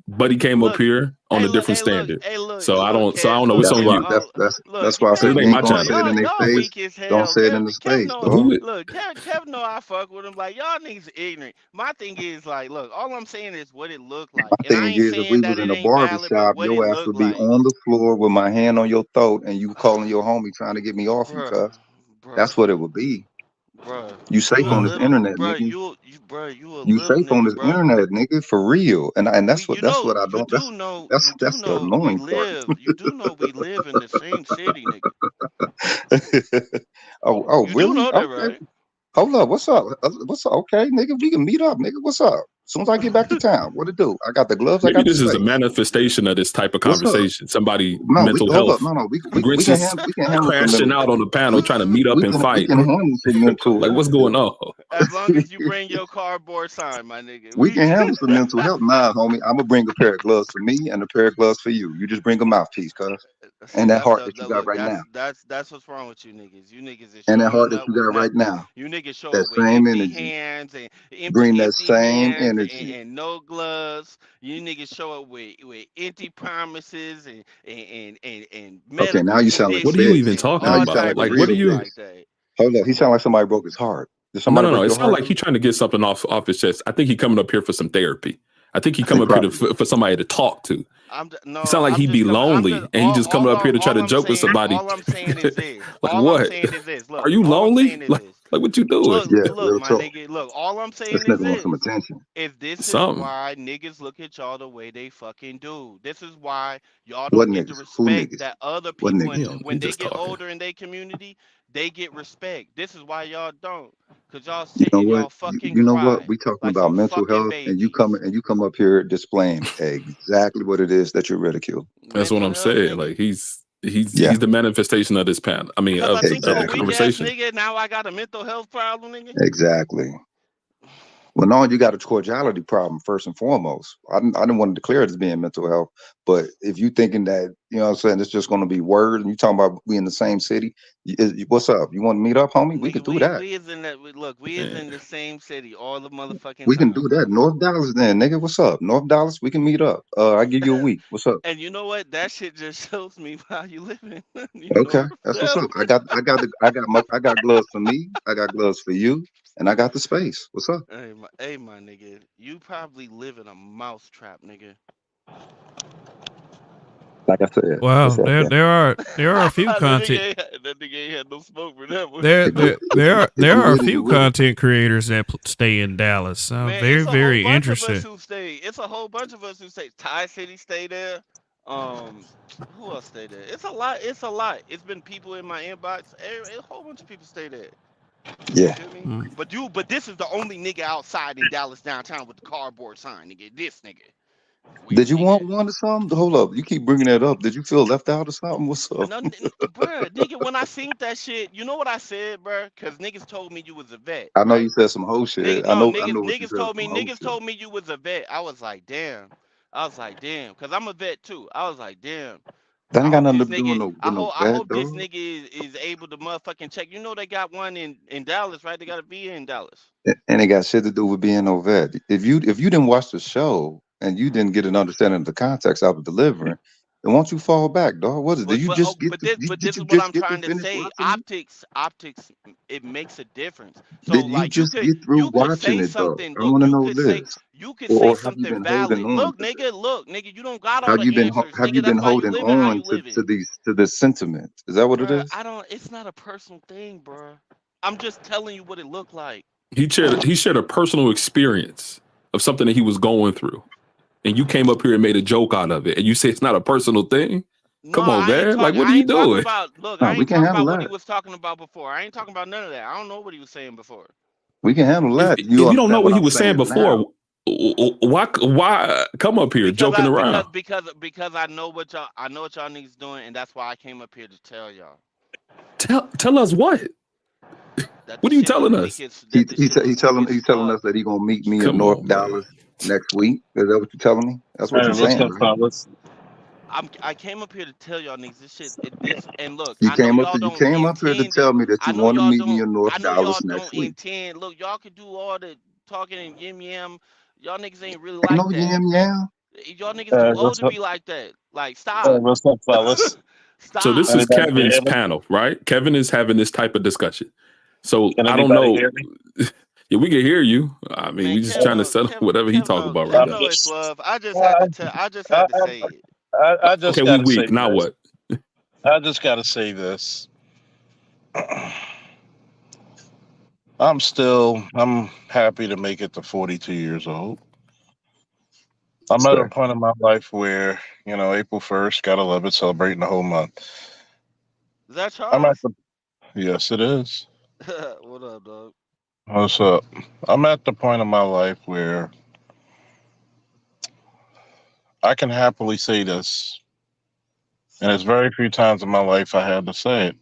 Buddy came up Look, here on hey, a look, different hey, look, standard. hey, look, So I don't Kev, know what's look, on That's why you. Kev, that's look, why I Cause said it if ain't you my ain't gonna y'all, say channel. it in their y'all face, weak as don't hell. say it in the Kev space, know, dog. Who look, Kev know I fuck with him. Like y'all niggas ignorant. My thing is like, look, all I'm saying is what it looked My like, and I thing ain't is, if saying we that was it in a ain't barber valid, but shop, what it your ass looked would be like, on the floor with my hand on your throat, and you calling your homie trying to get me off you, bruh, cuz. bruh, That's what it would be. bruh. You safe You a on this little, internet, bruh. nigga. You a You little safe on nigga, this bruh. internet, nigga, for real. And We, that's what I don't. you do That's the know we annoying part. live. You do know we live in the same city, nigga. Oh, You do really? know that, Okay. right? Hold up. What's up? What's up? Okay, nigga, we can meet up, nigga. What's up? As soon as I get back to town, what to do? I got the gloves. I maybe got the this is a space. manifestation of this type of What's up? conversation. Somebody No, we mental hold up. health. No. We Grinch can is handle some crashing out on the panel trying to meet up and we fight. can handle some mental Like what's going on? As long as you bring your cardboard sign, my nigga. we can handle some mental health. Nah, homie, I'm gonna bring a pair of gloves for me and a pair of gloves for you. You just bring a mouthpiece, cuz. See, And that that's heart the, that you the got look. right now. That's what's wrong with you niggas. You niggas is And that heart showing that up you with got right now. you niggas show That up with same empty energy. hands and Bring that empty same hands energy. and no gloves. You niggas show up with empty promises and Okay, now medical you sound like a What are you conditions even bitch. and Now talking you all sound about? like type a of Like what are real shit you? bitch. like that. Hold up. He sound like somebody broke his heart. Did No, somebody no, break no. It your sounds heart? like he's trying to get something off his chest. I think he coming up here for some therapy. I think he come It up here probably for somebody to talk to. He No, sound like I'm he just be coming. I'm just lonely, and he just coming up here to try to joke with somebody. all I'm saying is this. Like All I'm what? saying is this. Are Look, you all I'm lonely? saying is Like, this. like what you doing? Yeah, Look, real my talk. nigga. Look, all I'm This saying is nigga wants some this. attention. This is Something. why niggas look at y'all the way they fucking do. This is why y'all What don't get the niggas? Who respect niggas? that other What people niggas? He, and don't, he when they just get talking. older in their community, they get respect. This is why y'all don't. Cause y'all You sit know and what? y'all fucking You know what? cry We talking like about some mental fucking health, and babies. you come up here displaying exactly what it is that you ridicule. That's what Mental I'm health, saying. nigga. Like he's Yeah, the manifestation of this panel. I mean, Cause I think of you're a the weak exactly, ass conversation. nigga. Now I got a mental health problem, nigga. exactly. Well, no, you got a cordiality problem first and foremost. I didn't want to declare it as being mental health, but if you thinking that, you know what I'm saying, it's just going to be words, and you talking about we in the same city, what's up? You want to meet up, homie? We Nigga, could do that. we is in that. Look, we is Man, in the same city all the motherfucking We can time, do bro. that. North Dallas, then, nigga. What's up? North Dallas, we can meet up. I give you a week. What's up? And you know what? That shit just shows me how you living. You Okay, North that's what's Dallas. up. I got gloves for me. I got gloves for you, and I got the space. What's up? Hey, my nigga, you probably live in a mouse trap, nigga. Like I said, Wow, what's up, Ben? there are a few content That nigga ain't had no smoke for that one. If there you are a with it, you few with it. content creators that stay in Dallas. Man, Very it's a whole very bunch of us interesting. who stay. It's a whole bunch of us who stay. Ty City stay there. Um, who else stay there? It's a lot. It's a lot. It's been people in my inbox. A whole bunch of people stay there. You Yeah. feel me? Mm. But this is the only nigga outside in Dallas downtown with the cardboard sign, nigga. This nigga. Weak Did you nigga. want one or something? Hold up. You keep bringing that up. Did you feel left out or something? What's up? No, bruh, nigga, when I seen that shit, you know what I said, bruh? Cause niggas told me you was a vet, I know you right? said some whole Niggas, shit. no, I know what you said. Some whole niggas shit. told me you was a vet. I was like, damn. I was like, damn, cause I'm a vet too. I was like, damn. That I ain't got hope nothing to this do with nigga. no I bad hope this dog. nigga is able to motherfucking check. You know they got one in Dallas, right? They got a VA in Dallas. And it got shit to do with being no vet. If you didn't watch the show and you didn't get an understanding of the context I was delivering, then won't you fall back, dog? What is it? Did you just get to But did this you is what just I'm get to trying to finish say. watching it? Optics, it makes a difference. So Did you like just get through you could watching say it though? something. I Look, want to know this. you could say Or have you something been holding valid. on to this? Look, nigga, you don't got all the answers, Have nigga. you been That's why you holding living how on you living, to these to this sentiment? Is that what it bruh. is? I don't. It's not a personal thing, bruh. I'm just telling you what it looked like. he shared a personal experience of something that he was going through, and you came up here and made a joke out of it, and you say it's not a personal thing. No, Come on, I ain't man. Like, talking. what are I you ain't talking doing? about. Look, No, I we ain't can talking handle about what he that. was talking about before. I ain't talking about none of that. I don't know what he was saying before. We can handle that. You If you don't know understand what what he I'm was saying saying now? before, why come up here Because joking I around? because I know what y'all niggas doing, and that's why I came up here to tell y'all Tell us what? that What the are you shit was telling weak us? as that the shit was weak as He's telling fuck. us that he gonna meet me in Come North on, man. Dallas next week. Is that what you're telling me? That's what Hey, you're what's saying, up, right? fellas? I came up here to tell y'all niggas this shit. This and look, You came up here to tell me that you want to meet me in North I know y'all Dallas next don't week. intend. Look, y'all could do all the talking and yim yam. Y'all niggas ain't really Ain't like no that. yam yam. Y'all niggas too old What's to up? be like that. Like, stop. What's up, fellas? So this Stop. is Anybody can Kevin's hear me? panel, right? Kevin is having this type of discussion. So Can I don't anybody know. hear me? Yeah, we can hear you. I mean, Man, we just trying to settle whatever he talk about I right I'm now. know it's just, love. I just had I, to tell. I just I, had to say it. I just Okay, we gotta say weak. Now this. what? I just gotta say this. I'm happy to make it to 42 years old. I'm at a Respect. point in my life where, April 1st, gotta love it, celebrating the whole month. Is that I'm at Charles? the, yes, it is. What up, dog? What's up? I'm at the point in my life where I can happily say this, and it's very few times in my life I had to say it.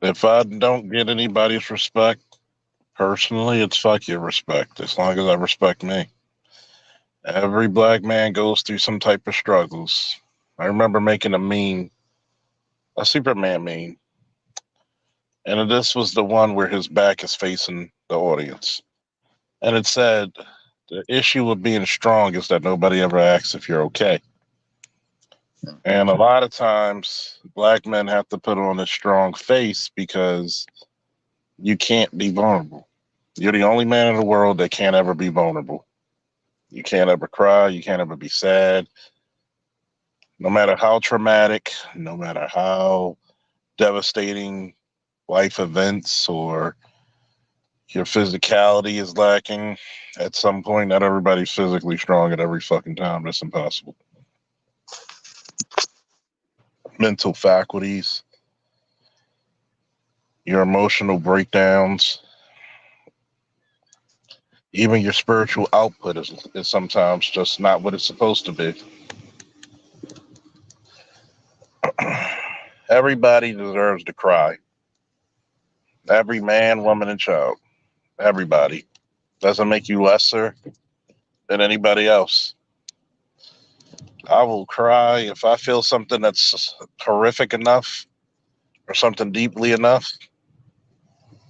If I don't get anybody's respect, personally, it's fuck your respect, as long as I respect me. Every black man goes through some type of struggles. I remember making a meme, a Superman meme, and this was the one where his back is facing the audience. And it said, the issue with being strong is that nobody ever asks if you're okay. And a lot of times, black men have to put on a strong face because you can't be vulnerable. You're the only man in the world that can't ever be vulnerable. You can't ever cry. You can't ever be sad. No matter how traumatic, no matter how devastating life events or your physicality is lacking, at some point, not everybody's physically strong at every fucking time. That's impossible. Mental faculties, your emotional breakdowns, even your spiritual output is sometimes just not what it's supposed to be. Everybody deserves to cry. Every man, woman, and child. Everybody. Doesn't make you lesser than anybody else. I will cry if I feel something that's horrific enough or something deeply enough.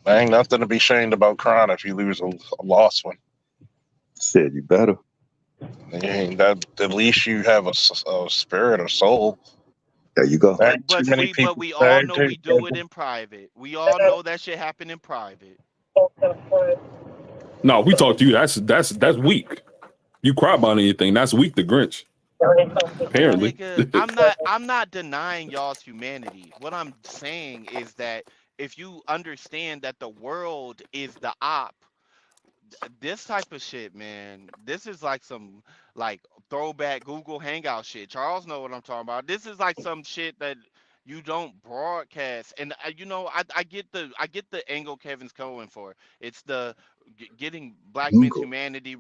There ain't nothing to be ashamed about crying if you lose a lost one. Said you better. That at least you have a spirit or soul. There you go. There ain't too many But people. we There all ain't know too, we do it in private. We all know that shit happen in private. No, we talk to you. That's weak. You cry about anything. That's weak. The Grinch. Apparently. Nigga, I'm not denying y'all's humanity. What I'm saying is that if you understand that the world is the op, this type of shit, man, this is like some like throwback Google Hangout shit. Charles know what I'm talking about. This is like some shit that you don't broadcast. And I get the angle Kevin's going for. It's the getting black men's Jingle. humanity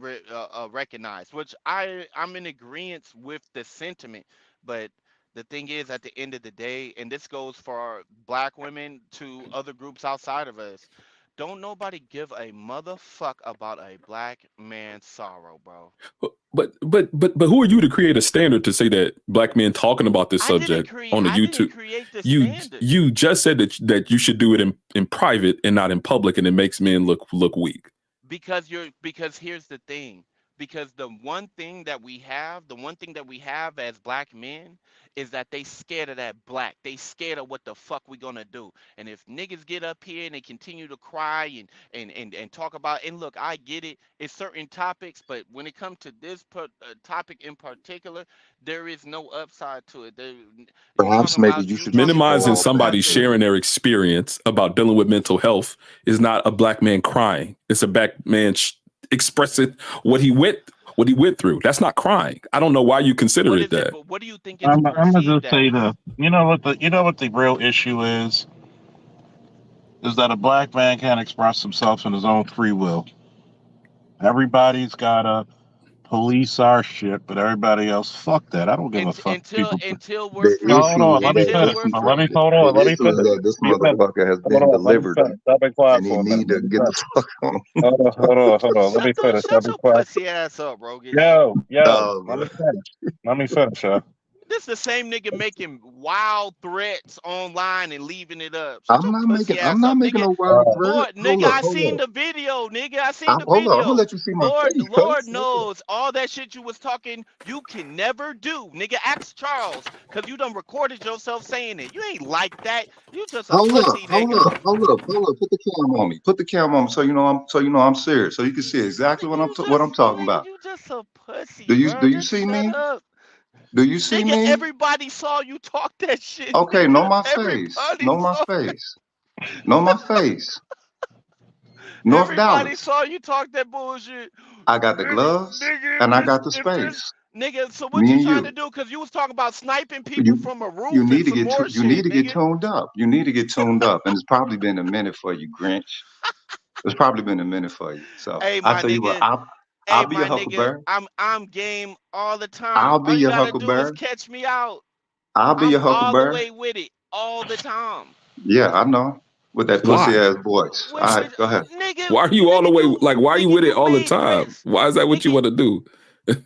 recognized, which I'm in agreement with the sentiment. But the thing is, at the end of the day, and this goes for black women to other groups outside of us, don't nobody give a motherfuck about a black man's sorrow, bro. But who are you to create a standard to say that black men talking about this subject on the I didn't YouTube? create the You standard you just said that you should do it in private and not in public, and it makes men look weak. because here's the thing. Because the one thing that we have as black men is that they scared of that black. They scared of what the fuck we gonna do. And if niggas get up here and they continue to cry and talk about, and look, I get it, it's certain topics, but when it comes to this topic in particular, there is no upside to it. Perhaps maybe you You should just talking Minimizing fall about the somebody back. sharing their experience about dealing with mental health is not a black man crying. It's a black man expressing what he went through. That's not crying. I don't know why you consider what it is it? that. But what do you think it's I'm gonna perceived just say as? this. You know what the real issue is that a black man can't express himself in his own free will. Everybody's gotta police our shit, but everybody else, fuck that. I don't give a fuck. People. Until we're The free. Hold issue on, is let me that Until finish. this we're But let me free. hold the on. Let me issue is finish. that this Let me finish. motherfucker has Hold been on. Let me delivered finish. I'll be quiet and he for a minute. need Let to me get the finish. fuck on. Hold on. Let me finish. I'll Shut be your quiet. pussy ass up, Rogish. Yo, Oh let me man. finish. Let me finish, yo. This the same nigga making wild threats online and leaving it up. Shut I'm your not making pussy I'm ass not up, making nigga. no wild threat. Lord, nigga, I Hold seen up. the video, nigga. I seen the Hold up. I'm gonna video. let you see my face, Lord cuz. knows all that shit you was talking, you can never do. Nigga, ask Charles, cause you done recorded yourself saying it. You ain't like that. You just a Hold up, pussy, nigga. Put the camera on me. Put the camera on me so you know I'm serious. So you can see exactly what I'm talking Nigga, about. you just a pussy, Do you bro. do you Just see shut me? up. Do you see Nigga, me? everybody saw you talk that shit, Okay, know nigga. my face. Everybody Know my saw face. Know my face. North everybody Dallas. saw you talk that bullshit. I got the gloves and I got the If this space. nigga, so what Me you and trying to you. do? Cause you was talking about sniping people You from a you roof and need to some get more you need shit, to get nigga. tuned up. You need to get tuned up. And it's probably been a minute for you, Grinch. It's probably been a minute for you. So Hey I my tell you what, nigga, hey I'll be your my nigga, huckleberry. I'm game all the time. I'll be All you your gotta do is huckleberry. catch me out. I'll be I'm your all the huckleberry. way with it all the time. Yeah, I know. With that pussy Why? ass voice. All right, With go ahead. nigga, Why are you all the way? Like, why are you nigga, with it you all the made time? threats, Why is that what you nigga. want to do?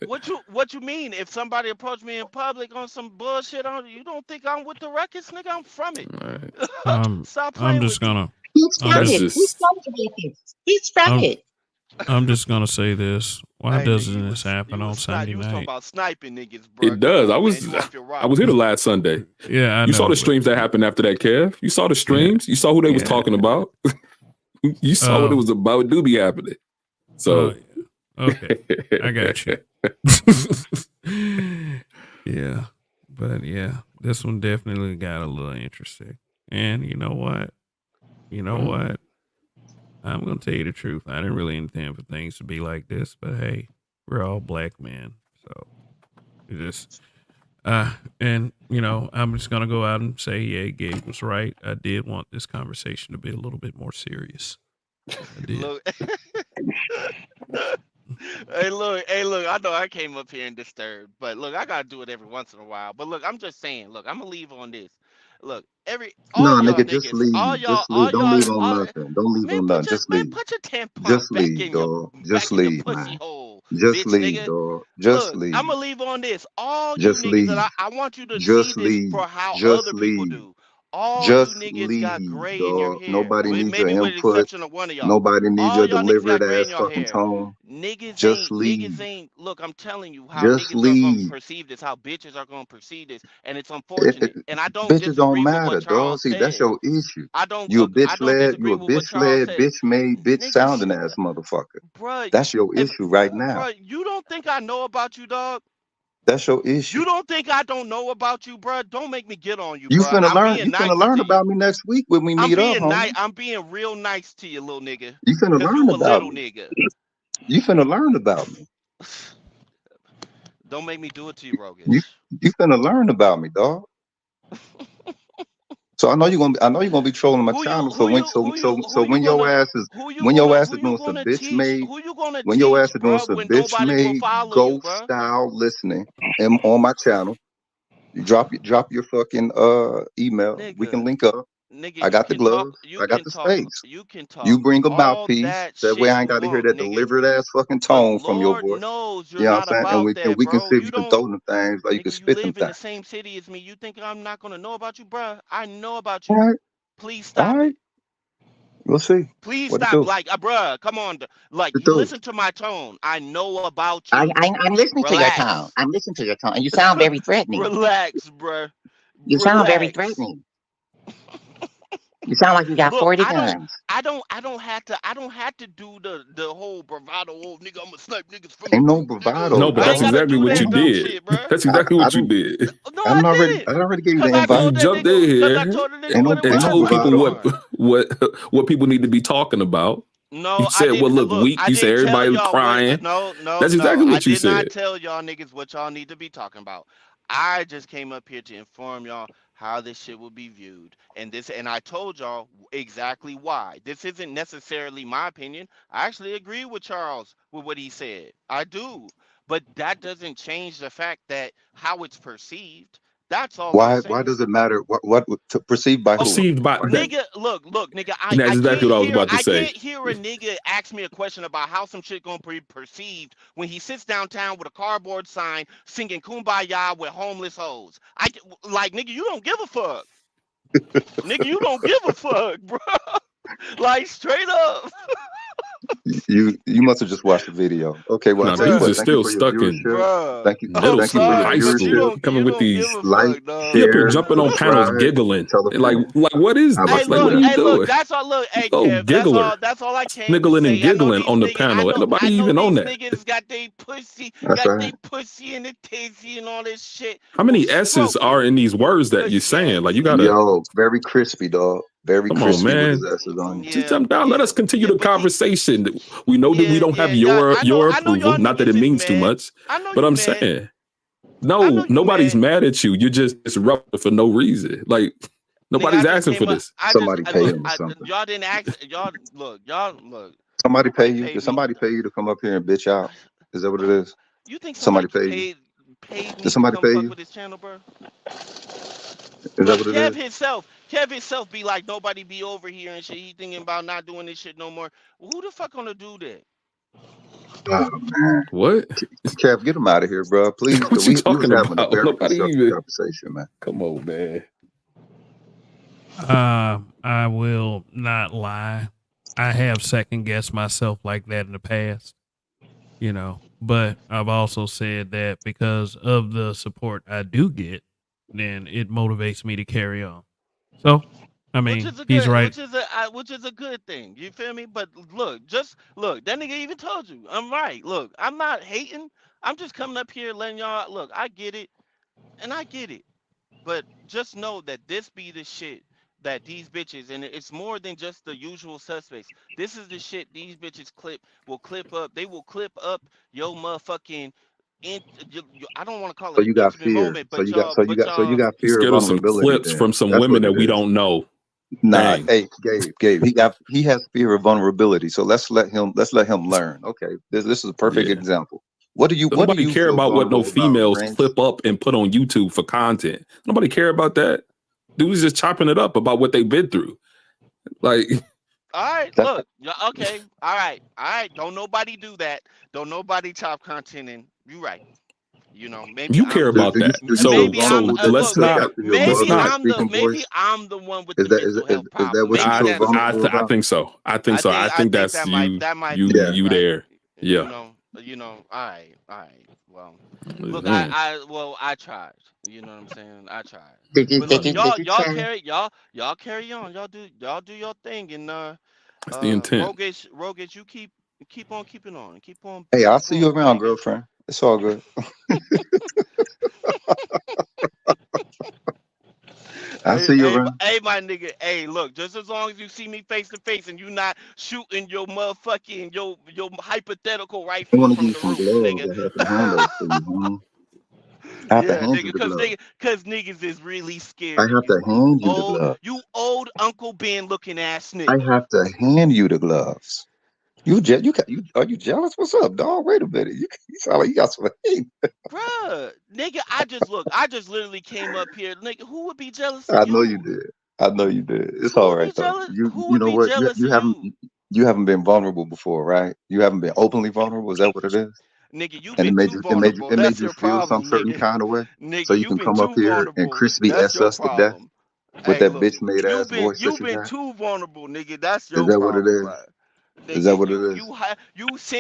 What you mean? If somebody approached me in public on some bullshit, you don't think I'm with the ruckus, nigga? I'm from it. All right. Stop I'm playing just with me. gonna He's I'm from That's just it. He's just from it. He's from I'm it. I'm just gonna say this. Why Hey nigga, doesn't this happen on Sunday you was talking night? about sniping niggas, bro. it Come does. on, man. You off your I was here rocker. the last Sunday. Yeah, I You saw know, the but streams that happened after that, Kev. You saw the yeah, streams. You saw who they was yeah. talking about. You saw what it Oh, was about. It do be happening. So yeah. Okay, I got you. Yeah, but yeah, this one definitely got a little interesting. And you know what? You know what? I'm gonna tell you the truth. I didn't really intend for things to be like this, but hey, we're all black men, so it just and I'm just gonna go out and say, yeah, Gabe was right. I did want this conversation to be a little bit more serious. I did. Look, hey, look. I know I came up here and disturbed, but look, I gotta do it every once in a while. But look, I'm just saying. Look, I'm gonna leave on this. Look, all No, y'all nigga, just niggas, leave. Just leave. Don't leave on all nothing. Don't leave man, on nothing. Just leave. put your tampon Just leave, dog. Just back in your leave, pussy man. hole, Just bitch, leave, nigga. dog. Just Look, I'm leave. gonna leave on this. All you Just niggas, and leave. I want you to see Just this leave. for how Just other people leave. do. All you Just niggas got leave, gray in your dog. hair. Nobody needs your Maybe with the input. exception of one of y'all. Nobody needs All your y'all niggas deliberate got gray in ass your fucking hair. tone. Just Niggas leave. ain't. Look, I'm telling you how Just niggas are gonna leave. perceive this, how bitches are gonna perceive this, and it's It, unfortunate. And I don't bitches don't disagree with what matter, dog. Charles See, that's said. your issue. I don't You disagree a with what bitch Charles led, said. bitch made, bitch Niggas, sounding ass motherfucker. bruh, That's your if issue right now. bruh, you don't think I know about you, dog? That's your issue. You don't think I don't know about you, bruh? Don't make me get on you, You bruh. finna I'm learn. being You finna nice learn to you. about me next week when we meet up, homie. I'm being real nice to you, little nigga. You finna Cause you learn a about little me. nigga. You finna learn about me. Don't make me do it to you, You Rogish. you finna learn about me, dog. So I know you're gonna be trolling my channel. So when your ass is doing some bitch made who you gonna when your teach, ass is doing bruh, some when bitch nobody will made follow you, ghost bruh? style listening and on my channel, you drop your fucking email. We can Nigga, link up. nigga, I got the gloves. I got the space. you can You talk bring a all mouthpiece. that That way shit I ain't you got to hear want, that nigga. deliberate ass fucking But tone from your Lord voice. knows You you're know what not I'm saying? And about we that, can see bro. if you can throw them things or you can Nigga, you spit them live in the things. same city as me. You think I'm not gonna know about you, bruh? I know about All you. right, Please all stop right. it. We'll see Please what it stop. do. Like, bruh, come on. Like, What it you do. listen to my tone. I know about I, you. I, I'm listening to your tone. Relax. I'm listening to your tone. And you sound very threatening. Relax, bruh. You sound very Relax. threatening. You sound like you got Look, 40 guns. I don't have to do the whole bravado. Oh, nigga, I'm gonna snipe niggas from the Ain't no roof, nigga. no, bravado, but I that's ain't dog. gotta exactly do what you that dumb did. shit, bruh. That's exactly I what you didn't. did. No, I didn't. I already gave you Cause the I You invite. told that jumped in nigga. Cause I here told the nigga what it Ain't and no was told we was people bravado. doing. what people need to be talking about. You No, I said what didn't. looked Look, weak. I You said didn't tell everybody was y'all what. crying. No, no, That's no. exactly I what you did not said. tell y'all niggas what y'all need to be talking about. I just came up here to inform y'all how this shit will be viewed, and I told y'all exactly why. This isn't necessarily my opinion. I actually agree with Charles with what he said. I do, but that doesn't change the fact that how it's perceived. That's all I'm saying. Why does it matter? What perceived by who? Perceived by that. Nigga, look, nigga, And that's exactly what I was about to say. I can't hear a nigga ask me a question about how some shit gonna be perceived when he sits downtown with a cardboard sign singing Kumbaya with homeless hoes. Like, nigga, you don't give a fuck. Nigga, you don't give a fuck, bro. Like, straight up. You must have just watched the video. Okay, well, No, I tell you these what, are thank you still for your stuck in viewership. Bruh. Thank you, middle thank you school, for your high school, viewership. coming with these. Like, He up here share, jumping on panels, subscribe, giggling. tell a Like friend. what is How this? about Like, you what do are that? you doing? That's all. Look, hey, Oh, Kev, giggler. that's all I came to Sniggling and say. I know giggling these on the niggas. panel. Ain't nobody I know even on these that. niggas got they pussy, That's right. in the tizzy and all this shit. How many Well, S's stroke are it. in these words that you're Pussy saying? ass Like, you nigga. gotta Yo, very crispy, dog. Very come on, crispy with man. his S's on you. Just Yeah, jump down. Let us continue the but see, conversation. We know that we don't have y'all, your I know approval. y'all Not that niggas it is means too mad. much, I know but you I'm mad. saying I know no. you Nobody's mad. mad at you. You're just disrupting for no reason. Like Nigga, nobody's I just asking came for up. this. Somebody pay him or something. Y'all didn't ask. Y'all look. Somebody pay Nobody you? paid Did me. somebody pay you to come up here and bitch out? Is that what it is? You think Somebody somebody pay you? paid Did me to somebody come pay fuck you? with this channel, bro? Is that Look, what it is? Kev himself be like, nobody be over here and shit. He thinking about not doing this shit no more. Well, who the fuck gonna do that? Oh man, What? Kev, get him out of here, bro. Please, What because you we was talking having a about? very Nobody constructive even. conversation, man. Come on, man. I will not lie. I have second guessed myself like that in the past, but I've also said that because of the support I do get, then it motivates me to carry on. So, I mean, he's right. Which is a good thing. You feel me? But look, just look. That nigga even told you. I'm right. Look, I'm not hating. I'm just coming up here letting y'all look. I get it, and I get it. But just know that this be the shit that these bitches, and it's more than just the usual suspects. This is the shit these bitches will clip up. They will clip up your motherfucking. I don't want to call So it you an got intimate fear. moment, So but you got so you got so you got You fear of scared of some vulnerability. clips Then from some that's women what that it we is. don't know. Nah, Dang. hey, Gabe, he has fear of vulnerability. So let's let him learn. Okay, this is a perfect Yeah. example. What do Don't nobody you care feel about what no vulnerable about, females Grinch? clip up and put on YouTube for content. Nobody care about that. Dudes just chopping it up about what they've been through. Like, all right, That's look, okay, all right. Don't nobody do that. Don't nobody chop content in. You right. Maybe you I'm care the about that. do you feel So vulnerable just let's look, to not capture your mother let's not speaking voice? I'm the one with Is the mental health is that problem. what you Maybe feel that's it. vulnerable I about? think so. I I think think that's that might be it, Yeah. you right? there. Yeah. All right. Well, look, Mhm. I tried. You know what I'm saying? I tried. Did you But look, did Mhm. you try? y'all carry on. Y'all do your thing, and That's the intent. Rogish, you keep on keeping on, Hey, I'll keep see you on, around, banging. girlfriend. It's all good. I'll see you around. Hey, my nigga. Hey, look. Just as long as you see me face to face and you not shooting your motherfucking your hypothetical I rifle want to give from you the some roof, gloves. nigga. I have to hand those to you, huh? I have to Yeah, hand you nigga. the gloves. Cause niggas is really I scared of have you. to hand you the gloves. You old Uncle Ben looking ass I nigga. have to hand you the gloves. You are you jealous? What's up, dog? Wait a minute. You sound like you got some hate. Bruh, nigga. I just literally came up here, nigga. Who would be jealous of I know you you? did. I know you did. It's Who all would right be though. jealous? Who You would know be what? jealous of you? You haven't been vulnerable before, right? You haven't been openly vulnerable. Is that what it is? Nigga, you've And been too vulnerable. it made That's you your feel some problem, certain nigga. kind of way. So Nigga, you you've can been come up too here and vulnerable. crispy That's s your us to death problem. with Hey, that look, bitch made ass voice that you've you been got. too vulnerable, nigga. That's Is your that what it problem, is? bro. Is that Nigga, what it is?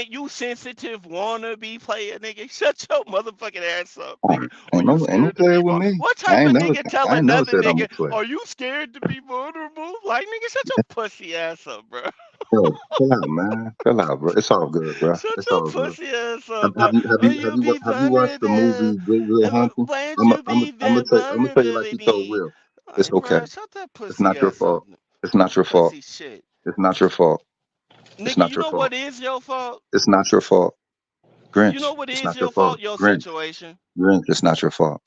you sensitive wannabe player, nigga. Shut your motherfucking ass up, All nigga. right. Are you Ain't no scared to player be with vulnerable? me. What type of nigga tell I ain't never another said I'm a nigga, player. are you scared to be vulnerable? Like, nigga, shut your pussy ass up, bro. Yo, chill out, man. Chill out, bro. It's all good, bro. Shut It's your all good. pussy ass up, bro. Have you have you watched the movie Good Will Hunting? Why don't you be I'm gonna tell you vulnerable like with you told me? Will. It's Like, okay. bro, shut that It's pussy not your ass up. fault. It's not your fault. Pussy shit. It's not your fault. It's Nigga, not you your know fault. what is your fault? It's not your fault. You Grinch. know what It's is not your your fault. fault? Your Grinch. situation. Grinch. It's not your fault.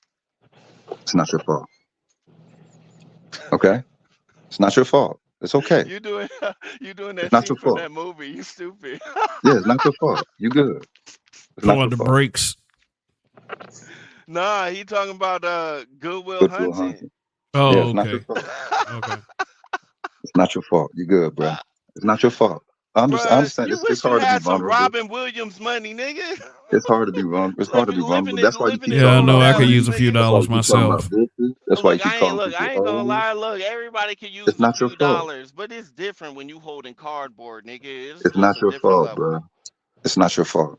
It's not your fault. Okay? It's not your fault. It's okay. You doing you doing It's that not scene your from fault. that movie. You stupid. Yeah, it's not your fault. You good. It's not Pulling your the fault. brakes. Nah, he talking about Goodwill Goodwill Hunting. Hunting. Yeah, Oh, it's not your okay. fault. Okay. It's not your fault. You good, bro. It's not your fault. I Bruh, understand. you It's wish you hard to be had some vulnerable. Robin Williams money, nigga. It's hard to be vulnerable. It's hard to be vulnerable. That's why you Living keep in Yeah, I talking know about I could use Dallas, a bullies. few nigga. That's why dollars you keep talking myself. about bitches. That's why you Look, keep calling I people ain't gonna hoes. lie. Look, everybody can use It's a not your few fault. dollars, but it's different when you holding cardboard, nigga. It's It's just not a your different fault, level. bro. It's not your fault.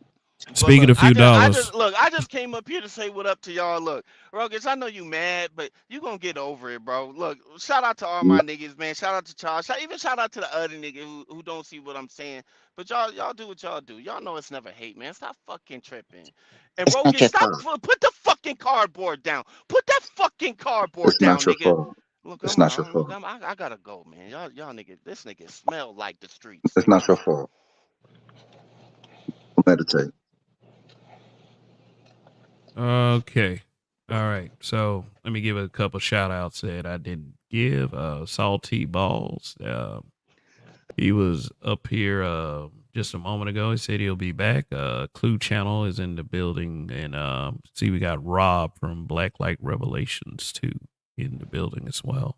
But Speaking look, of few dollars, I just came up here to say what up to y'all. Look, Ruggers, I know you mad, but you gonna get over it, bro. Look, shout out to all my niggas, man. Shout out to Charles. Even shout out to the other nigga who don't see what I'm saying. But y'all do what y'all do. Y'all know it's never hate, man. Stop fucking tripping. And It's not Rogan, your fault. put the fucking cardboard down. Put that fucking cardboard It's not down, your nigga. fault. Look, It's not your fault. I gotta go, man. Y'all nigga, this nigga smell like the streets. It's not your fault. Meditate. okay. All right. So let me give a couple shout outs that I didn't give. Salty Balls. He was up here just a moment ago. He said he'll be back. Clue Channel is in the building. And see, we got Rob from Black Light Revelations too in the building as well.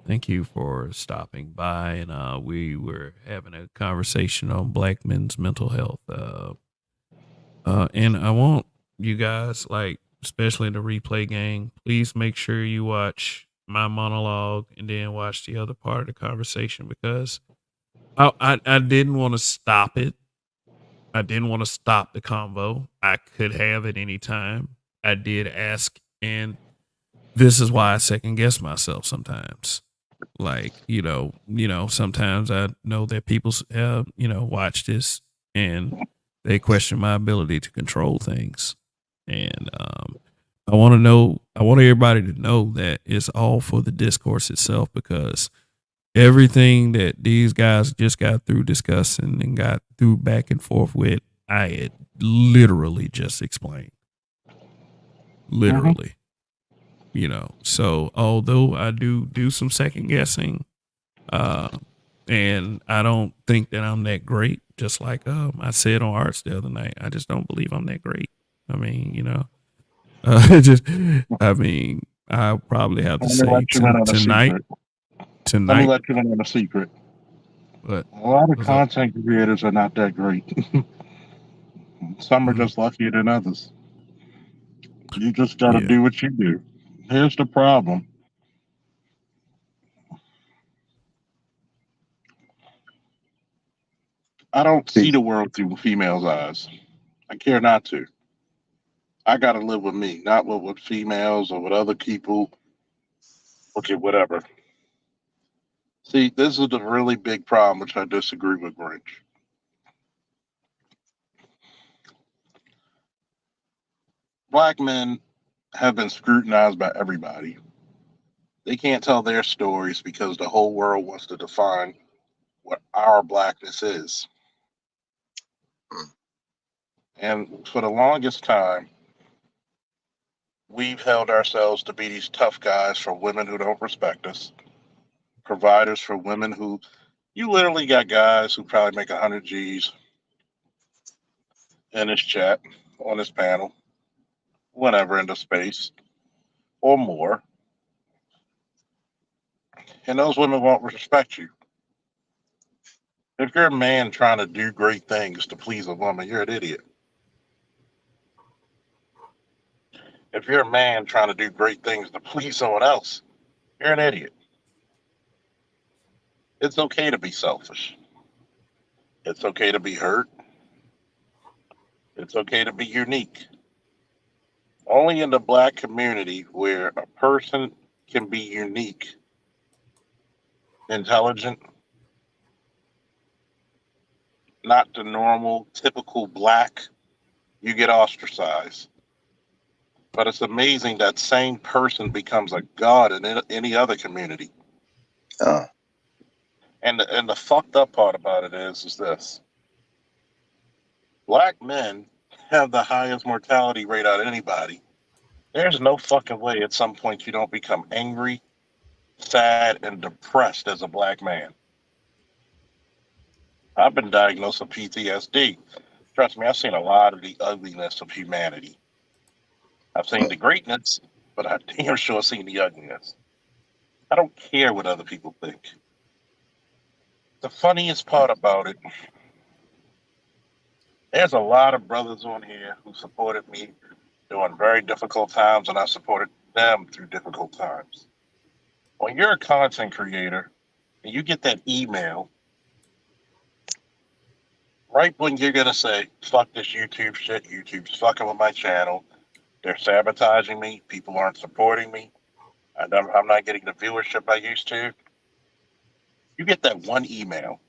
Thank you for stopping by. And we were having a conversation on black men's mental health. And I want you guys, like, especially in the replay gang, please make sure you watch my monologue and then watch the other part of the conversation because I didn't want to stop it. I didn't want to stop the convo. I could have at any time. I did ask, and this is why I second guess myself sometimes. Like, sometimes I know that people have, watch this and they question my ability to control things. And I want everybody to know that it's all for the discourse itself because everything that these guys just got through discussing and got through back and forth with, I had literally just explained. Literally. So although I do some second guessing, and I don't think that I'm that great, just like I said on Arts the other night, I just don't believe I'm that great. I mean, I probably have to Let me say let you in on a tonight. secret. Let me let you in on a secret. What? A lot of What's up? content creators are not that great. Some are Mhm. just luckier than others. You just got to Yeah. do what you do. Here's the problem. I don't see the world through females' eyes. I care not to. I got to live with me, not with females or with other people. Okay, whatever. See, this is the really big problem, which I disagree with Grinch. Black men have been scrutinized by everybody. They can't tell their stories because the whole world wants to define what our blackness is. And for the longest time, we've held ourselves to be these tough guys for women who don't respect us, providers for women who you literally got guys who probably make 100 G's in this chat, on this panel, whenever into space, or more. And those women won't respect you. If you're a man trying to do great things to please a woman, you're an idiot. If you're a man trying to do great things to please someone else, you're an idiot. It's okay to be selfish. It's okay to be hurt. It's okay to be unique. Only in the black community where a person can be unique, intelligent, not the normal, typical black, you get ostracized. But it's amazing that same person becomes a god in any other community. Uh, And the fucked up part about it is this: black men have the highest mortality rate out of anybody. There's no fucking way at some point you don't become angry, sad, and depressed as a black man. I've been diagnosed with PTSD. Trust me, I've seen a lot of the ugliness of humanity. I've seen the greatness, but I damn sure seen the ugliness. I don't care what other people think. The funniest part about it, there's a lot of brothers on here who supported me during very difficult times, and I supported them through difficult times. When you're a content creator and you get that email right when you're gonna say, fuck this YouTube shit, YouTube's fucking with my channel, they're sabotaging me, people aren't supporting me, I'm not getting the viewership I used to. You get that one email,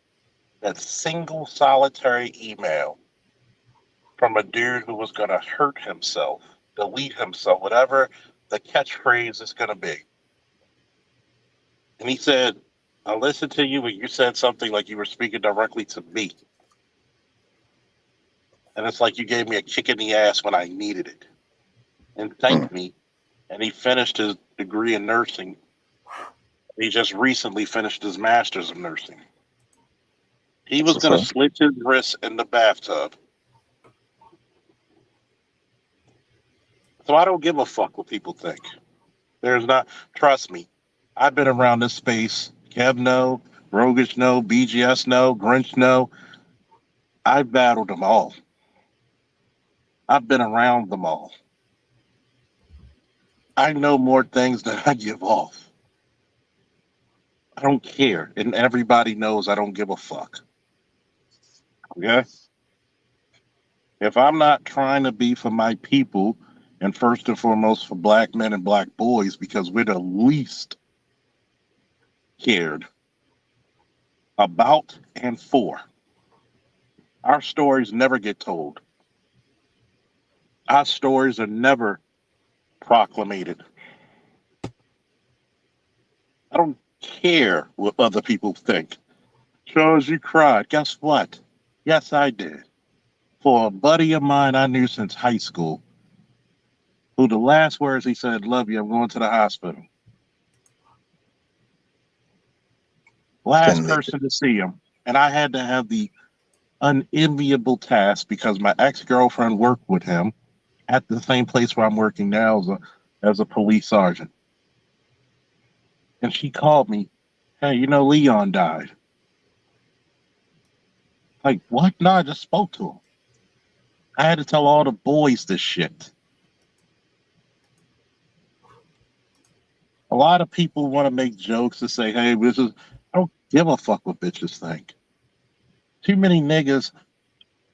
that single solitary email from a dude who was gonna hurt himself, delete himself, whatever the catchphrase is gonna be. And he said, I listened to you and you said something like you were speaking directly to me. And it's like you gave me a kick in the ass when I needed it. And thanked me. And he finished his degree in nursing. He just recently finished his master's of nursing. He was going to slit his wrist in the bathtub. So I don't give a fuck what people think. There's not, trust me, I've been around this space. Kev no, Rogish no, BGS no, Grinch no. I've battled them all. I've been around them all. I know more things than I give off. I don't care. And everybody knows I don't give a fuck. Okay? If I'm not trying to be for my people, and first and foremost for black men and black boys, because we're the least cared about and for, our stories never get told. Our stories are never proclamated. I don't care what other people think. Charles, you cried. Guess what? Yes, I did. For a buddy of mine I knew since high school, who the last words he said, love you, I'm going to the hospital. Last person to see him. And I had to have the unenviable task because my ex-girlfriend worked with him at the same place where I'm working now as a police sergeant. And she called me, hey, you know, Leon died. Like, what? No, I just spoke to him. I had to tell all the boys this shit. A lot of people want to make jokes and say, hey, I don't give a fuck what bitches think. Too many niggas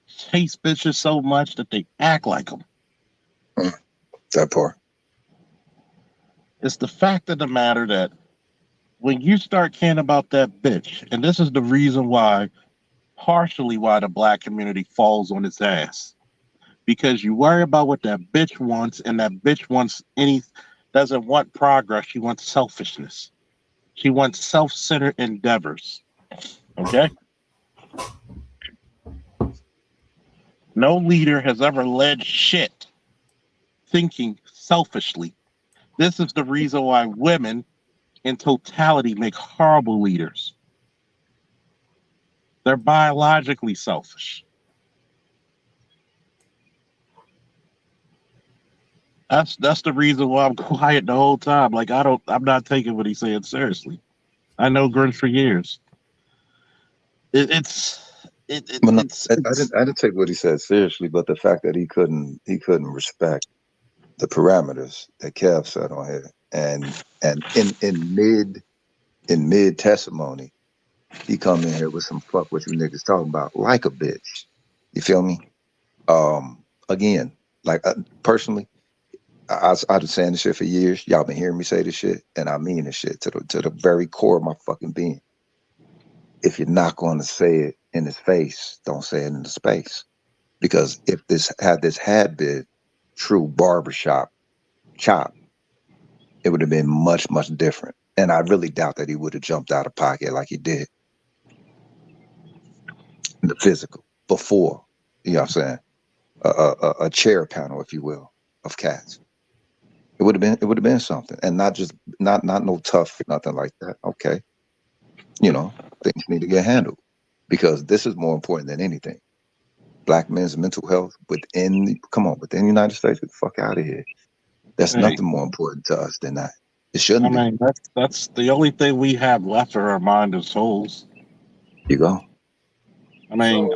chase bitches so much that they act like them. That part. It's the fact of the matter that when you start caring about that bitch, and this is the reason why, partially why the black community falls on its ass, because you worry about what that bitch wants, and that bitch doesn't want progress. She wants selfishness. She wants self-centered endeavors. Okay? No leader has ever led shit thinking selfishly. This is the reason why women in totality make horrible leaders. They're biologically selfish. That's the reason why I'm quiet the whole time. Like I'm not taking what he's saying seriously. I know Grinch for years. I didn't take what he said seriously, but the fact that he couldn't respect the parameters that Kev set on here, and in mid testimony, he come in here with some fuck what you niggas talking about, like a bitch. You feel me? Again, like personally, I've been saying this shit for years. Y'all been hearing me say this shit, and I mean this shit to the very core of my fucking being. If you're not going to say it in his face, don't say it in the space. Because if this had been true barbershop chop, it would have been much, much different. And I really doubt that he would have jumped out of pocket like he did. The physical before, you know what I'm saying? A chair panel, if you will, of cats. It would have been something, and not no tough, nothing like that. Okay, you know, things need to get handled because this is more important than anything. Black men's mental health within the United States. Get the fuck out of here. There's Hey, nothing more important to us than that. It shouldn't be. mean, that's the only thing we have left in our mind and souls. You go. I mean,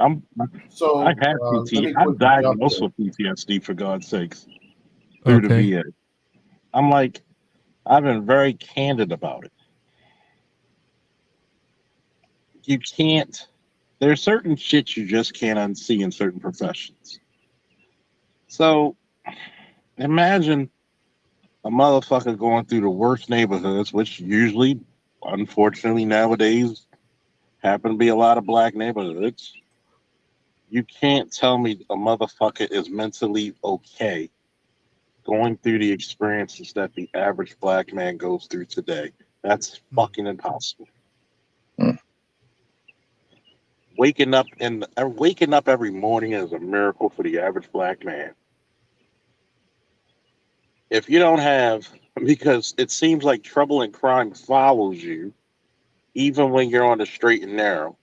So, I so had let PT. me I'm quickly jump diagnosed in. with PTSD for God's sakes through the Okay. VA. I'm like, I've been very candid about it. You can't. There's certain shit you just can't unsee in certain professions. So imagine a motherfucker going through the worst neighborhoods, which usually, unfortunately, nowadays happen to be a lot of black neighborhoods. You can't tell me a motherfucker is mentally okay going through the experiences that the average black man goes through today. That's fucking impossible. Mm. Waking up every morning is a miracle for the average black man. If you don't have, because it seems like trouble and crime follows you even when you're on the straight and narrow.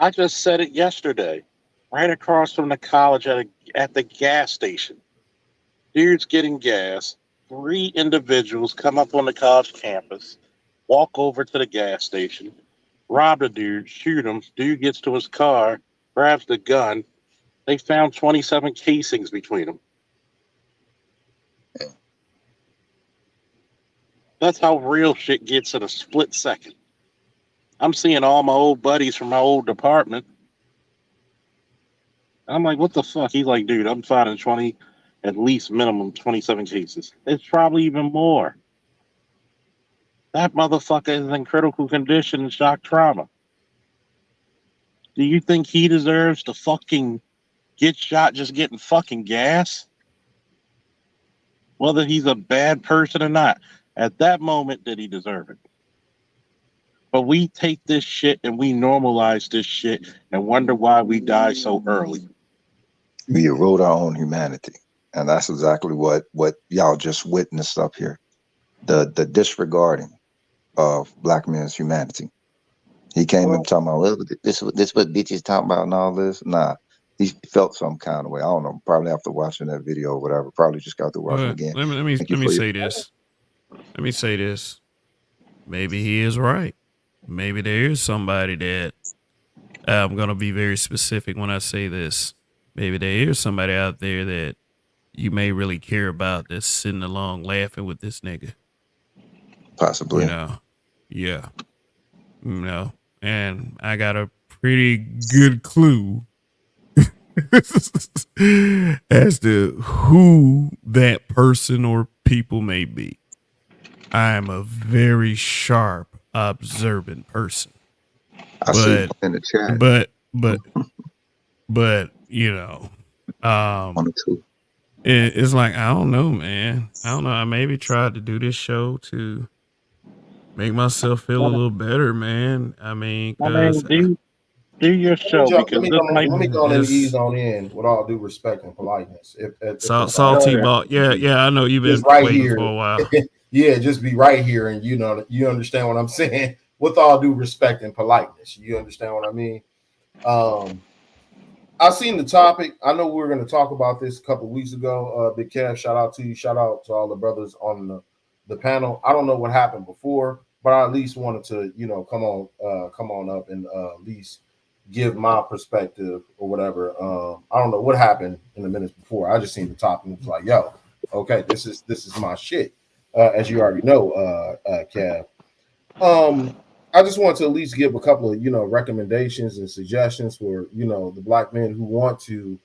I just said it yesterday, right across from the college at the gas station. Dude's getting gas. 3 individuals come up on the college campus, walk over to the gas station, rob the dude, shoot him. Dude gets to his car, grabs the gun. They found 27 casings between them. That's how real shit gets in a split second. I'm seeing all my old buddies from my old department. I'm like, what the fuck? He's like, dude, I'm finding 20, at least minimum 27 cases. It's probably even more. That motherfucker is in critical condition and shock trauma. Do you think he deserves to fucking get shot just getting fucking gas? Whether he's a bad person or not, at that moment did he deserve it. But we take this shit and we normalize this shit and wonder why we die so early. We erode our own humanity, and that's exactly what y'all just witnessed up here. The disregarding of black men's humanity. He came Well, up talking about, well, this what bitches talking about and all this. Nah, he felt some kind of way. I don't know. Probably after watching that video or whatever. Probably just got to watch it Well, again. Thank you let me for your. say this. Let me say this. Maybe he is right. Maybe there is somebody that I'm gonna be very specific when I say this. Maybe there is somebody out there that you may really care about that's sitting along laughing with this nigga. Possibly. You know, yeah, you know, and I got a pretty good clue as to who that person or people may be. I am a very sharp, observant person. I see in the chat But you know, on the two. it's like I don't know, man. I don't know. I maybe tried to do this show to make myself feel a little better, man. I mean, because do your show because this might Let me go on and ease it's on in with all due respect and politeness. If it's salty ball. Yeah. I know you've been just right waiting here, for a while. yeah, just be right here, and you understand what I'm saying. With all due respect and politeness, you understand what I mean. I seen the topic. I know we were going to talk about this a couple of weeks ago. Big Kev, shout out to you. Shout out to all the brothers on the panel. I don't know what happened before, but I at least wanted to, come on up and at least give my perspective or whatever. I don't know what happened in the minutes before. I just seen the topic and was like, yo, okay, this is my shit. As you already know, Kev. I just want to at least give a couple of recommendations and suggestions for the black men who want to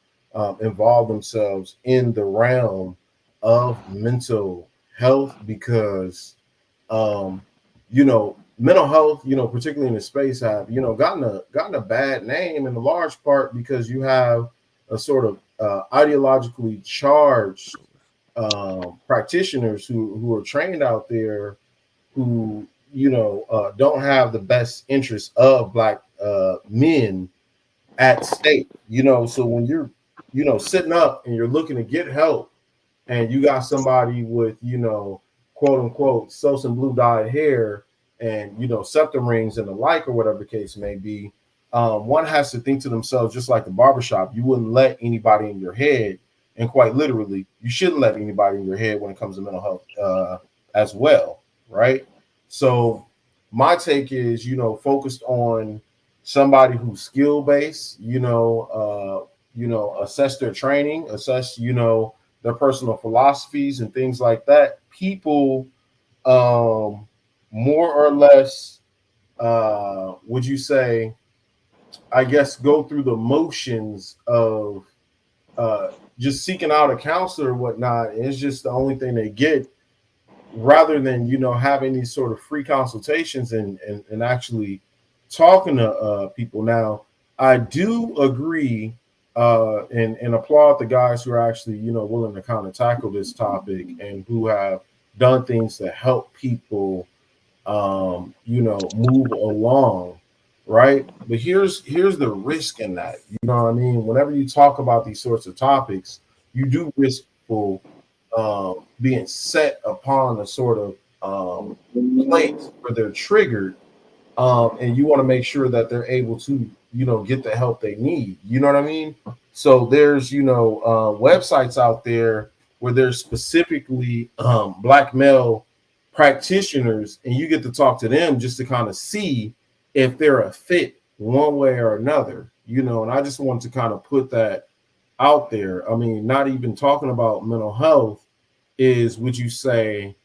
involve themselves in the realm of mental health, because mental health, particularly in the space, have gotten a bad name in a large part because you have a sort of ideologically charged practitioners who are trained out there who don't have the best interests of black men at stake. So when you're sitting up and you're looking to get help, and you got somebody with quote unquote so some blue dyed hair and septum rings and the like, or whatever the case may be, one has to think to themselves, just like the barbershop, you wouldn't let anybody in your head and quite literally, you shouldn't let anybody in your head when it comes to mental health as well, right? So my take is, focused on somebody who's skill based, assess their training, assess, their personal philosophies and things like that. People, more or less, would you say, I guess, go through the motions of just seeking out a counselor or whatnot. And it's just the only thing they get, rather than having these sort of free consultations and actually talking to people. Now, I do agree and applaud the guys who are actually willing to kind of tackle this topic and who have done things to help people move along, right? But here's the risk in that. You know what I mean? Whenever you talk about these sorts of topics, you do risk people being set upon a sort of place where they're triggered, and you want to make sure that they're able to, get the help they need. You know what I mean? So there's, websites out there where there's specifically black male practitioners, and you get to talk to them just to kind of see if they're a fit one way or another. And I just wanted to kind of put that out there. I mean, not even talking about mental health is, would you say,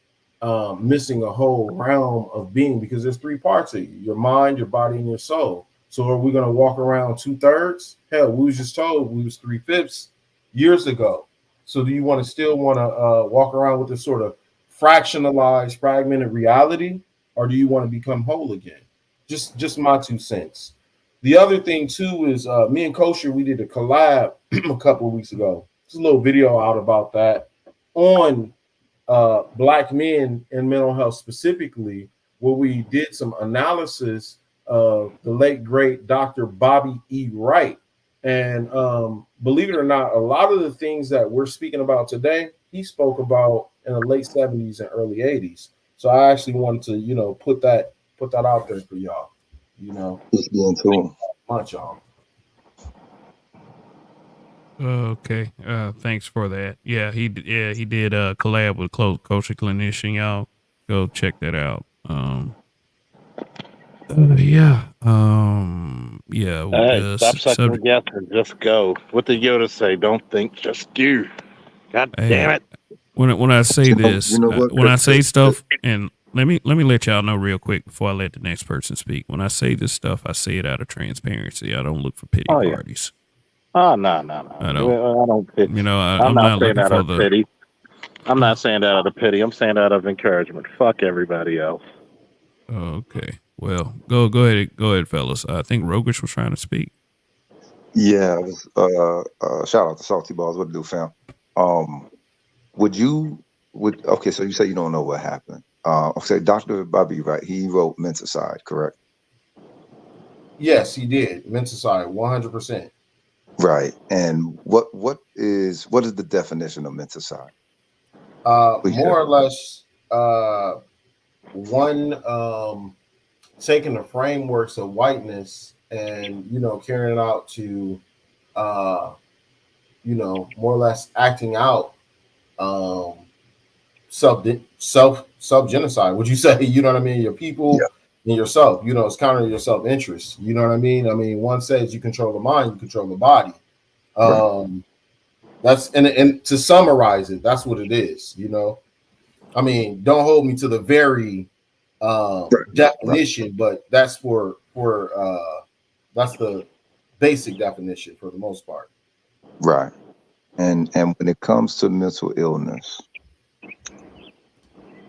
missing a whole realm of being, because there's three parts of you: your mind, your body, and your soul. So are we going to walk around 2/3? Hell, we was just told we was 3/5 years ago. So do you want to still want to walk around with this sort of fractionalized, fragmented reality, or do you want to become whole again? Just my 2 cents. The other thing too is me and Kosher, we did a collab a couple of weeks ago. There's a little video out about that on black men and mental health specifically, where we did some analysis of the late great Dr. Bobby E. Wright. And believe it or not, a lot of the things that we're speaking about today, he spoke about in the late 70s and early 80s. So I actually wanted to, put that out there for y'all. Just being too. Much y'all. Okay. Thanks for that. Yeah, he did collab with Kosher Clinician. Y'all go check that out. Yeah. Yeah. Hey, stop second guessing. Just go. What did Yoda say? Don't think, just do. God damn it. When I say this, what, when I say stuff, and let me let y'all know real quick before I let the next person speak. When I say this stuff, I say it out of transparency. I don't look for pity parties. Oh, no. I don't pity. I'm not saying looking that for out of pity. I'm not saying that out of pity. I'm saying that out of encouragement. Fuck everybody else. Okay. Well, go ahead, fellas. I think Rogish was trying to speak. Yeah, it was shout out to Salty Balls. What to do, fam? Okay, so you say you don't know what happened. Okay, Dr. Bobby, right? He wrote Menticide, correct? Yes, he did. Menticide, 100%. Right. And what is the definition of menticide? More or less, one taking the frameworks of whiteness and carrying it out to more or less acting out self genocide. Would you say? You know what I mean? Your people and yourself. It's kind of your self interest. You know what I mean? I mean, one says you control the mind, you control the body. Right. That's and to summarize it, that's what it is. I mean, don't hold me to the very definition, but that's for that's the basic definition for the most part. Right. And when it comes to mental illness,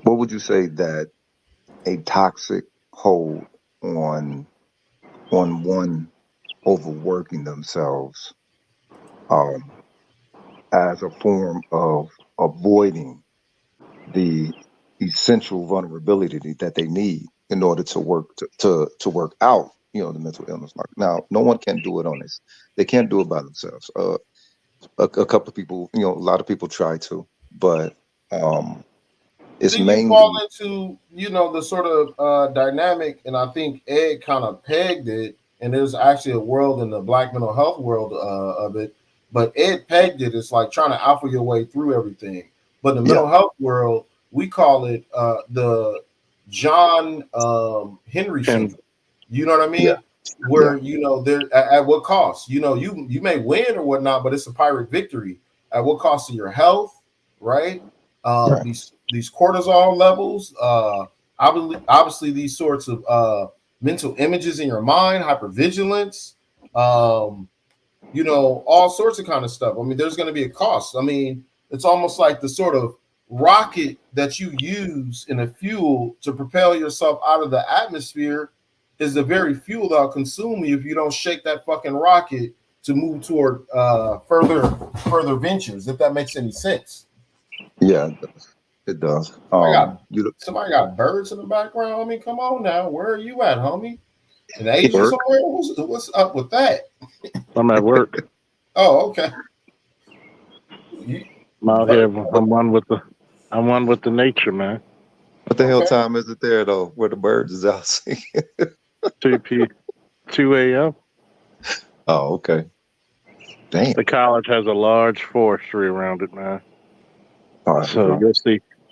what would you say that a toxic hold on one overworking themselves as a form of avoiding the essential vulnerability that they need in order to work to work out the mental illness? Now, no one can do it on this. They can't do it by themselves. A couple of people, a lot of people try to, but it's then mainly you fall into the sort of dynamic, and I think Ed kind of pegged it. And there's actually a world in the black mental health world of it, But Ed pegged it as like trying to alpha your way through everything. But in the Yeah. mental health world, we call it the John Henry syndrome. You know what I mean? Yeah. Where there at what cost? You may win or whatnot, but it's a pirate victory. At what cost to your health, right? Right. These cortisol levels, obviously these sorts of mental images in your mind, hypervigilance, all sorts of kind of stuff. I mean, there's going to be a cost. I mean, it's almost like the sort of rocket that you use in a fuel to propel yourself out of the atmosphere is the very fuel that'll consume you if you don't shake that fucking rocket to move toward further ventures, if that makes any sense. Yeah, it does. Somebody got birds in the background. I mean, come on now. Where are you at, homie? In Asia Work. somewhere? What's up with that? I'm at work. Oh, okay. I'm out here. I'm one with the nature, man. What the hell time is it there though? Where the birds is out singing? 2 a.m. Oh, okay. Damn. The college has a large forestry around it, man. So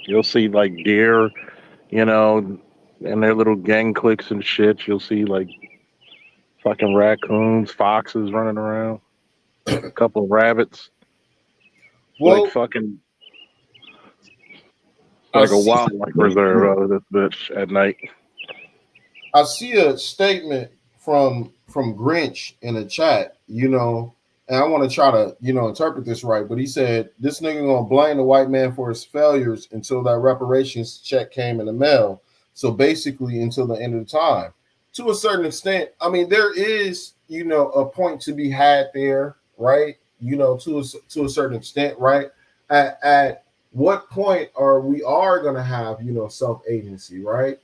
you'll see like deer, and their little gang cliques and shit. You'll see like fucking raccoons, foxes running around, a couple of rabbits. Well, like fucking like a wildlife reserve out of this bitch at night. I see a statement from Grinch in the chat, and I want to try to, interpret this right. But he said this nigga gonna blame the white man for his failures until that reparations check came in the mail. So basically, until the end of the time. To a certain extent, I mean, there is, a point to be had there, right? To a certain extent, right? At what point are we going to have, self-agency, right?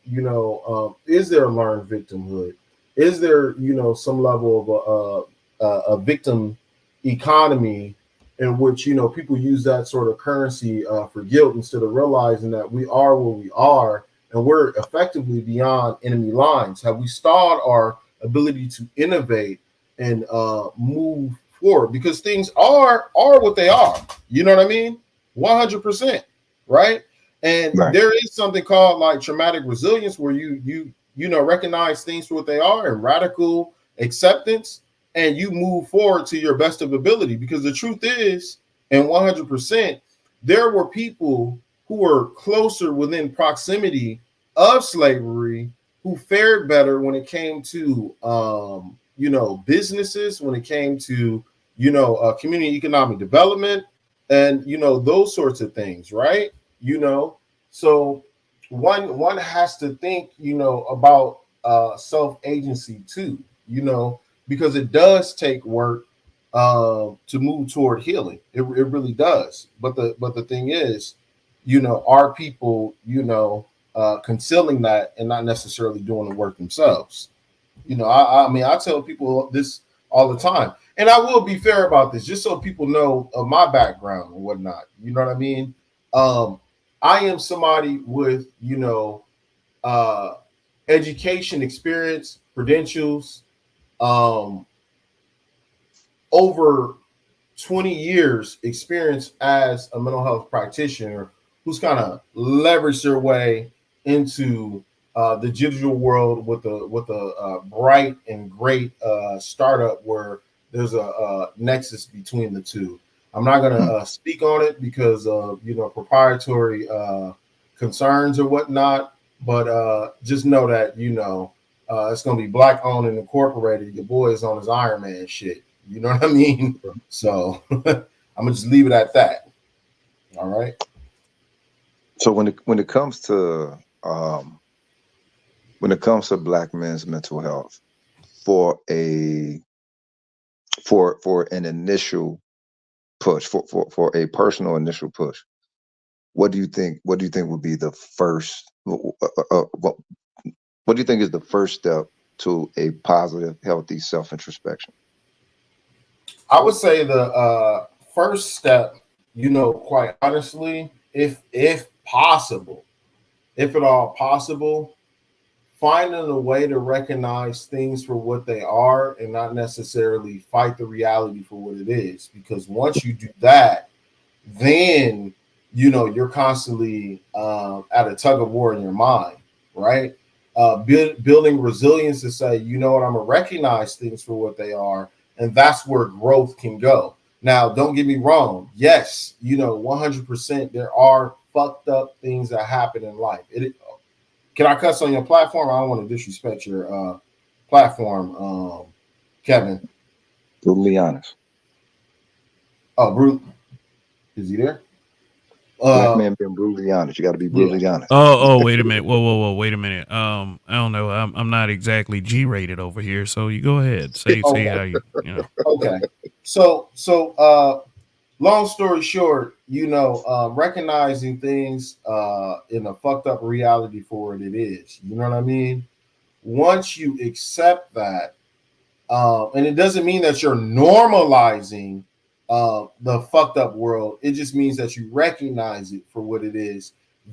Is there a learned victimhood? Is there, some level of a victim economy in which, people use that sort of currency for guilt instead of realizing that we are where we are and we're effectively beyond enemy lines? Have we stalled our ability to innovate and move forward? Because things are what they are. You know what I mean? 100%, right? And there is something called like traumatic resilience, where you recognize things for what they are and radical acceptance, and you move forward to your best of ability. Because the truth is, and 100%, there were people who were closer within proximity of slavery who fared better when it came to businesses, when it came to community economic development, and those sorts of things, right? So one has to think about self-agency too, because it does take work to move toward healing. It really does. But the thing is, are people concealing that and not necessarily doing the work themselves? I mean, I tell people this all the time. And I will be fair about this, just so people know of my background and whatnot. You know what I mean? I am somebody with, education, experience, credentials, over 20 years experience as a mental health practitioner who's kind of leveraged their way into the digital world with a bright and great startup where there's a nexus between the two. I'm not going to speak on it because of proprietary concerns or whatnot, but just know that it's going to be black owned and incorporated. Your boy is on his Iron Man shit. You know what I mean? So I'm gonna just leave it at that. All right. So when it comes to Black men's mental health, for an initial push, for a personal initial push, what do you think would be the first? What do you think is the first step to a positive, healthy self-introspection? I would say the first step, quite honestly, if possible, if at all possible, finding a way to recognize things for what they are and not necessarily fight the reality for what it is. Because once you do that, then you're constantly at a tug of war in your mind, right? Building resilience to say, you know what, I'm gonna recognize things for what they are, and that's where growth can go. Now, don't get me wrong. Yes, 100% there are fucked up things that happen in life. Can I cuss on your platform? I don't want to disrespect your platform, Kevin. Brutally honest. Oh, Brute, is he there? Black man being brutally honest. You got to be Yeah. brutally honest. Oh, wait a minute. Whoa, wait a minute. I don't know. I'm not exactly G-rated over here, so you go ahead. Say Okay. how you know. Okay. So long story short, recognizing things in a fucked up reality for what it is. You know what I mean? Once you accept that, and it doesn't mean that you're normalizing the fucked up world. It just means that you recognize it for what it is.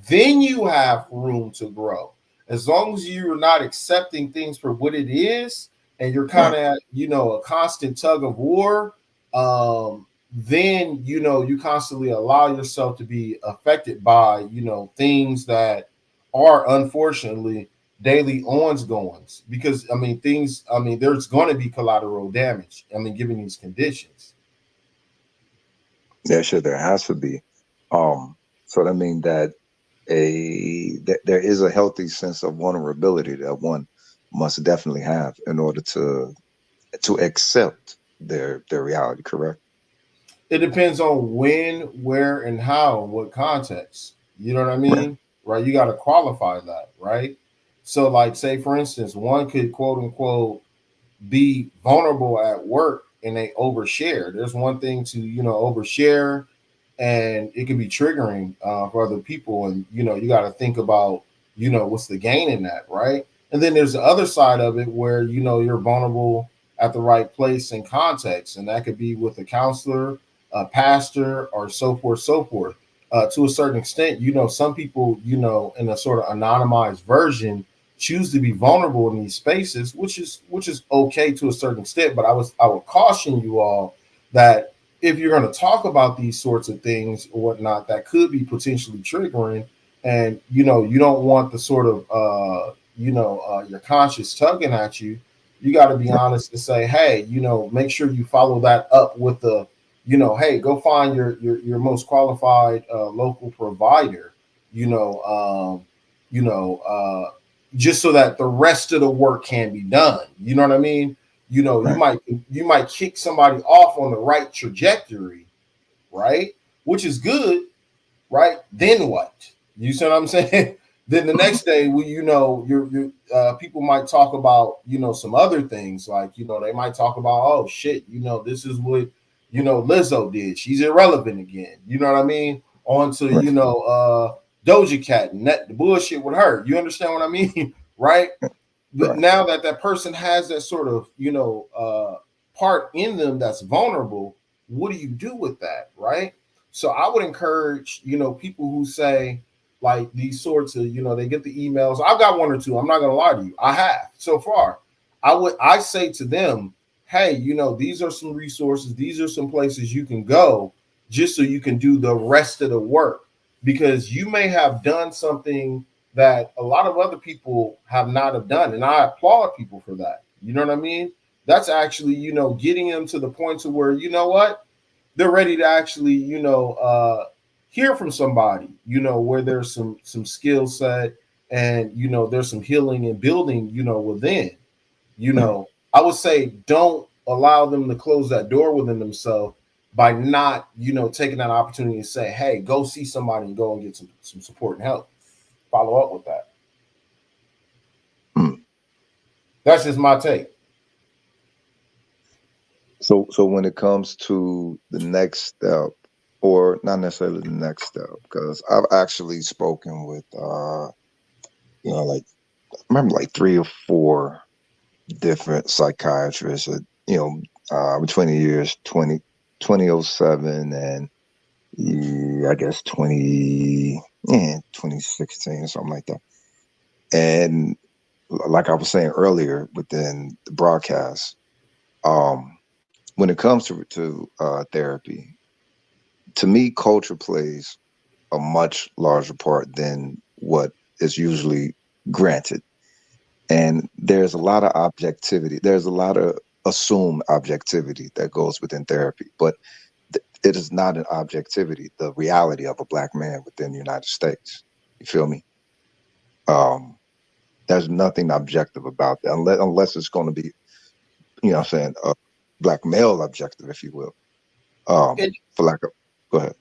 Then you have room to grow. As long as you're not accepting things for what it is, and you're kind of a constant tug of war, then you constantly allow yourself to be affected by things that are unfortunately daily ongoings, because there's going to be collateral damage, given these conditions. Yeah, sure, there has to be. So that means that there is a healthy sense of vulnerability that one must definitely have in order to accept their reality, correct? It depends on when, where, and how, what context. You know what I mean? Right? You got to qualify that, right? So, like, say for instance, one could quote unquote be vulnerable at work and they overshare. There's one thing to overshare, and it can be triggering for other people, and you got to think about what's the gain in that, right? And then there's the other side of it where you're vulnerable at the right place and context, and that could be with a counselor, a pastor, or so forth, so forth. To a certain extent, some people in a sort of anonymized version choose to be vulnerable in these spaces, which is okay to a certain extent. But I would caution you all that if you're going to talk about these sorts of things or whatnot, that could be potentially triggering, and you don't want the sort of your conscience tugging at you. You got to be honest and say, hey, make sure you follow that up with the, hey, go find your most qualified local provider, just so that the rest of the work can be done. You know what I mean? You might kick somebody off on the right trajectory, right? Which is good, right? Then what? You see what I'm saying? Then the next day, your people might talk about some other things, like they might talk about, oh shit, this is what Lizzo did. She's irrelevant again. You know what I mean? On to Doja Cat and the bullshit with her. You understand what I mean, right? But now that person has that sort of part in them that's vulnerable, what do you do with that, right? So I would encourage people who say like these sorts of they get the emails. I've got one or two. I'm not gonna lie to you. I have so far. I say to them, hey, these are some resources. These are some places you can go just so you can do the rest of the work, because you may have done something that a lot of other people have not have done. And I applaud people for that. You know what I mean? That's actually, getting them to the point to where, what? They're ready to actually, hear from somebody, where there's some skill set and, there's some healing and building, within, I would say don't allow them to close that door within themselves by not, taking that opportunity to say, hey, go see somebody and go and get some support and help. Follow up with that. That's just my take. So when it comes to the next step, or not necessarily the next step, because I've actually spoken with like I remember like 3 or 4 different psychiatrists, between the years 2007 and I guess 2016 or something like that. And like I was saying earlier within the broadcast, when it comes to therapy, to me, culture plays a much larger part than what is usually granted. And there's a lot of objectivity. There's a lot of assumed objectivity that goes within therapy, but it is not an objectivity, the reality of a black man within the United States. You feel me? There's nothing objective about that unless it's going to be, you know what I'm saying, a black male objective, if you will. It, For lack of, go ahead.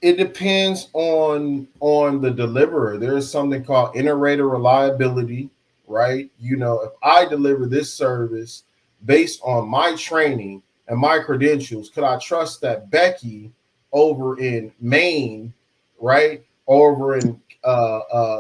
it depends on the deliverer. There is something called inter-rater reliability, right? You know, if I deliver this service based on my training and my credentials, could I trust that Becky over in Maine, right, over in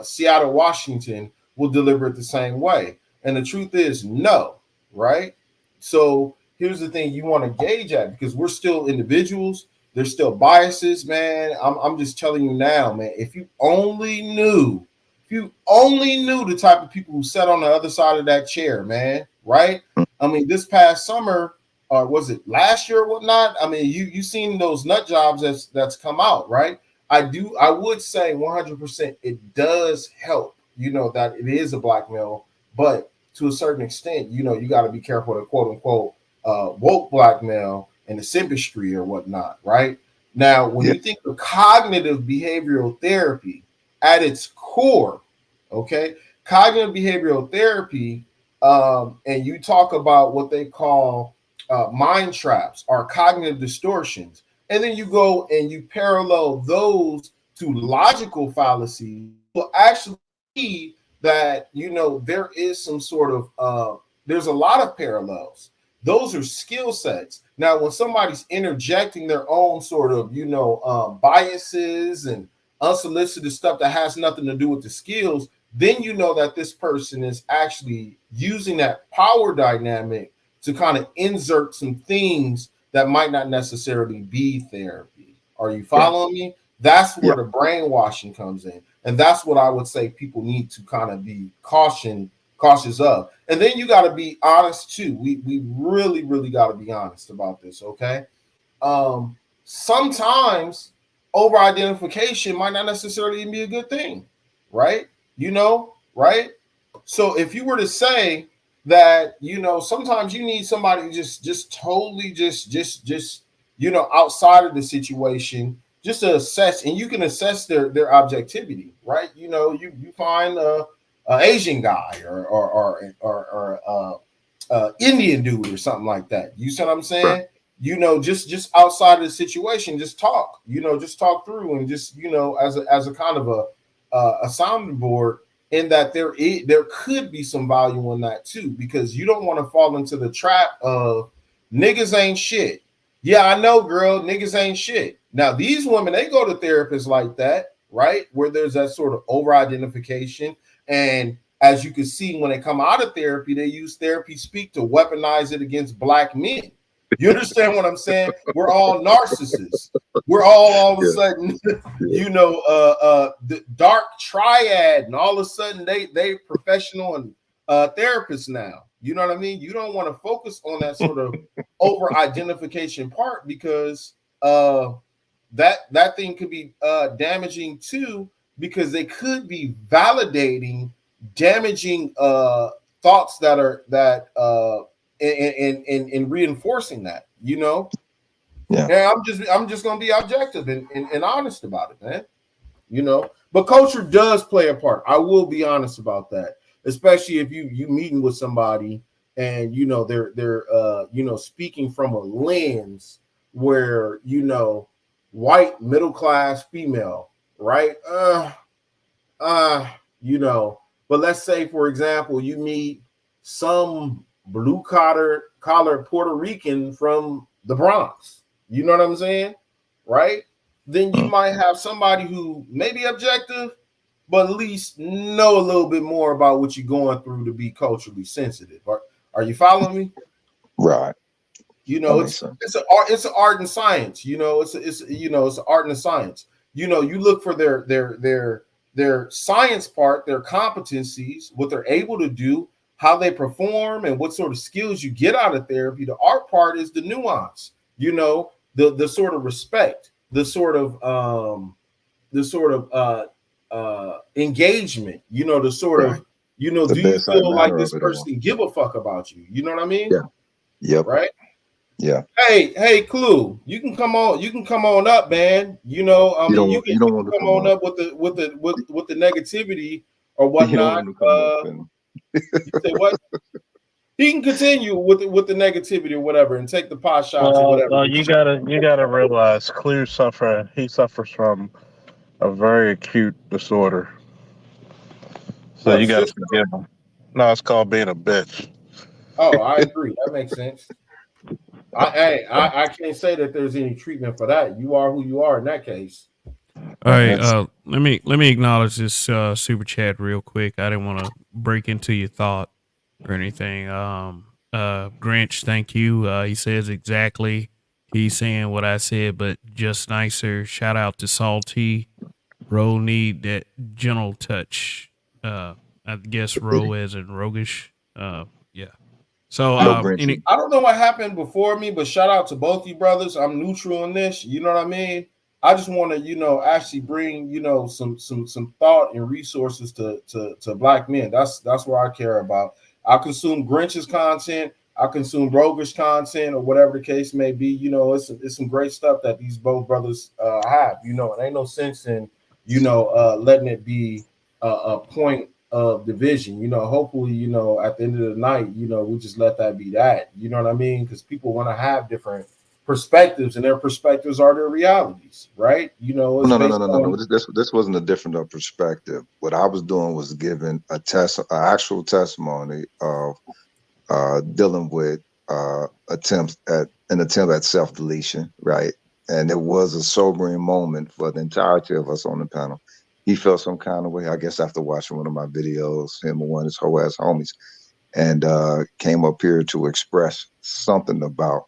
Seattle, Washington, will deliver it the same way? And the truth is no, right? So here's the thing you want to gauge at, because we're still individuals. There's still biases, man. I'm just telling you now, man. If you only knew the type of people who sat on the other side of that chair, man, right? I mean, this past summer, or was it last year or whatnot? I mean, you seen those nut jobs that's come out, right? I would say 100% it does help, you know, that it is a black male, but to a certain extent, you know, you got to be careful to quote unquote woke black male and the simpistry or whatnot, right? Now, when you think of cognitive behavioral therapy at its core, okay, cognitive behavioral therapy, and you talk about what they call mind traps or cognitive distortions, and then you go and you parallel those to logical fallacies, will actually see that, you know, there is some sort of, there's a lot of parallels. Those are skill sets. Now, when somebody's interjecting their own sort of, you know, biases and unsolicited stuff that has nothing to do with the skills, then you know that this person is actually using that power dynamic to kind of insert some things that might not necessarily be therapy. Are you following me? That's where the brainwashing comes in. And that's what I would say people need to kind of be cautious of. And then you got to be honest too. We really, really got to be honest about this, okay? Sometimes over identification might not necessarily be a good thing, right? You know, right? So if you were to say that, you know, sometimes you need somebody just totally just you know, outside of the situation, just to assess, and you can assess their objectivity, right? You know, you find a Asian guy or Indian dude or something like that. You see what I'm saying? Right. You know, just outside of the situation, just talk. You know, just talk through and just, you know, as a kind of a sounding board. In that there could be some value in that too, because you don't want to fall into the trap of niggas ain't shit. Yeah, I know, girl, niggas ain't shit. Now these women, they go to therapists like that, right? Where there's that sort of over-identification. And as you can see, when they come out of therapy, they use therapy speak to weaponize it against black men. You understand what I'm saying? We're all narcissists. We're all of a sudden, you know, the dark triad, and all of a sudden they professional and therapists now. You know what I mean? You don't want to focus on that sort of over identification part, because that thing could be damaging too, because they could be validating damaging thoughts that in reinforcing that, you know. And I'm just gonna be objective and honest about it, man. You know, but culture does play a part. I will be honest about that, especially if you meeting with somebody and you know they're you know, speaking from a lens where, you know, white middle class female, right? You know, but let's say, for example, you meet some blue collar Puerto Rican from the Bronx. You know what I'm saying? Right? Then you might have somebody who may be objective, but at least know a little bit more about what you're going through to be culturally sensitive. Are you following me? Right. You know, it's an art and science. You know, it's an art and a science. You know, you look for their science part, their competencies, what they're able to do, how they perform and what sort of skills you get out of therapy. The art part is the nuance, you know, the sort of respect, the sort of engagement, you know, the sort Right. of, you know, The do you bedside feel like manner of this it all. person give a fuck about you? You know what I mean? Yeah. Yep. Right. Yeah. Hey, Clue, you can come on up, man. You know, I mean, you You don't can want to come come on up. up with the negativity or You don't whatnot. want to come up and You say what? He can continue with the negativity or whatever, and take the pot shots or whatever. Well, you gotta realize, he suffers from a very acute disorder, so What, you gotta sister? forgive him. No, it's called being a bitch. Oh, I agree. That makes sense. I can't say that there's any treatment for that. You are who you are in that case. All right, That's let me acknowledge this super chat real quick. I didn't want to break into your thought or anything. Grinch, thank you. He says exactly. He's saying what I said, but just nicer. Shout out to Salty. Ro need that gentle touch. I guess Ro as in roguish. Yeah. So no Grinch. I don't know what happened before me, but shout out to both you brothers. I'm neutral in this. You know what I mean? I just want to, you know, actually bring, you know, some thought and resources to black men. That's what I care about. I consume Grinch's content. I consume roguish content, or whatever the case may be. You know, it's some great stuff that these both brothers have. You know, it ain't no sense in, you know, letting it be a point of division. You know, hopefully, you know, at the end of the night, you know, we just let that be that. You know what I mean? Because people want to have different perspectives, and their perspectives are their realities, right? You know, it's No. based on. This wasn't a different perspective. What I was doing was giving an actual testimony of dealing with an attempt at self deletion, right? And it was a sobering moment for the entirety of us on the panel. He felt some kind of way, I guess, after watching one of my videos, him and one of his whole ass homies, and came up here to express something about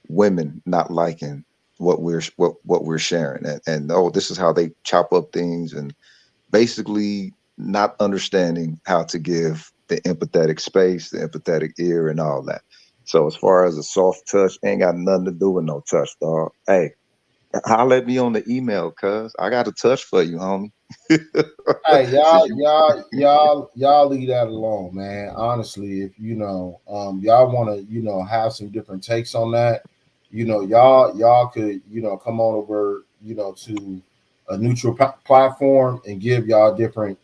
women not liking what we're sharing, and oh, this is how they chop up things, and basically not understanding how to give the empathetic space, the empathetic ear, and all that. So as far as a soft touch, ain't got nothing to do with no touch, dog. Hey, holler at me on the email, cuz I got a touch for you, homie. Hey, y'all leave that alone, man. Honestly, if you know, y'all want to, you know, have some different takes on that, you know, y'all could, you know, come on over, you know, to a neutral platform and give y'all different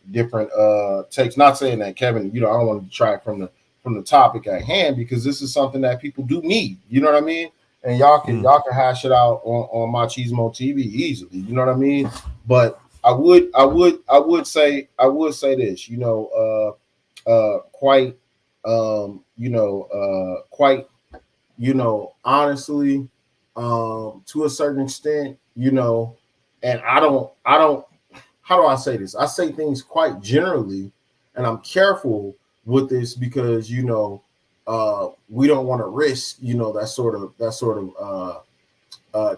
takes. Not saying that Kevin, you know, I don't want to detract from the topic at hand, because this is something that people do need. You know what I mean? And y'all can hash it out on my Cheesemo TV easily. You know what I mean? But I would say this, you know, quite, quite, you know, honestly, to a certain extent, you know, and I don't, how do I say this? I say things quite generally, and I'm careful with this because, you know, we don't want to risk, you know, that sort of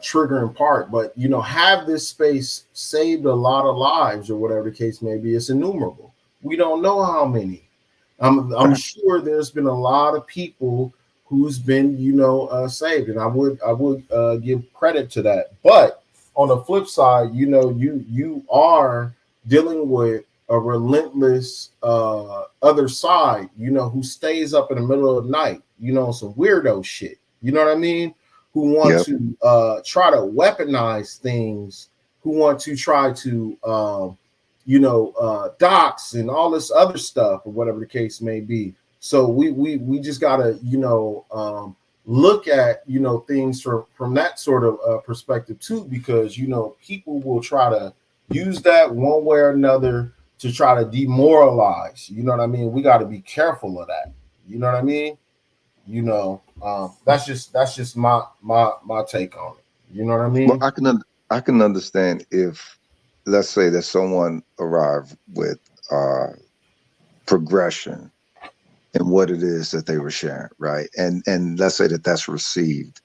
triggering part, but you know, have this space saved a lot of lives or whatever the case may be. It's innumerable. We don't know how many. I'm sure there's been a lot of people who's been, you know, saved, and I would give credit to that. But on the flip side, you know, you are dealing with a relentless other side, you know, who stays up in the middle of the night, you know, some weirdo shit. You know what I mean? Who want Yep. to try to weaponize things, who want to try to, you know, dox and all this other stuff, or whatever the case may be. So we just gotta, you know, look at, you know, things from that sort of perspective too, because you know, people will try to use that one way or another to try to demoralize. You know what I mean? We got to be careful of that. You know what I mean? You know, that's just my take on it. You know what I Well, mean? I can understand if, let's say that someone arrived with progression in what it is that they were sharing, right? And let's say that that's received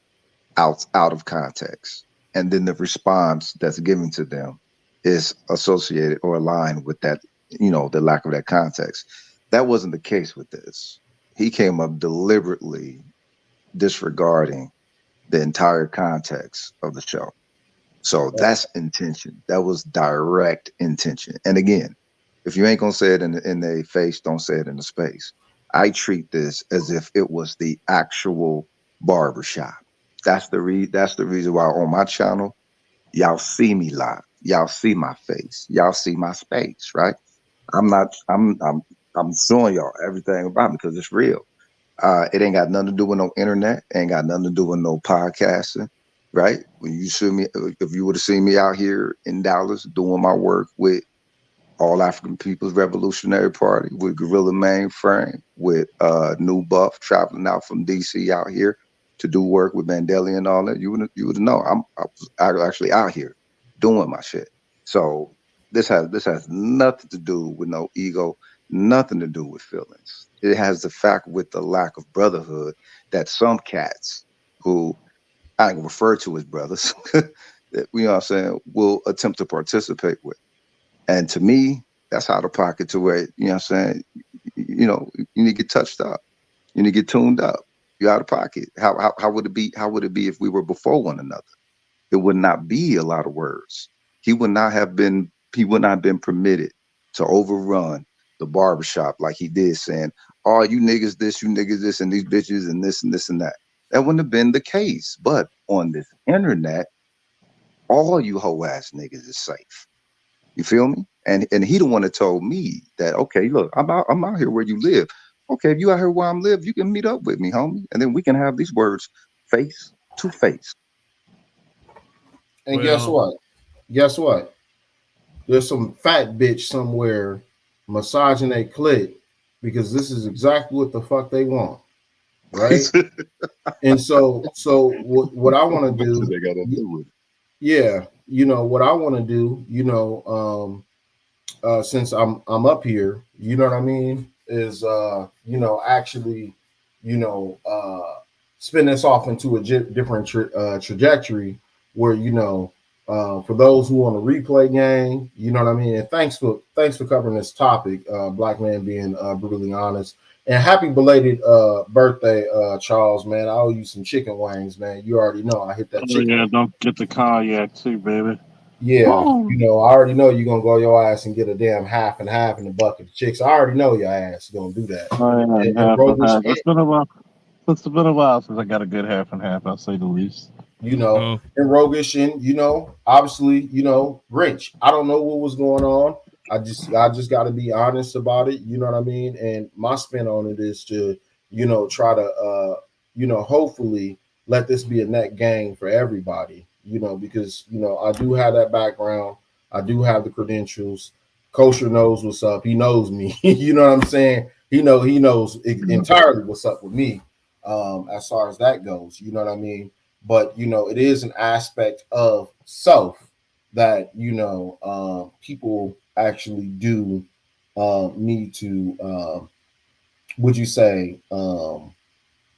out of context, and then the response that's given to them is associated or aligned with that, you know, the lack of that context. That wasn't the case with this. he came up deliberately disregarding the entire context of the show. So that's intention. That was direct intention. And again, if you ain't gonna say it in their face, don't say it in the space. I treat this as if it was the actual barbershop. That's the reason why on my channel, y'all see me live. Y'all see my face. Y'all see my space, right? I'm not I'm showing y'all everything about me because it's real. It ain't got nothing to do with no internet. Ain't got nothing to do with no podcasting, right? When you see me, if you would have seen me out here in Dallas doing my work with All African People's Revolutionary Party, with Gorilla Mainframe, with New Buff traveling out from DC out here to do work with Mandela and all that, you would know I was actually out here doing my shit. So this has nothing to do with no ego, nothing to do with feelings. It has the fact with the lack of brotherhood that some cats who I can refer to as brothers, that, you know what I'm saying, will attempt to participate with. And to me, that's out of pocket to where, you know what I'm saying, you need to get touched up. You need to get tuned up. You're out of pocket. How would it be? How would it be if we were before one another? It would not be a lot of words. He would not have been permitted to overrun the barbershop like he did, saying, "Oh, you niggas this, you niggas this, and these bitches and this and this and that." That wouldn't have been the case. But on this internet, all you hoe ass niggas is safe. You feel me? And he the one that told me that, okay, look, I'm out here where you live. Okay, if you out here where I'm live, you can meet up with me, homie, and then we can have these words face to face. And guess what? Guess what? There's some fat bitch somewhere massaging a clit because this is exactly what the fuck they want, right? And so what I want to do, They gotta do with it. yeah, what I want to do, since I'm up here, you know what I mean, is actually, spin this off into a different trajectory where for those who on the replay gang, you know what I mean, and thanks for covering this topic, black man being brutally honest. And happy belated birthday, Charles, man. I owe you some chicken wings, man. You already know I hit that chicken. Yeah, don't get the cognac too, baby. Yeah, I already know you're gonna go your ass and get a damn half and half in the bucket of chicks. I already know your ass is gonna do that. Half and half. It's been a while. It's been a while since I got a good half and half, I'll say the least. And roguish and obviously, Grinch. I don't know what was going on. I just gotta be honest about it, you know what I mean? And my spin on it is to, try to hopefully let this be a net gain for everybody, because I do have that background, I do have the credentials. Kosher knows what's up, he knows me, you know what I'm saying? He knows entirely what's up with me, as far as that goes, you know what I mean? But it is an aspect of self that people actually do need to would you say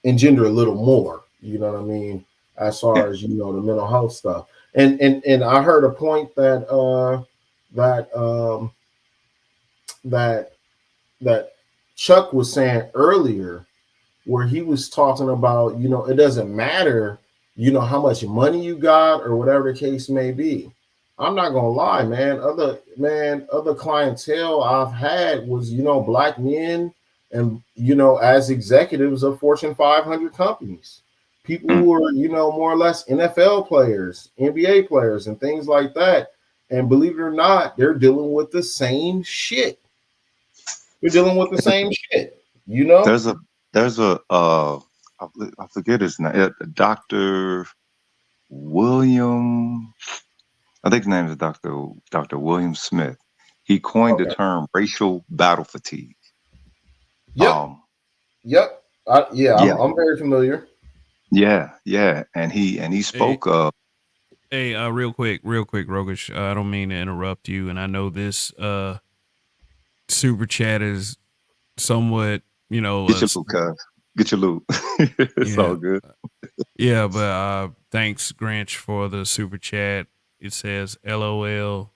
engender a little more, you know what I mean, as far as the mental health stuff. And I heard a point that that Chuck was saying earlier, where he was talking about, it doesn't matter, how much money you got or whatever the case may be. I'm not gonna lie, man. Other clientele I've had was, black men and, as executives of Fortune 500 companies, people who are, more or less NFL players, NBA players, and things like that. And believe it or not, they're dealing with the same shit. They're dealing with the same shit, There's a I forget his name, Dr. William, I think his name is Dr. William Smith. He coined the term racial battle fatigue. Yep. I'm very familiar. Yeah. And he spoke of. Hey, real quick, Rogish. I don't mean to interrupt you, and I know this super chat is somewhat, Get your loot, cuz. Get your loot. It's all good. Yeah, but thanks, Grinch, for the super chat. It says, LOL,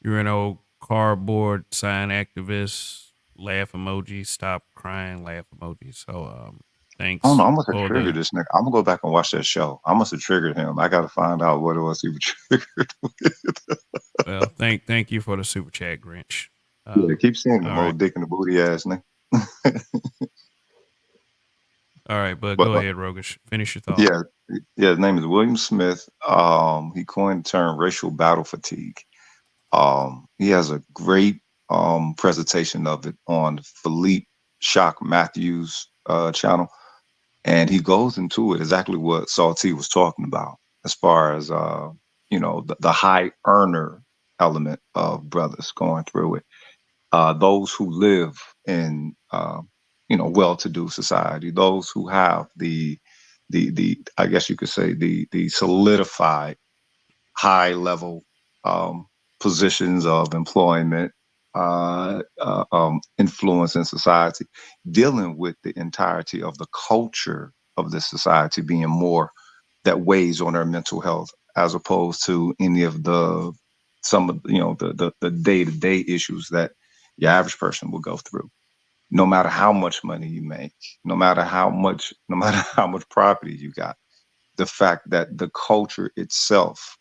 you're an old cardboard sign activist. laugh emoji, stop crying, laugh emoji. So I don't know. thanks I must have for triggered the this nigga. I'm gonna go back and watch that show. I must have triggered him. I gotta find out what it was he was triggered with. well, thank you for the super chat, Grinch. Yeah, keep seeing All him, right. old dick in the booty ass nigga. All right, but But go ahead, Rogish. Finish your thought. yeah, yeah, his name is William Smith. He coined the term racial battle fatigue. He has a great presentation of it on Philippe Shock Matthews channel, and he goes into it exactly what Salty was talking about as far as the high earner element of brothers going through it. Those who live in well-to-do society, those who have the I guess you could say the solidified high level positions of employment, influence in society, dealing with the entirety of the culture of this society being more that weighs on their mental health as opposed to any of some of the day-to-day issues that your average person will go through. No matter how much money you make, no matter how much property you got, the fact that the culture itself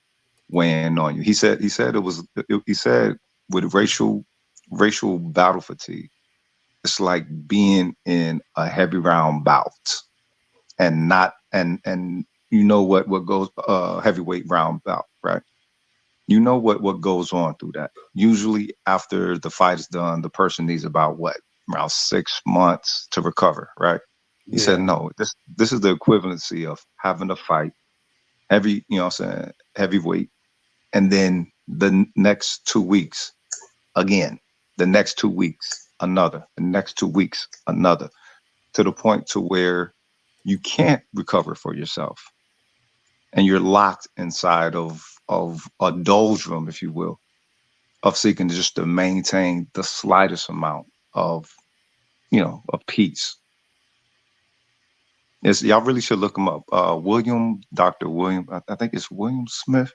weighing on you. He said with racial battle fatigue, it's like being in a heavy round bout and not and you know what goes heavyweight round bout, right? You know what goes on through that. Usually after the fight is done, the person needs about around 6 months to recover, right? He said Yeah. no, this is the equivalency of having a fight, heavyweight, and then the next 2 weeks again, the next 2 weeks another, the next 2 weeks another, to the point to where you can't recover for yourself, and you're locked inside of a doldrum, if you will, of seeking just to maintain the slightest amount of of peace. Y'all really should look him up. Dr. William, I think it's William Smith,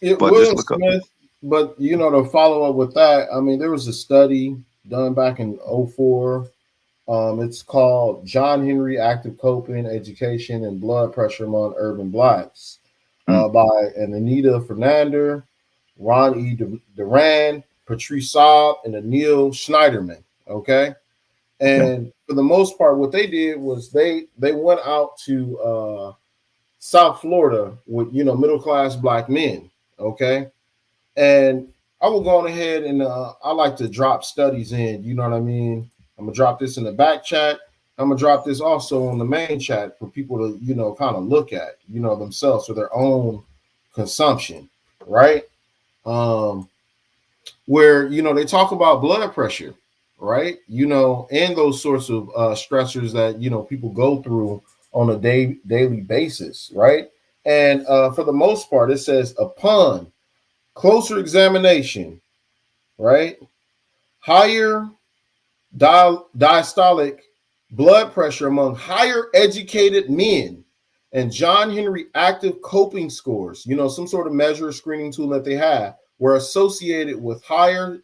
but just William look up. Smith, but to follow up with that, I mean, there was a study done back in '04. It's called John Henry Active Coping, Education, and Blood Pressure Among Urban Blacks by Anita Fernander, Ron E. Duran, Patrice Saab, and Anil Schneiderman. Okay. And for the most part, what they did was they went out to South Florida with middle class black men. Okay. And I will go on ahead and I like to drop studies in. You know what I mean? I'm gonna drop this in the back chat. I'm gonna drop this also on the main chat for people to kind of look at themselves for their own consumption, right? Where they talk about blood pressure, right? And those sorts of stressors that people go through on a daily basis, right? And for the most part, it says upon closer examination, right? Higher diastolic blood pressure among higher educated men and John Henry active coping scores, some sort of measure or screening tool that they had, were associated with higher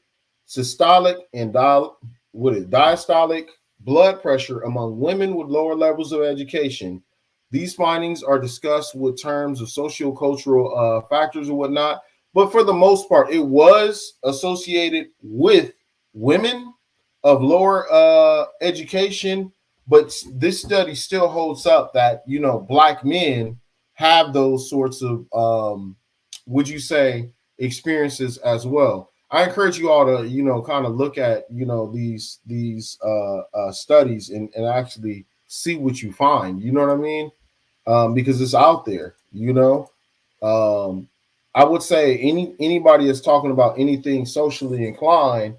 systolic and diastolic blood pressure among women with lower levels of education. These findings are discussed with terms of sociocultural factors and whatnot, but for the most part, it was associated with women of lower education. But this study still holds up that black men have those sorts of would you say experiences as well. I encourage you all to kind of look at these studies and actually see what you find. You know what I mean? Because it's out there. I would say anybody that's talking about anything socially inclined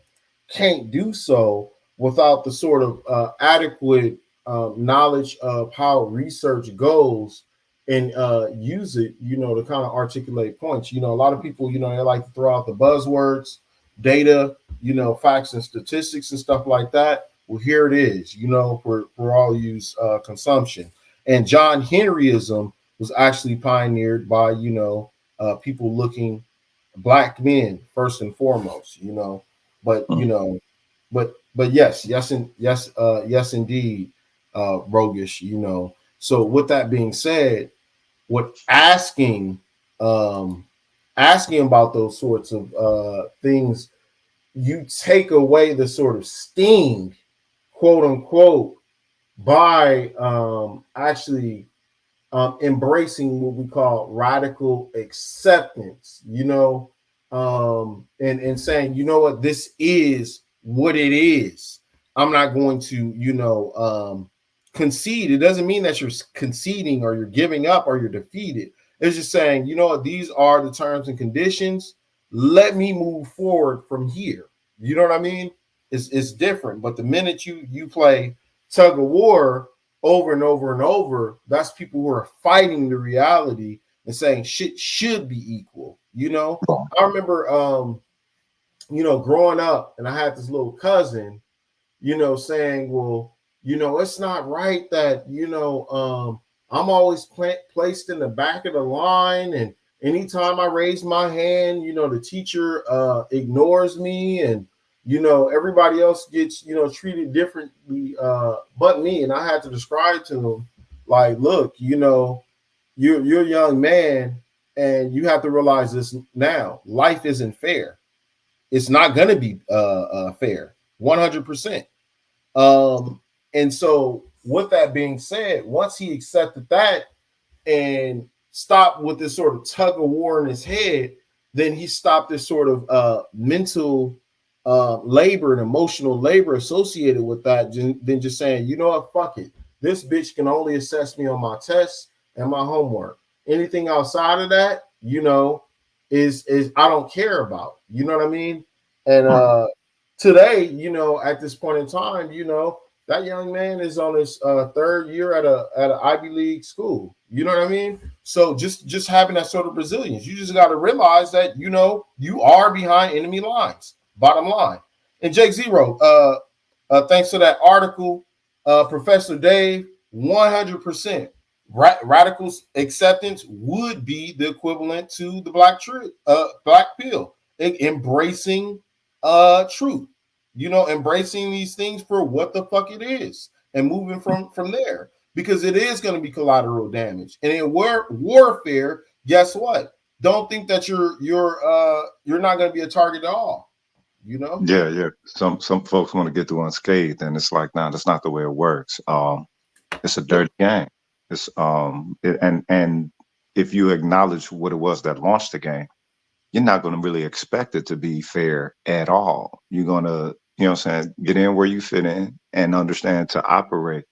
can't do so without the sort of adequate knowledge of how research goes and use it, to kind of articulate points. A lot of people, they like to throw out the buzzwords, data, facts and statistics and stuff like that. Well, here it is, for all use consumption. And John Henryism was actually pioneered by, people looking black men first and foremost, but but but yes, yes, indeed, Roguish. So with that being said, what asking about those sorts of things, you take away the sort of sting, quote unquote, by actually embracing what we call radical acceptance, and saying, you know what, this is what it is. I'm not going to, concede. It doesn't mean that you're conceding or you're giving up or you're defeated. It's just saying, you know what, these are the terms and conditions. Let me move forward from here. You know what I mean? It's different. But the minute you play tug of war over and over and over, that's people who are fighting the reality and saying shit should be equal. I remember growing up, and I had this little cousin, saying, well, it's not right that, I'm always placed in the back of the line, and anytime I raise my hand, the teacher ignores me, and everybody else gets, treated differently but me. And I had to describe to them, like, look, you're a young man, and you have to realize this now. Life isn't fair. It's not going to be fair, 100%. And so with that being said, once he accepted that and stopped with this sort of tug of war in his head, then he stopped this sort of mental labor and emotional labor associated with that, than just saying, you know what, fuck it. This bitch can only assess me on my tests and my homework. Anything outside of that, is I don't care about. You know what I mean? And today, at this point in time, that young man is on his third year at an Ivy League school. You know what I mean? So just having that sort of resilience, you just got to realize that, you are behind enemy lines, bottom line. And Jake Zero, thanks for that article, Professor Dave, 100%. Radical acceptance would be the equivalent to the black pill, embracing truth, embracing these things for what the fuck it is, and moving from there, because it is going to be collateral damage. And in warfare, guess what? Don't think that you're not going to be a target at all. Yeah. Some folks want to get through unscathed, and it's like, nah, that's not the way it works. It's a dirty game. It's and if you acknowledge what it was that launched the game, you're not going to really expect it to be fair at all. You're going to, get in where you fit in and understand to operate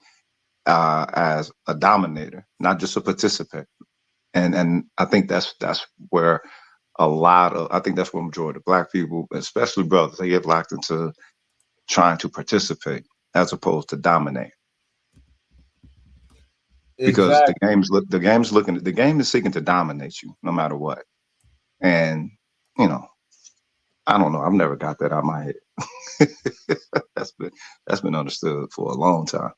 as a dominator, not just a participant. And I think that's where I think that's where majority of Black people, especially brothers, they get locked into trying to participate as opposed to dominate. Because exactly. the game is seeking to dominate you no matter what. And I don't know, I've never got that out of my head. that's been understood for a long time.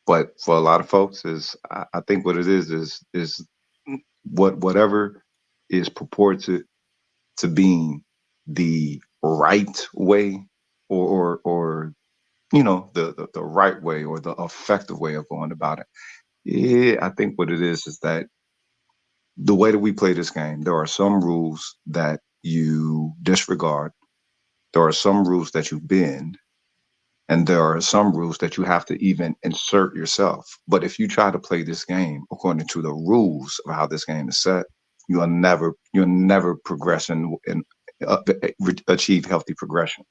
But for a lot of folks, I think what it is whatever is purported to being the right way, or the right way, or the effective way of going about it. Yeah, I think what it is that the way that we play this game, there are some rules that you disregard, there are some rules that you bend, and there are some rules that you have to even insert yourself. But if you try to play this game according to the rules of how this game is set, you'll never progress and achieve healthy progression.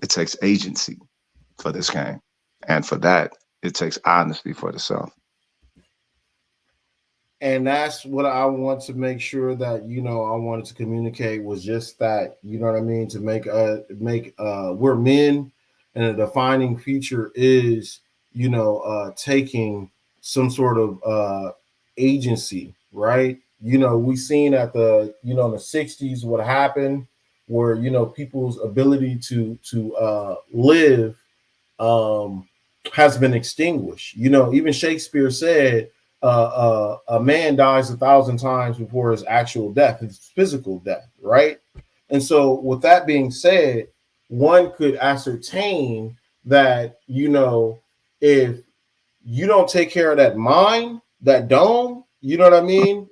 It takes agency for this game, and for that, it takes honesty for the self. And that's what I want to make sure that I wanted to communicate, was just that, you know what I mean, to make we're men, and a defining feature is taking some sort of agency, right? We seen at the in the 60s what happened, where people's ability to live has been extinguished. Even Shakespeare said, a man dies 1,000 times before his actual death, his physical death, right? And so with that being said, one could ascertain that, you know, if you don't take care of that mind, that dome, you know what I mean?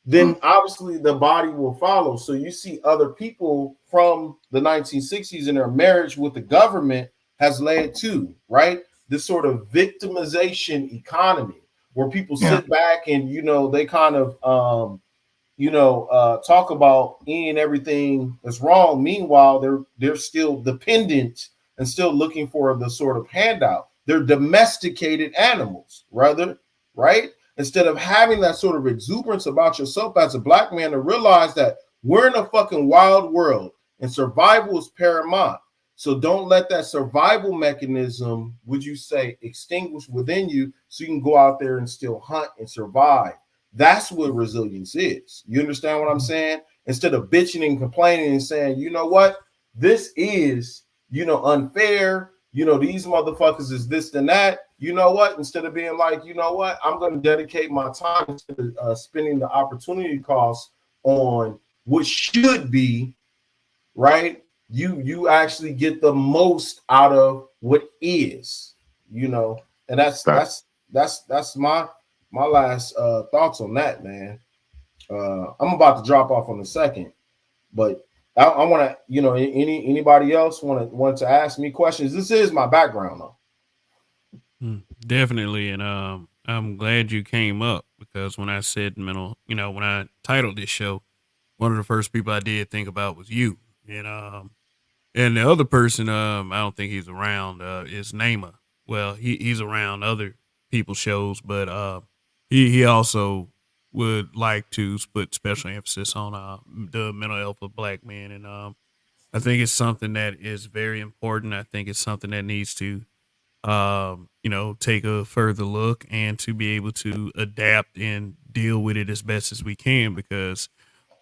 Then obviously the body will follow. So you see other people from the 1960s in their marriage with the government has led to, right? This sort of victimization economy where people sit back and, you know, they kind of, talk about any and everything that's wrong. Meanwhile, they're still dependent and still looking for the sort of handout. They're domesticated animals, rather, right? Instead of having that sort of exuberance about yourself as a black man to realize that we're in a fucking wild world and survival is paramount. So don't let that survival mechanism, would you say, extinguish within you so you can go out there and still hunt and survive. That's what resilience is. You understand what I'm saying? Instead of bitching and complaining and saying, you know what, this is, you know, unfair. You know, these motherfuckers is this and that. You know what? Instead of being like, you know what, I'm going to dedicate my time to spending the opportunity cost on what should be, right? You actually get the most out of what is, you know, and that's my last thoughts on that, man. I'm about to drop off on the second, but I want to, you know, anybody else want to ask me questions? This is my background, though. Definitely, and I'm glad you came up because when I said mental, you know, when I titled this show, one of the first people I did think about was you, and the other person, I don't think he's around, is Nama. Well, he's around other people's shows, but he also would like to put special emphasis on the mental health of black men, and I think it's something that is very important. I think it's something that needs to, take a further look and to be able to adapt and deal with it as best as we can because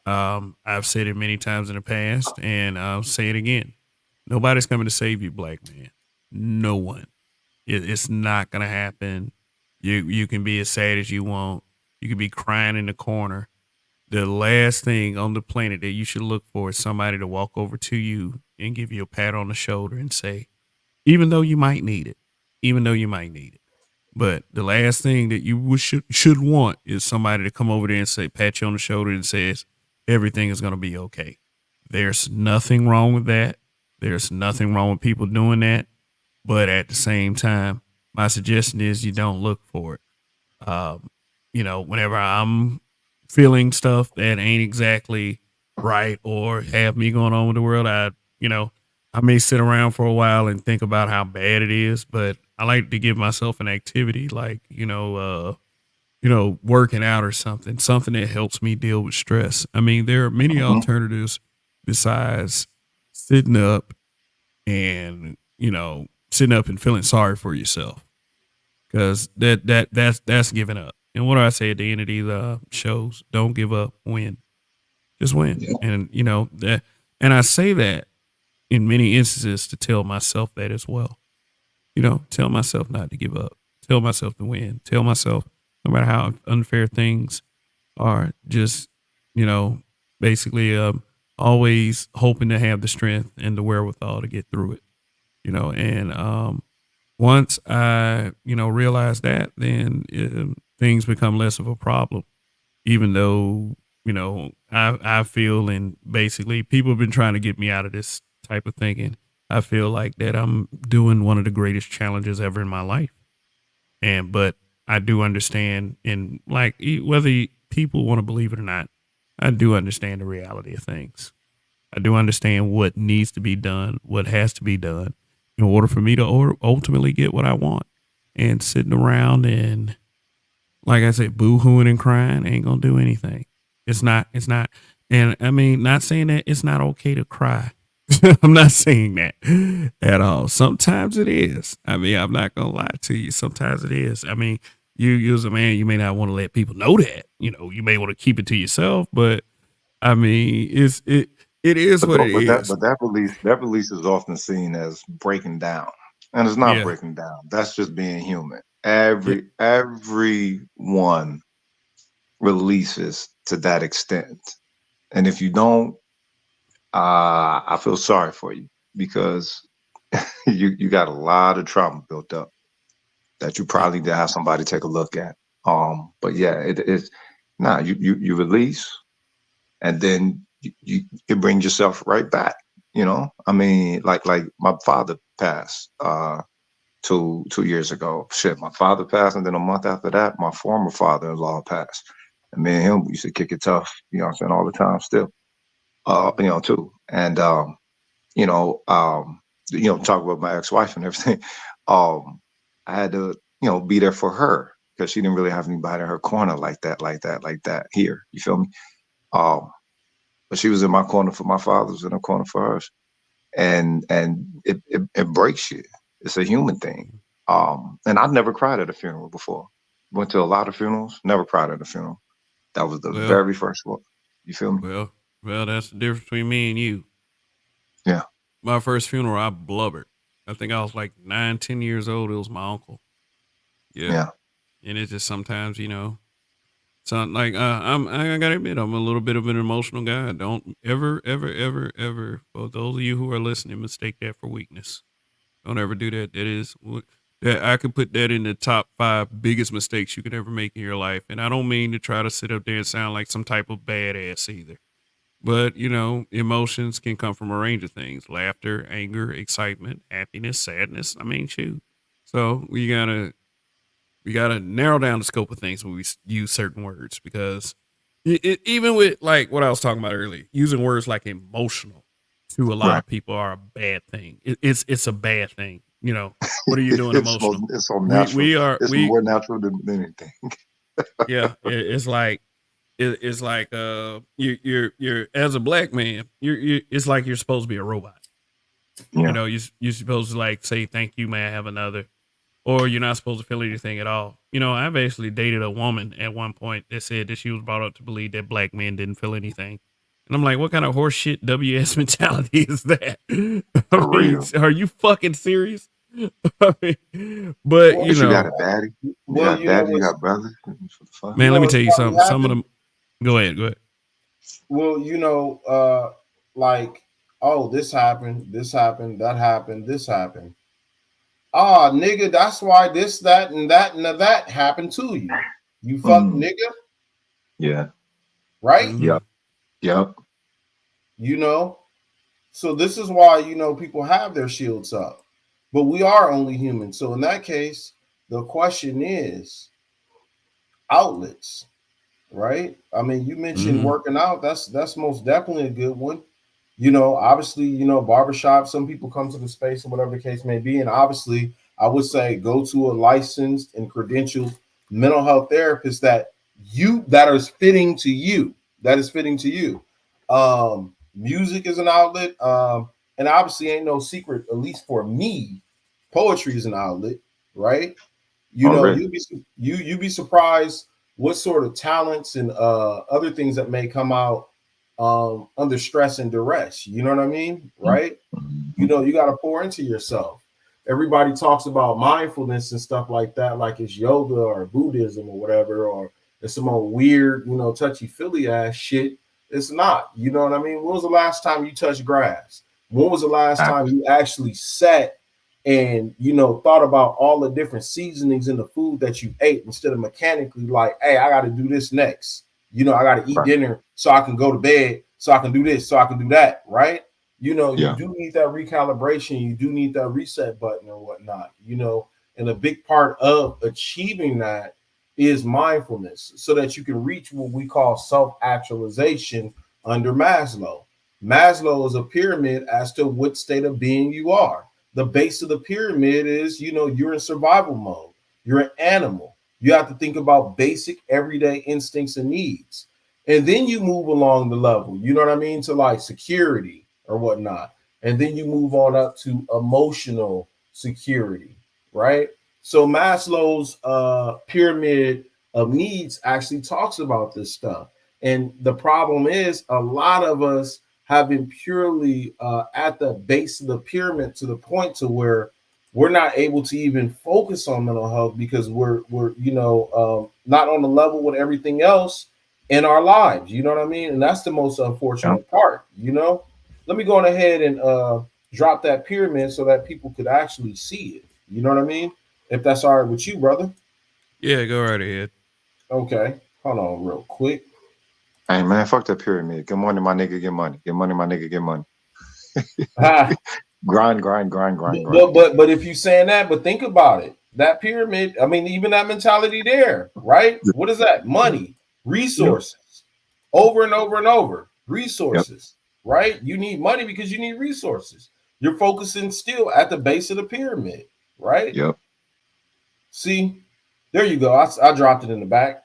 I've said it many times in the past, and I'll say it again. Nobody's coming to save you, black man. No one. It's not gonna happen. You can be as sad as you want. You can be crying in the corner. The last thing on the planet that you should look for is somebody to walk over to you and give you a pat on the shoulder and say, even though you might need it, even though you might need it. But the last thing that you should want is somebody to come over there and say, pat you on the shoulder and says, everything is going to be okay. There's nothing wrong with that. There's nothing wrong with people doing that. But at the same time, my suggestion is you don't look for it. Whenever I'm feeling stuff that ain't exactly right or have me going on with the world, I may sit around for a while and think about how bad it is, but I like to give myself an activity like, working out or something that helps me deal with stress. I mean, there are many alternatives besides sitting up and, sitting up and feeling sorry for yourself. Cause that's giving up. And what do I say at the end of these shows? Don't give up, win. Just win. Yeah. And and I say that in many instances to tell myself that as well. Tell myself not to give up. Tell myself to win. Tell myself no matter how unfair things are, just, basically always hoping to have the strength and the wherewithal to get through it. And once I, realize that, then things become less of a problem, even though, I feel, and basically people have been trying to get me out of this type of thinking. I feel like that I'm doing one of the greatest challenges ever in my life. But I do understand, and like, whether people want to believe it or not, I do understand the reality of things. I do understand what needs to be done, what has to be done in order for me to ultimately get what I want. And sitting around and, like I said, boo-hooing and crying ain't gonna do anything. It's not. And I mean, not saying that it's not okay to cry. I'm not saying that at all. Sometimes it is. I mean, I'm not gonna lie to you. Sometimes it is. I mean, you as a man, you may not want to let people know that. You may want to keep it to yourself. But I mean, it is what it is. But that release is often seen as breaking down, and it's not breaking down. That's just being human. Everyone releases to that extent, and if you don't, I feel sorry for you. because you got a lot of trauma built up that you Yeah. probably need to have somebody take a look at. But yeah, it's you release, and then you bring yourself right back. I mean, like my father passed 2 years ago. Shit, my father passed, and then a month after that, my former father-in-law passed. And me and him used to kick it tough, I'm saying, all the time still. Too. And you know, um, talk about my ex-wife and everything. I had to, be there for her because she didn't really have anybody in her corner like that here. You feel me? Um, but she was in my corner for my father, was in her corner for hers. And it breaks you. It's a human thing. And I've never cried at a funeral before. Went to a lot of funerals, never cried at a funeral. That was the Well, very first one. You feel me? well, well. That's the difference between me and you. Yeah. My first funeral, I blubbered. I think I was like 9, 10 years old. It was my uncle. Yeah, Yeah. and it's just sometimes, so like I gotta admit, I'm a little bit of an emotional guy. Don't ever, ever, ever, ever, for those of you who are listening, mistake that for weakness. Don't ever do that. That I could put that in the top 5 biggest mistakes you could ever make in your life. And I don't mean to try to sit up there and sound like some type of badass either. But emotions can come from a range of things: laughter, anger, excitement, happiness, sadness. I mean, shoot. So we gotta narrow down the scope of things when we use certain words, because even with like what I was talking about earlier, using words like emotional to a lot Right. of people are a bad thing. It's a bad thing. What are you doing emotional? It's so We natural. we are It's we more natural than anything. Yeah. It's like it's like you're as a black man, you it's like you're supposed to be a robot. Yeah. You're supposed to like say thank you, may I have another, or you're not supposed to feel anything at all. I've actually dated a woman at one point that said that she was brought up to believe that black men didn't feel anything. And I'm like, what kind of horseshit WS mentality is that? I For mean, real. are you fucking serious? I mean, but Well, But you got a daddy. You well, got you know daddy. You what's got brothers. What the fuck? you man, know let me what's tell you probably something. Some of happened. them, go ahead, go ahead. Well, like, oh, this happened, that happened, this happened. Ah, nigga, that's why this, that, and that happened to you. You fuck Mm, nigga, yeah. right? Hmm. Yep. Yep. You know, so this is why people have their shields up, but we are only human. So in that case, the question is outlets, right? I mean, you mentioned Hmm. working out. That's most definitely a good one. Obviously, barbershop. Some people come to the space or whatever the case may be, and obviously, I would say go to a licensed and credentialed mental health therapist that is fitting to you. That is fitting to you. Music is an outlet, and obviously, ain't no secret. At least for me, poetry is an outlet, right? Already. You'd be surprised what sort of talents and other things that may come out under stress and duress. You know what I mean? Right? Mm-hmm. You got to pour into yourself. Everybody talks about mindfulness and stuff like that, like it's yoga or Buddhism or whatever, or it's some old weird, touchy feely ass shit. It's not. You know what I mean? When was the last time you touched grass? When was the last time you actually sat and thought about all the different seasonings in the food that you ate instead of mechanically like, hey, I got to do this next. I got to eat Right. dinner so I can go to bed, so I can do this, so I can do that, right? You Yeah. do need that recalibration, you do need that reset button or whatnot, and a big part of achieving that is mindfulness so that you can reach what we call self-actualization under Maslow. Maslow is a pyramid as to what state of being you are. The base of the pyramid is, you're in survival mode. You're an animal. You have to think about basic everyday instincts and needs. And then you move along the level, you know what I mean, to like security or whatnot. And then you move on up to emotional security, right? So Maslow's pyramid of needs actually talks about this stuff. And the problem is a lot of us have been purely at the base of the pyramid to the point to where we're not able to even focus on mental health because we're not on the level with everything else in our lives. You know what I mean? And that's the most Yeah. unfortunate part. Let me go on ahead and drop that pyramid so that people could actually see it. You know what I mean? If that's all right with you, brother. Yeah, go right ahead. Okay. Hold on real quick. Hey man, fuck that pyramid. Good morning, my nigga, get money. Get money, my nigga, get money. Grind, grind, grind, grind, grind. But if you saying that, but think about it. That pyramid, I mean, even that mentality there, right? What is that? Money, resources, over and over and over. Resources, right? You need money because you need resources. You're focusing still at the base of the pyramid, right? Yep. See, there you go. I dropped it in the back.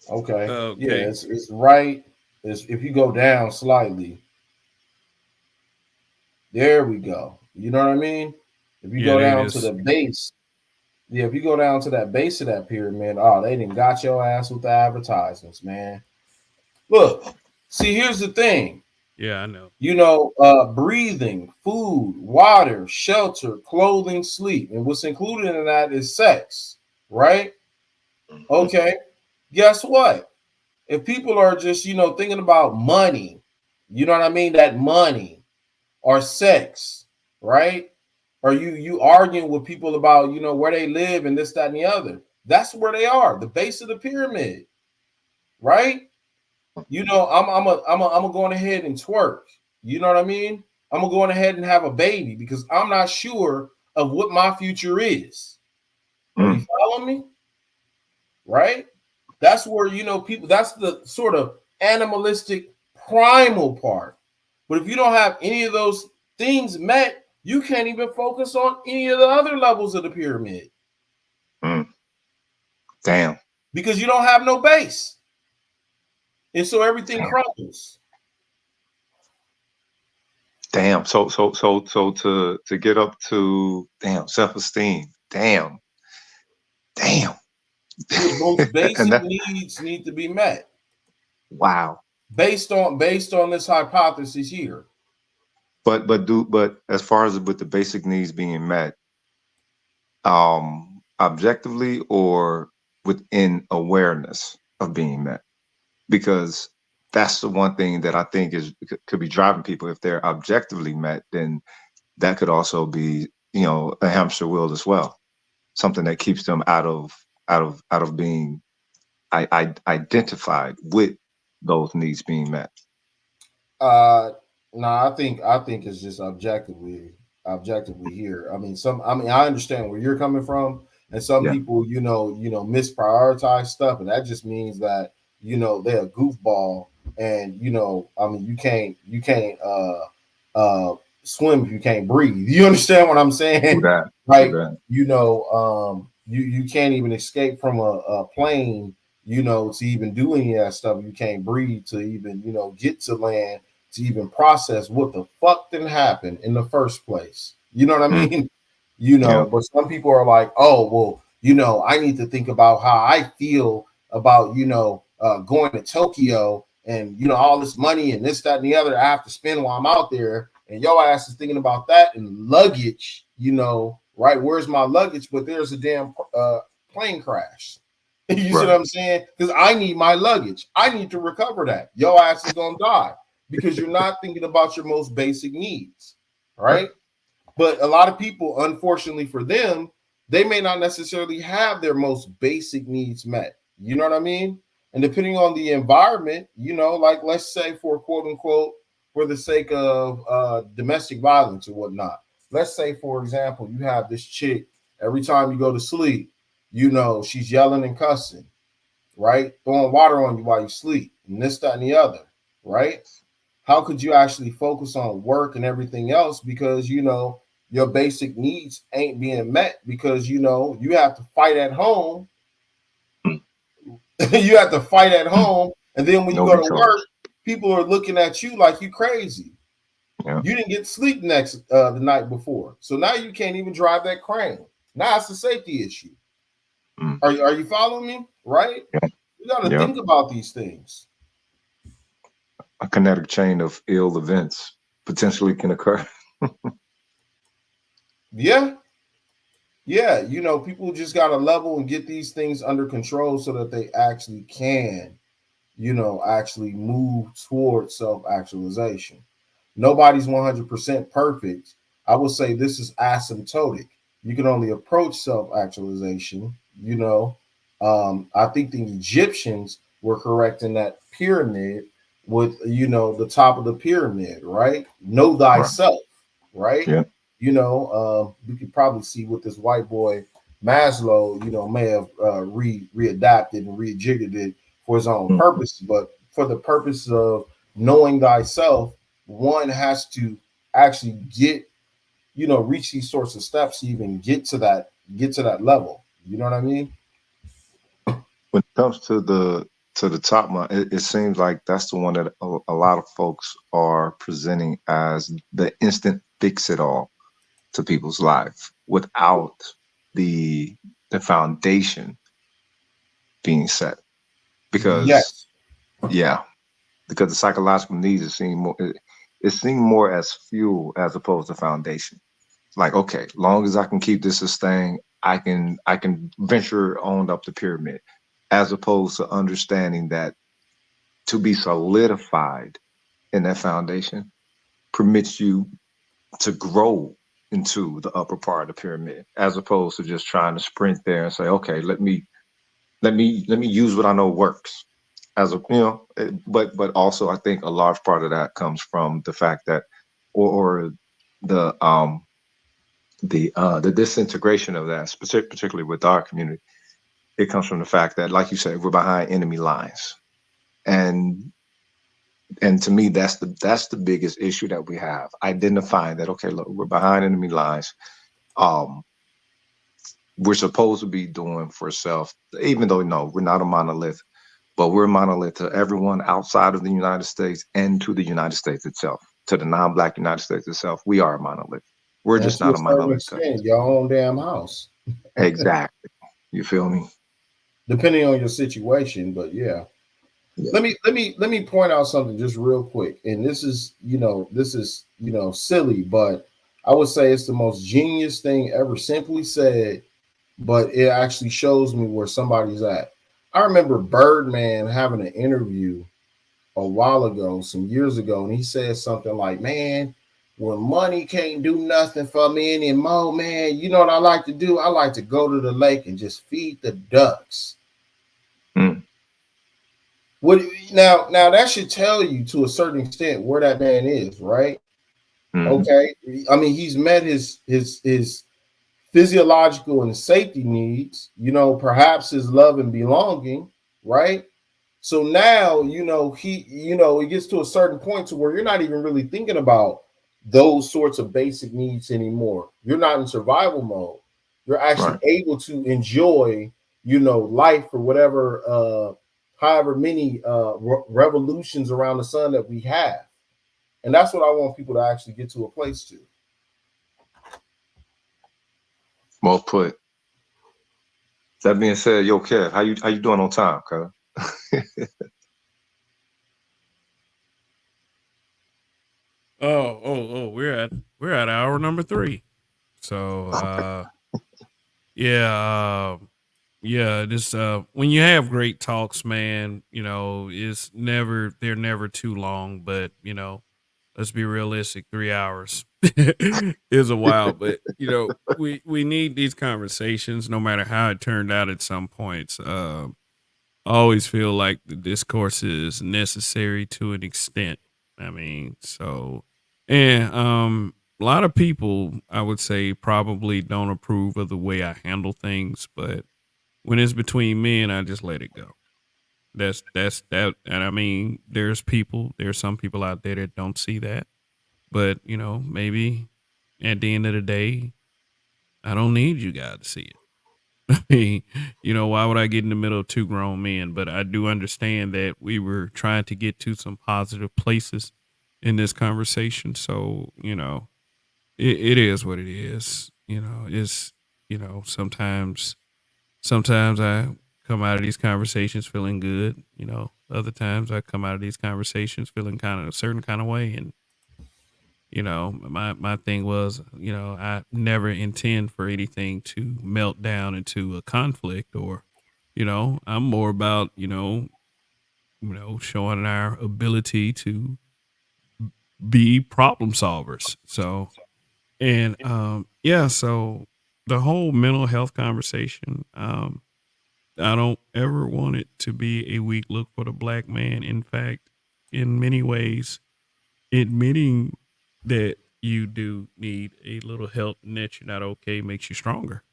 Okay. Yeah, it's right. It's, if you go down slightly, there we go. You know what I mean? If you go down to the base, yeah, if you go down to that base of that pyramid, oh, they didn't got your ass with the advertisements, man. Look, see, here's the thing. Yeah, I know. You know, breathing, food, water, shelter, clothing, sleep. And what's included in that is sex, right? Okay. Guess what? If people are just, you know, thinking about money, you know what I mean? That money or sex, right? Or you arguing with people about, you know, where they live and this, that, and the other. That's where they are, the base of the pyramid, right? You know, I'm going ahead and twerk. You know what I mean? I'm gonna go ahead and have a baby because I'm not sure of what my future is. Are you following me? Right? That's where, you know, people, that's the sort of animalistic primal part. But if you don't have any of those things met, you can't even focus on any of the other levels of the pyramid. Damn. Because you don't have no base. And so everything crumbles. Damn. So to get up to self-esteem. Damn. Your most basic needs need to be met. Wow. Based on this hypothesis here. But as far as with the basic needs being met, objectively or within awareness of being met, because that's the one thing that I think could be driving people. If they're objectively met, then that could also be, you know, a hamster wheel as well, something that keeps them out of being identified with those needs being met. No, I think it's just objectively here. I mean, I understand where you're coming from, and some people, you know, misprioritize stuff, and that just means that, you know, they're a goofball, and, you know, I mean, you can't swim if you can't breathe. You understand what I'm saying? Like, you know, you can't even escape from a plane, you know, to even do any of that stuff. You can't breathe to even, you know, get to land, to even process what the fuck didn't happen in the first place. You know what I mean? You know, but some people are like, oh, well, you know, I need to think about how I feel about, you know, going to Tokyo and, you know, all this money and this, that, and the other I have to spend while I'm out there. And your ass is thinking about that and luggage, you know, right? Where's my luggage? But there's a damn plane crash. You see what I'm saying? Because I need my luggage. I need to recover that. Your ass is going to die because you're not thinking about your most basic needs, right? But a lot of people, unfortunately for them, they may not necessarily have their most basic needs met. You know what I mean? And depending on the environment, you know, like let's say for quote unquote, for the sake of domestic violence or whatnot. Let's say, for example, you have this chick, every time you go to sleep, you know, she's yelling and cussing, right? Throwing water on you while you sleep, and this, that, and the other, right? How could you actually focus on work and everything else? Because, you know, your basic needs ain't being met because, you know, you have to fight at home. You have to fight at home. And then when you go to work, people are looking at you like you crazy. You didn't get sleep the night before. So now you can't even drive that crane. Now it's a safety issue. Are you following me? Right? You got to think about these things. A kinetic chain of ill events potentially can occur. Yeah, you know, people just got to level and get these things under control so that they actually can, actually move towards self-actualization. Nobody's 100% perfect. I would say this is asymptotic. You can only approach self-actualization. I think the Egyptians were correct in that pyramid with the top of the pyramid, right? Know Right. thyself, right? Yeah. We could probably see what this white boy Maslow, may have readapted and rejiggered it for his own Mm. purpose. But for the purpose of knowing thyself, one has to actually reach these sorts of steps to even get to that level. You know what I mean? When it comes to the top one, it seems like that's the one that a lot of folks are presenting as the instant fix it all to people's life without the foundation being set. Because Yes. because the psychological needs is seen more it's seen more as fuel as opposed to foundation. Like, okay, long as I can keep this sustained, I can venture on up the pyramid, as opposed to understanding that to be solidified in that foundation permits you to grow into the upper part of the pyramid, as opposed to just trying to sprint there and say, okay, let me use what I know works. But also I think a large part of that comes from the fact that, or the the disintegration of that, particularly with our community, it comes from the fact that, like you said, we're behind enemy lines, and to me, that's the biggest issue that we have. Identifying that, okay, look, we're behind enemy lines. Um, we're supposed to be doing for self, even though no, we're not a monolith, but we're a monolith to everyone outside of the United States and to the United States itself, to the non-Black United States itself. We are a monolith. We're And just to not a a certain monolith. extent, your own damn house. Exactly. You feel me? Depending on your situation, but yeah. Yeah. Let me point out something just real quick. And this is silly, but I would say it's the most genius thing ever simply said, but it actually shows me where somebody's at. I remember Birdman having an interview a while ago, some years ago, and he said something like, "Man, when money can't do nothing for me anymore, man, you know what I like to do? I like to go to the lake and just feed the ducks." Mm. What now that should tell you to a certain extent where that man is, right? Mhm. Okay. I mean, he's met his physiological and safety needs, perhaps his love and belonging, right? So now, it gets to a certain point to where you're not even really thinking about those sorts of basic needs anymore. You're not in survival mode. You're actually Right. able to enjoy, life for whatever, however many revolutions around the sun that we have. And that's what I want people to actually get to a place to. Well put. That being said, yo, Kev, how you doing on time, cuz? Oh, we're at hour number 3. So yeah, yeah, this when you have great talks, man, they're never too long, but let's be realistic, 3 hours is a while, but we need these conversations no matter how it turned out at some points. I always feel like the discourse is necessary to an extent. I mean, so and a lot of people I would say probably don't approve of the way I handle things, but when it's between men, I just let it go. That's that, and I mean, there's some people out there that don't see that, but maybe at the end of the day, I don't need you guys to see it. I mean, why would I get in the middle of two grown men? But I do understand that we were trying to get to some positive places in this conversation. So, it is what it is. It's, sometimes I come out of these conversations feeling good. Other times I come out of these conversations feeling kind of a certain kind of way. And my thing was, I never intend for anything to melt down into a conflict, or I'm more about showing our ability to be problem solvers. So, and yeah, so the whole mental health conversation, I don't ever want it to be a weak look for the black man. In fact, in many ways, admitting that you do need a little help and that you're not okay makes you stronger.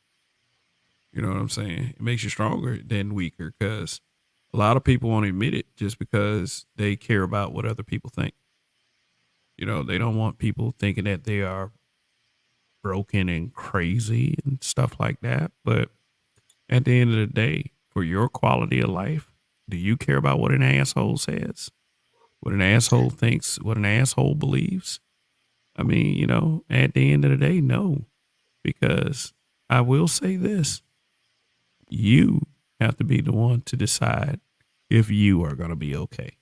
You know what I'm saying? It makes you stronger than weaker, because a lot of people won't admit it just because they care about what other people think. They don't want people thinking that they are broken and crazy and stuff like that. But at the end of the day, for your quality of life, do you care about what an asshole says? What an asshole thinks? What an asshole believes? I mean, at the end of the day, no. Because I will say this: you have to be the one to decide if you are going to be okay.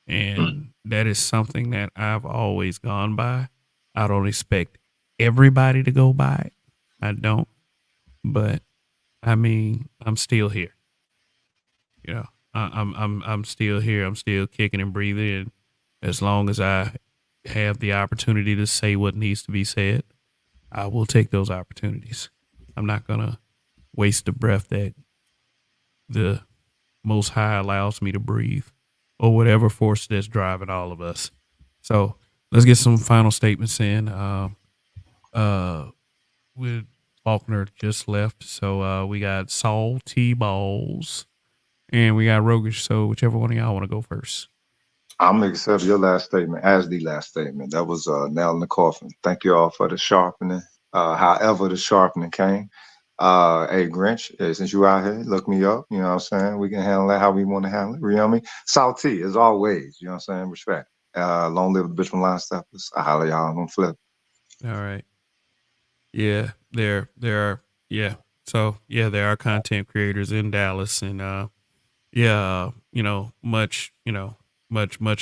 And that is something that I've always gone by. I don't expect everybody to go by it. I don't. But I mean, I'm still here. I'm still here. I'm still kicking and breathing. And as long as I have the opportunity to say what needs to be said, I will take those opportunities. I'm not gonna waste the breath that the Most High allows me to breathe, or whatever force that's driving all of us. So let's get some final statements in. With Faulkner just left, so we got Salty Balls and we got Rogish. So whichever one of y'all want to go first. I'm gonna accept your last statement as the last statement. That was nail in the coffin. Thank you all for the sharpening. However the sharpening came. Hey Grinch, since you out here, look me up. You know what I'm saying? We can handle that how we want to handle it. You know what I mean? Salty as always. You know what I'm saying? Respect. Long live the bitch from Line Steppers. I holler y'all on flip. All right. Yeah, there are. Yeah. So yeah, there are content creators in Dallas, and yeah, much, much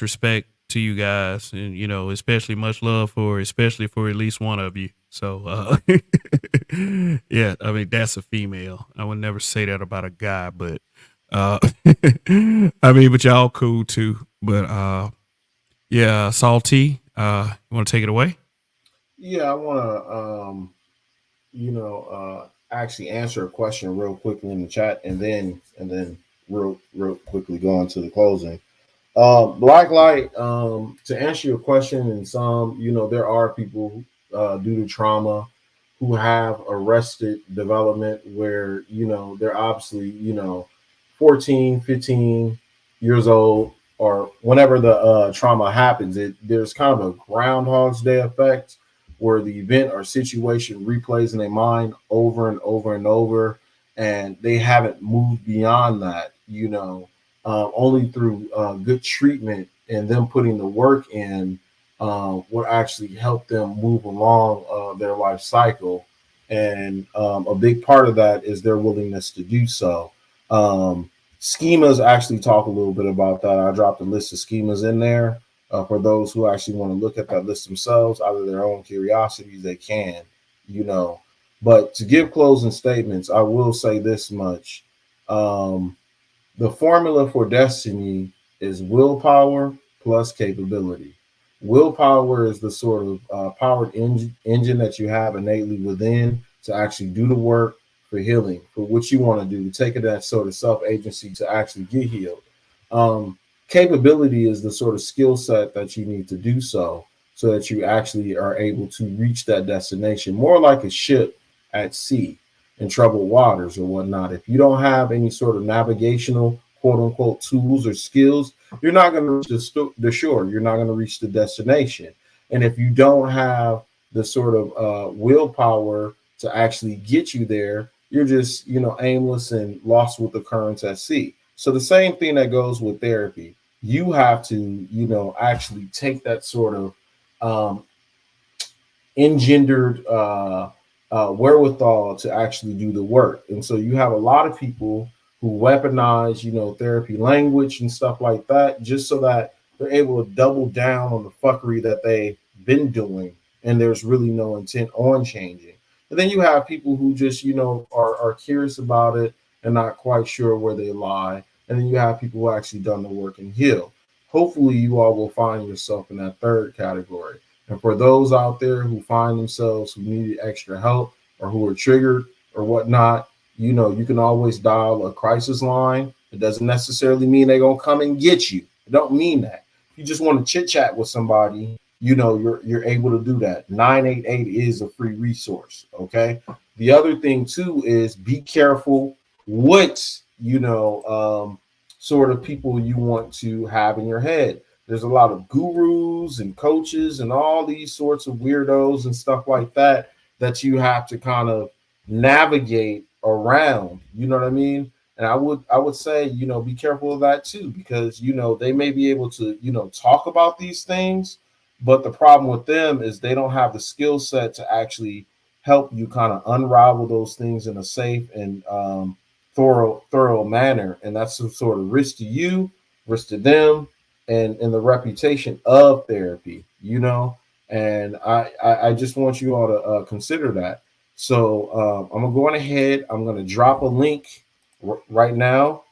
respect to you guys, and especially much love especially for at least one of you. So yeah, I mean, that's a female. I would never say that about a guy, but I mean, but y'all cool too. But yeah, Salty, you want to take it away? Yeah, I want to actually answer a question real quickly in the chat, and then real quickly go into the closing. Black Light, to answer your question, and some, there are people due to trauma who have arrested development where, they're obviously, 14, 15 years old, or whenever the trauma happens, there's kind of a Groundhog's Day effect where the event or situation replays in their mind over and over and over, and they haven't moved beyond that, only through good treatment and them putting the work in will actually help them move along their life cycle. And a big part of that is their willingness to do so. Schemas actually talk a little bit about that. I dropped a list of schemas in there for those who actually want to look at that list themselves, out of their own curiosities, they can, But to give closing statements, I will say this much. The formula for destiny is willpower plus capability. Willpower is the sort of powered engine that you have innately within to actually do the work for healing, for what you want to do, to take that sort of self-agency to actually get healed. Capability is the sort of skill set that you need to do so that you actually are able to reach that destination, more like a ship at sea in troubled waters or whatnot. If you don't have any sort of navigational, quote unquote, tools or skills, you're not going to reach the shore. You're not going to reach the destination. And if you don't have the sort of willpower to actually get you there, you're just, aimless and lost with the currents at sea. So the same thing that goes with therapy. You have to, actually take that sort of engendered wherewithal to actually do the work. And so you have a lot of people who weaponize, therapy language and stuff like that, just so that they're able to double down on the fuckery that they've been doing. And there's really no intent on changing. And then you have people who just, are curious about it and not quite sure where they lie. and then you have people who actually done the work and heal. Hopefully, you all will find yourself in that third category. And for those out there who find themselves who need extra help or who are triggered or whatnot, you can always dial a crisis line. It doesn't necessarily mean they're gonna come and get you. It don't mean that. If you just want to chit chat with somebody, you're able to do that. 988 is a free resource. Okay. The other thing too is be careful what sort of people you want to have in your head. There's a lot of gurus and coaches and all these sorts of weirdos and stuff like that you have to kind of navigate around. You know what I mean? And I would say, be careful of that too, because they may be able to, talk about these things, but the problem with them is they don't have the skill set to actually help you kind of unravel those things in a safe and thorough manner. And that's some sort of risk to you, risk to them, and the reputation of therapy. And I just want you all to consider that. So I'm going ahead. I'm going to drop a link right now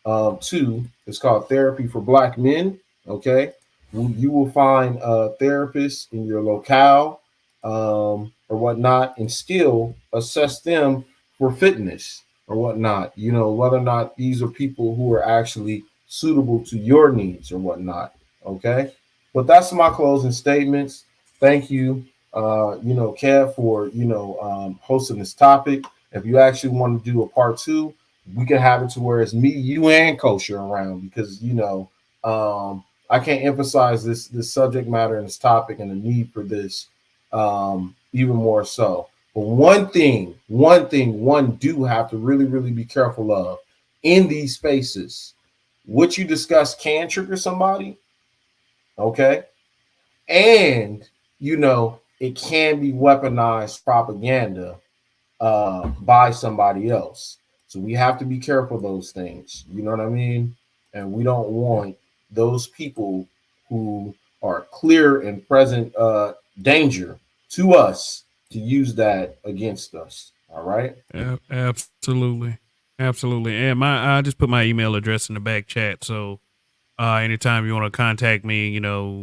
to, it's called Therapy for Black Men. Okay. You will find therapists in your locale or whatnot, and still assess them for fitness or whatnot, whether or not these are people who are actually suitable to your needs or whatnot. Okay. But that's my closing statements. Thank you, Kev, for, hosting this topic. If you actually want to do a part two, we can have it to where it's me, you, and Kosher around, because I can't emphasize this subject matter and this topic and the need for this even more so. But one thing one do have to really, really be careful of in these spaces. What you discuss can trigger somebody, okay? And it can be weaponized propaganda by somebody else. So we have to be careful of those things. You know what I mean? And we don't want those people who are clear and present danger to us to use that against us. All right. Absolutely. Absolutely. And I just put my email address in the back chat. So anytime you want to contact me,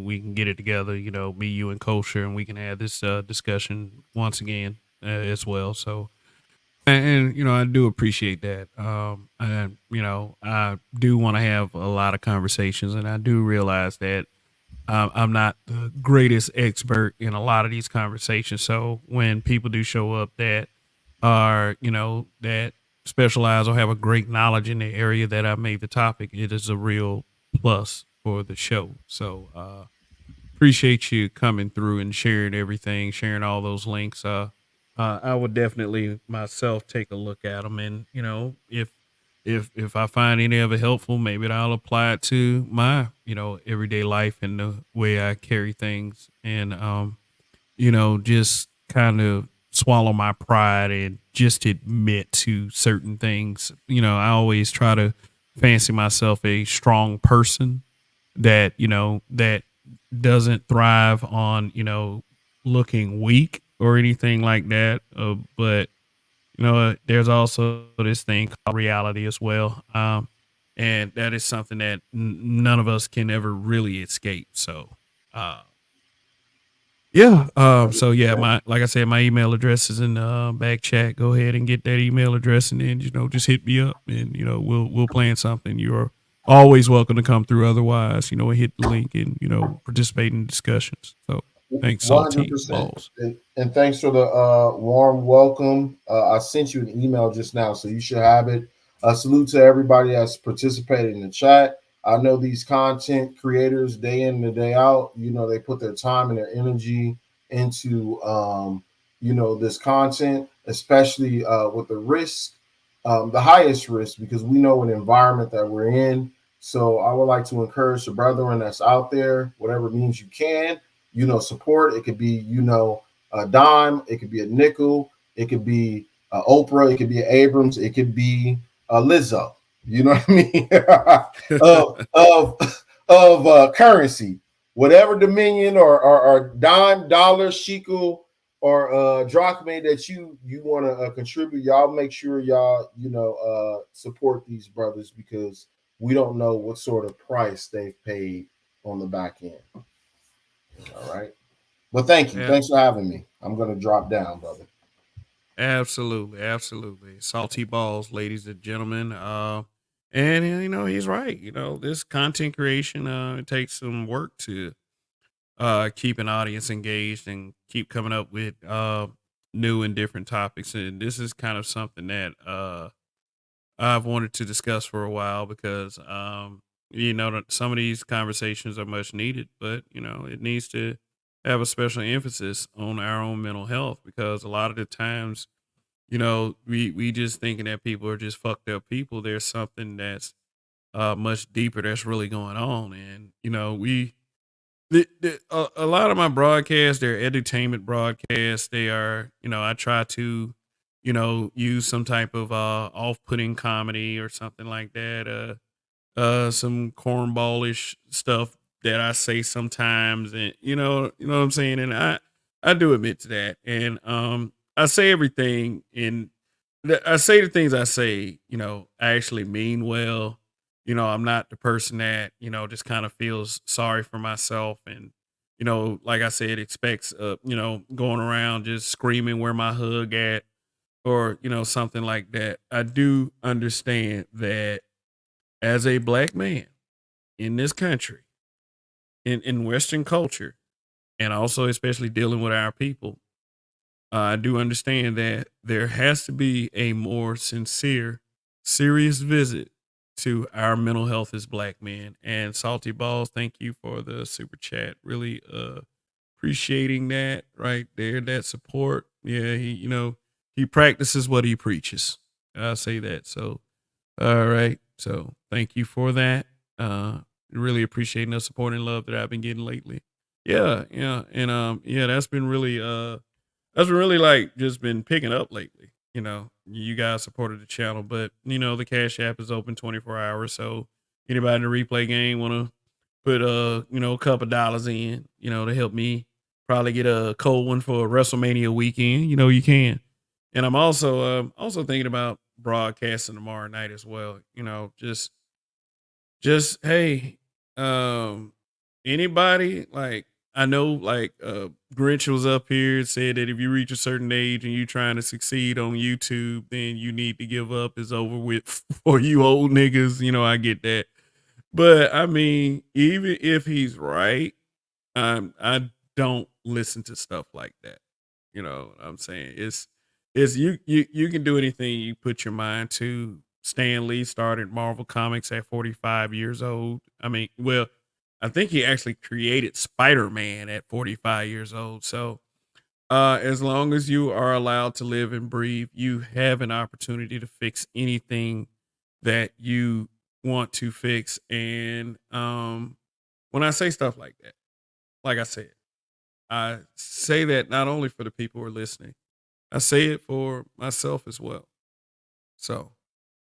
we can get it together, me, you, and Kosher, and we can have this discussion once again as well. So, and I do appreciate that. And I do want to have a lot of conversations, and I do realize that I'm not the greatest expert in a lot of these conversations. So when people do show up that are, that specialize or have a great knowledge in the area that I made the topic, it is a real plus for the show. So appreciate you coming through and sharing everything, sharing all those links. I would definitely myself take a look at them, and if I find any of it helpful, maybe I'll apply it to my everyday life and the way I carry things, and just kind of swallow my pride and just admit to certain things. I always try to fancy myself a strong person that that doesn't thrive on looking weak or anything like that. But there's also this thing called reality as well, and that is something that none of us can ever really escape. So, yeah. So yeah, my like I said, my email address is in the back chat. Go ahead and get that email address, and then just hit me up, and we'll plan something. You're always welcome to come through. Otherwise, hit the link and participate in discussions. So thanks, Salty 100%. Balls. And thanks for the warm welcome. I sent you an email just now, so you should have it. Salute to everybody that's participated in the chat. I know these content creators, day in and day out, they put their time and their energy into, this content, especially with the risk, the highest risk, because we know an environment that we're in. So I would like to encourage the brethren that's out there, whatever means you can, support. It could be, a dime, it could be a nickel, it could be Oprah, it could be Abrams, it could be Lizzo. You know what I mean? of currency, whatever dominion or dime, dollar, shekel, or drachma that you want to contribute. Y'all make sure y'all support these brothers, because we don't know what sort of price they've paid on the back end. All right. But thank you. Yeah, Thanks for having me. I'm going to drop down, brother. absolutely, absolutely. Salty balls, ladies and gentlemen. And he's right. This content creation, it takes some work to keep an audience engaged and keep coming up with new and different topics. And this is kind of something that I've wanted to discuss for a while because that some of these conversations are much needed, but it needs to have a special emphasis on our own mental health because a lot of the times, we just thinking that people are just fucked up people. There's something that's much deeper that's really going on, and a lot of my broadcasts, they're entertainment broadcasts. They are, I try to, use some type of off-putting comedy or something like that. Some cornballish stuff that I say sometimes, and what I'm saying. And I do admit to that, and I say everything in I say the things I say, I actually mean well. I'm not the person that, just kind of feels sorry for myself and, like I said, expects, going around just screaming where my hug at or, something like that. I do understand that as a black man in this country, in Western culture, and also especially dealing with our people, I do understand that there has to be a more sincere, serious visit to our mental health as black men. And Salty Balls, thank you for the super chat. Really appreciating that right there, that support. Yeah, he practices what he preaches. I'll say that. So all right. So thank you for that. Really appreciating the support and love that I've been getting lately. Yeah, yeah. And that's really like just been picking up lately. You guys supported the channel, but the Cash App is open 24 hours. So anybody in the replay game want to put a couple dollars in, to help me probably get a cold one for WrestleMania weekend, you can. And I'm also thinking about broadcasting tomorrow night as well. Just hey, um, anybody like I know like Grinch was up here and said that if you reach a certain age and you trying to succeed on YouTube, then you need to give up. It's over with for you old niggas. I get that, but I mean, even if he's right, I don't listen to stuff like that. You know what I'm saying? It's you can do anything you put your mind to. Stan Lee started Marvel Comics at 45 years old. I mean, well, I think he actually created Spider-Man at 45 years old. So, as long as you are allowed to live and breathe, you have an opportunity to fix anything that you want to fix. And when I say stuff like that, like I said, I say that not only for the people who are listening, I say it for myself as well. So,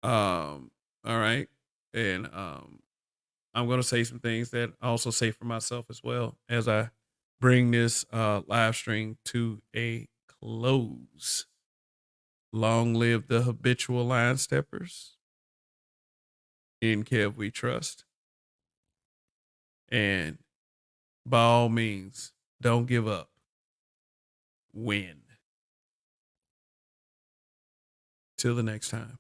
all right. And I'm going to say some things that I also say for myself as well as I bring this live stream to a close. Long live the habitual line steppers. In Kev we trust. And by all means, don't give up. Win. Till the next time.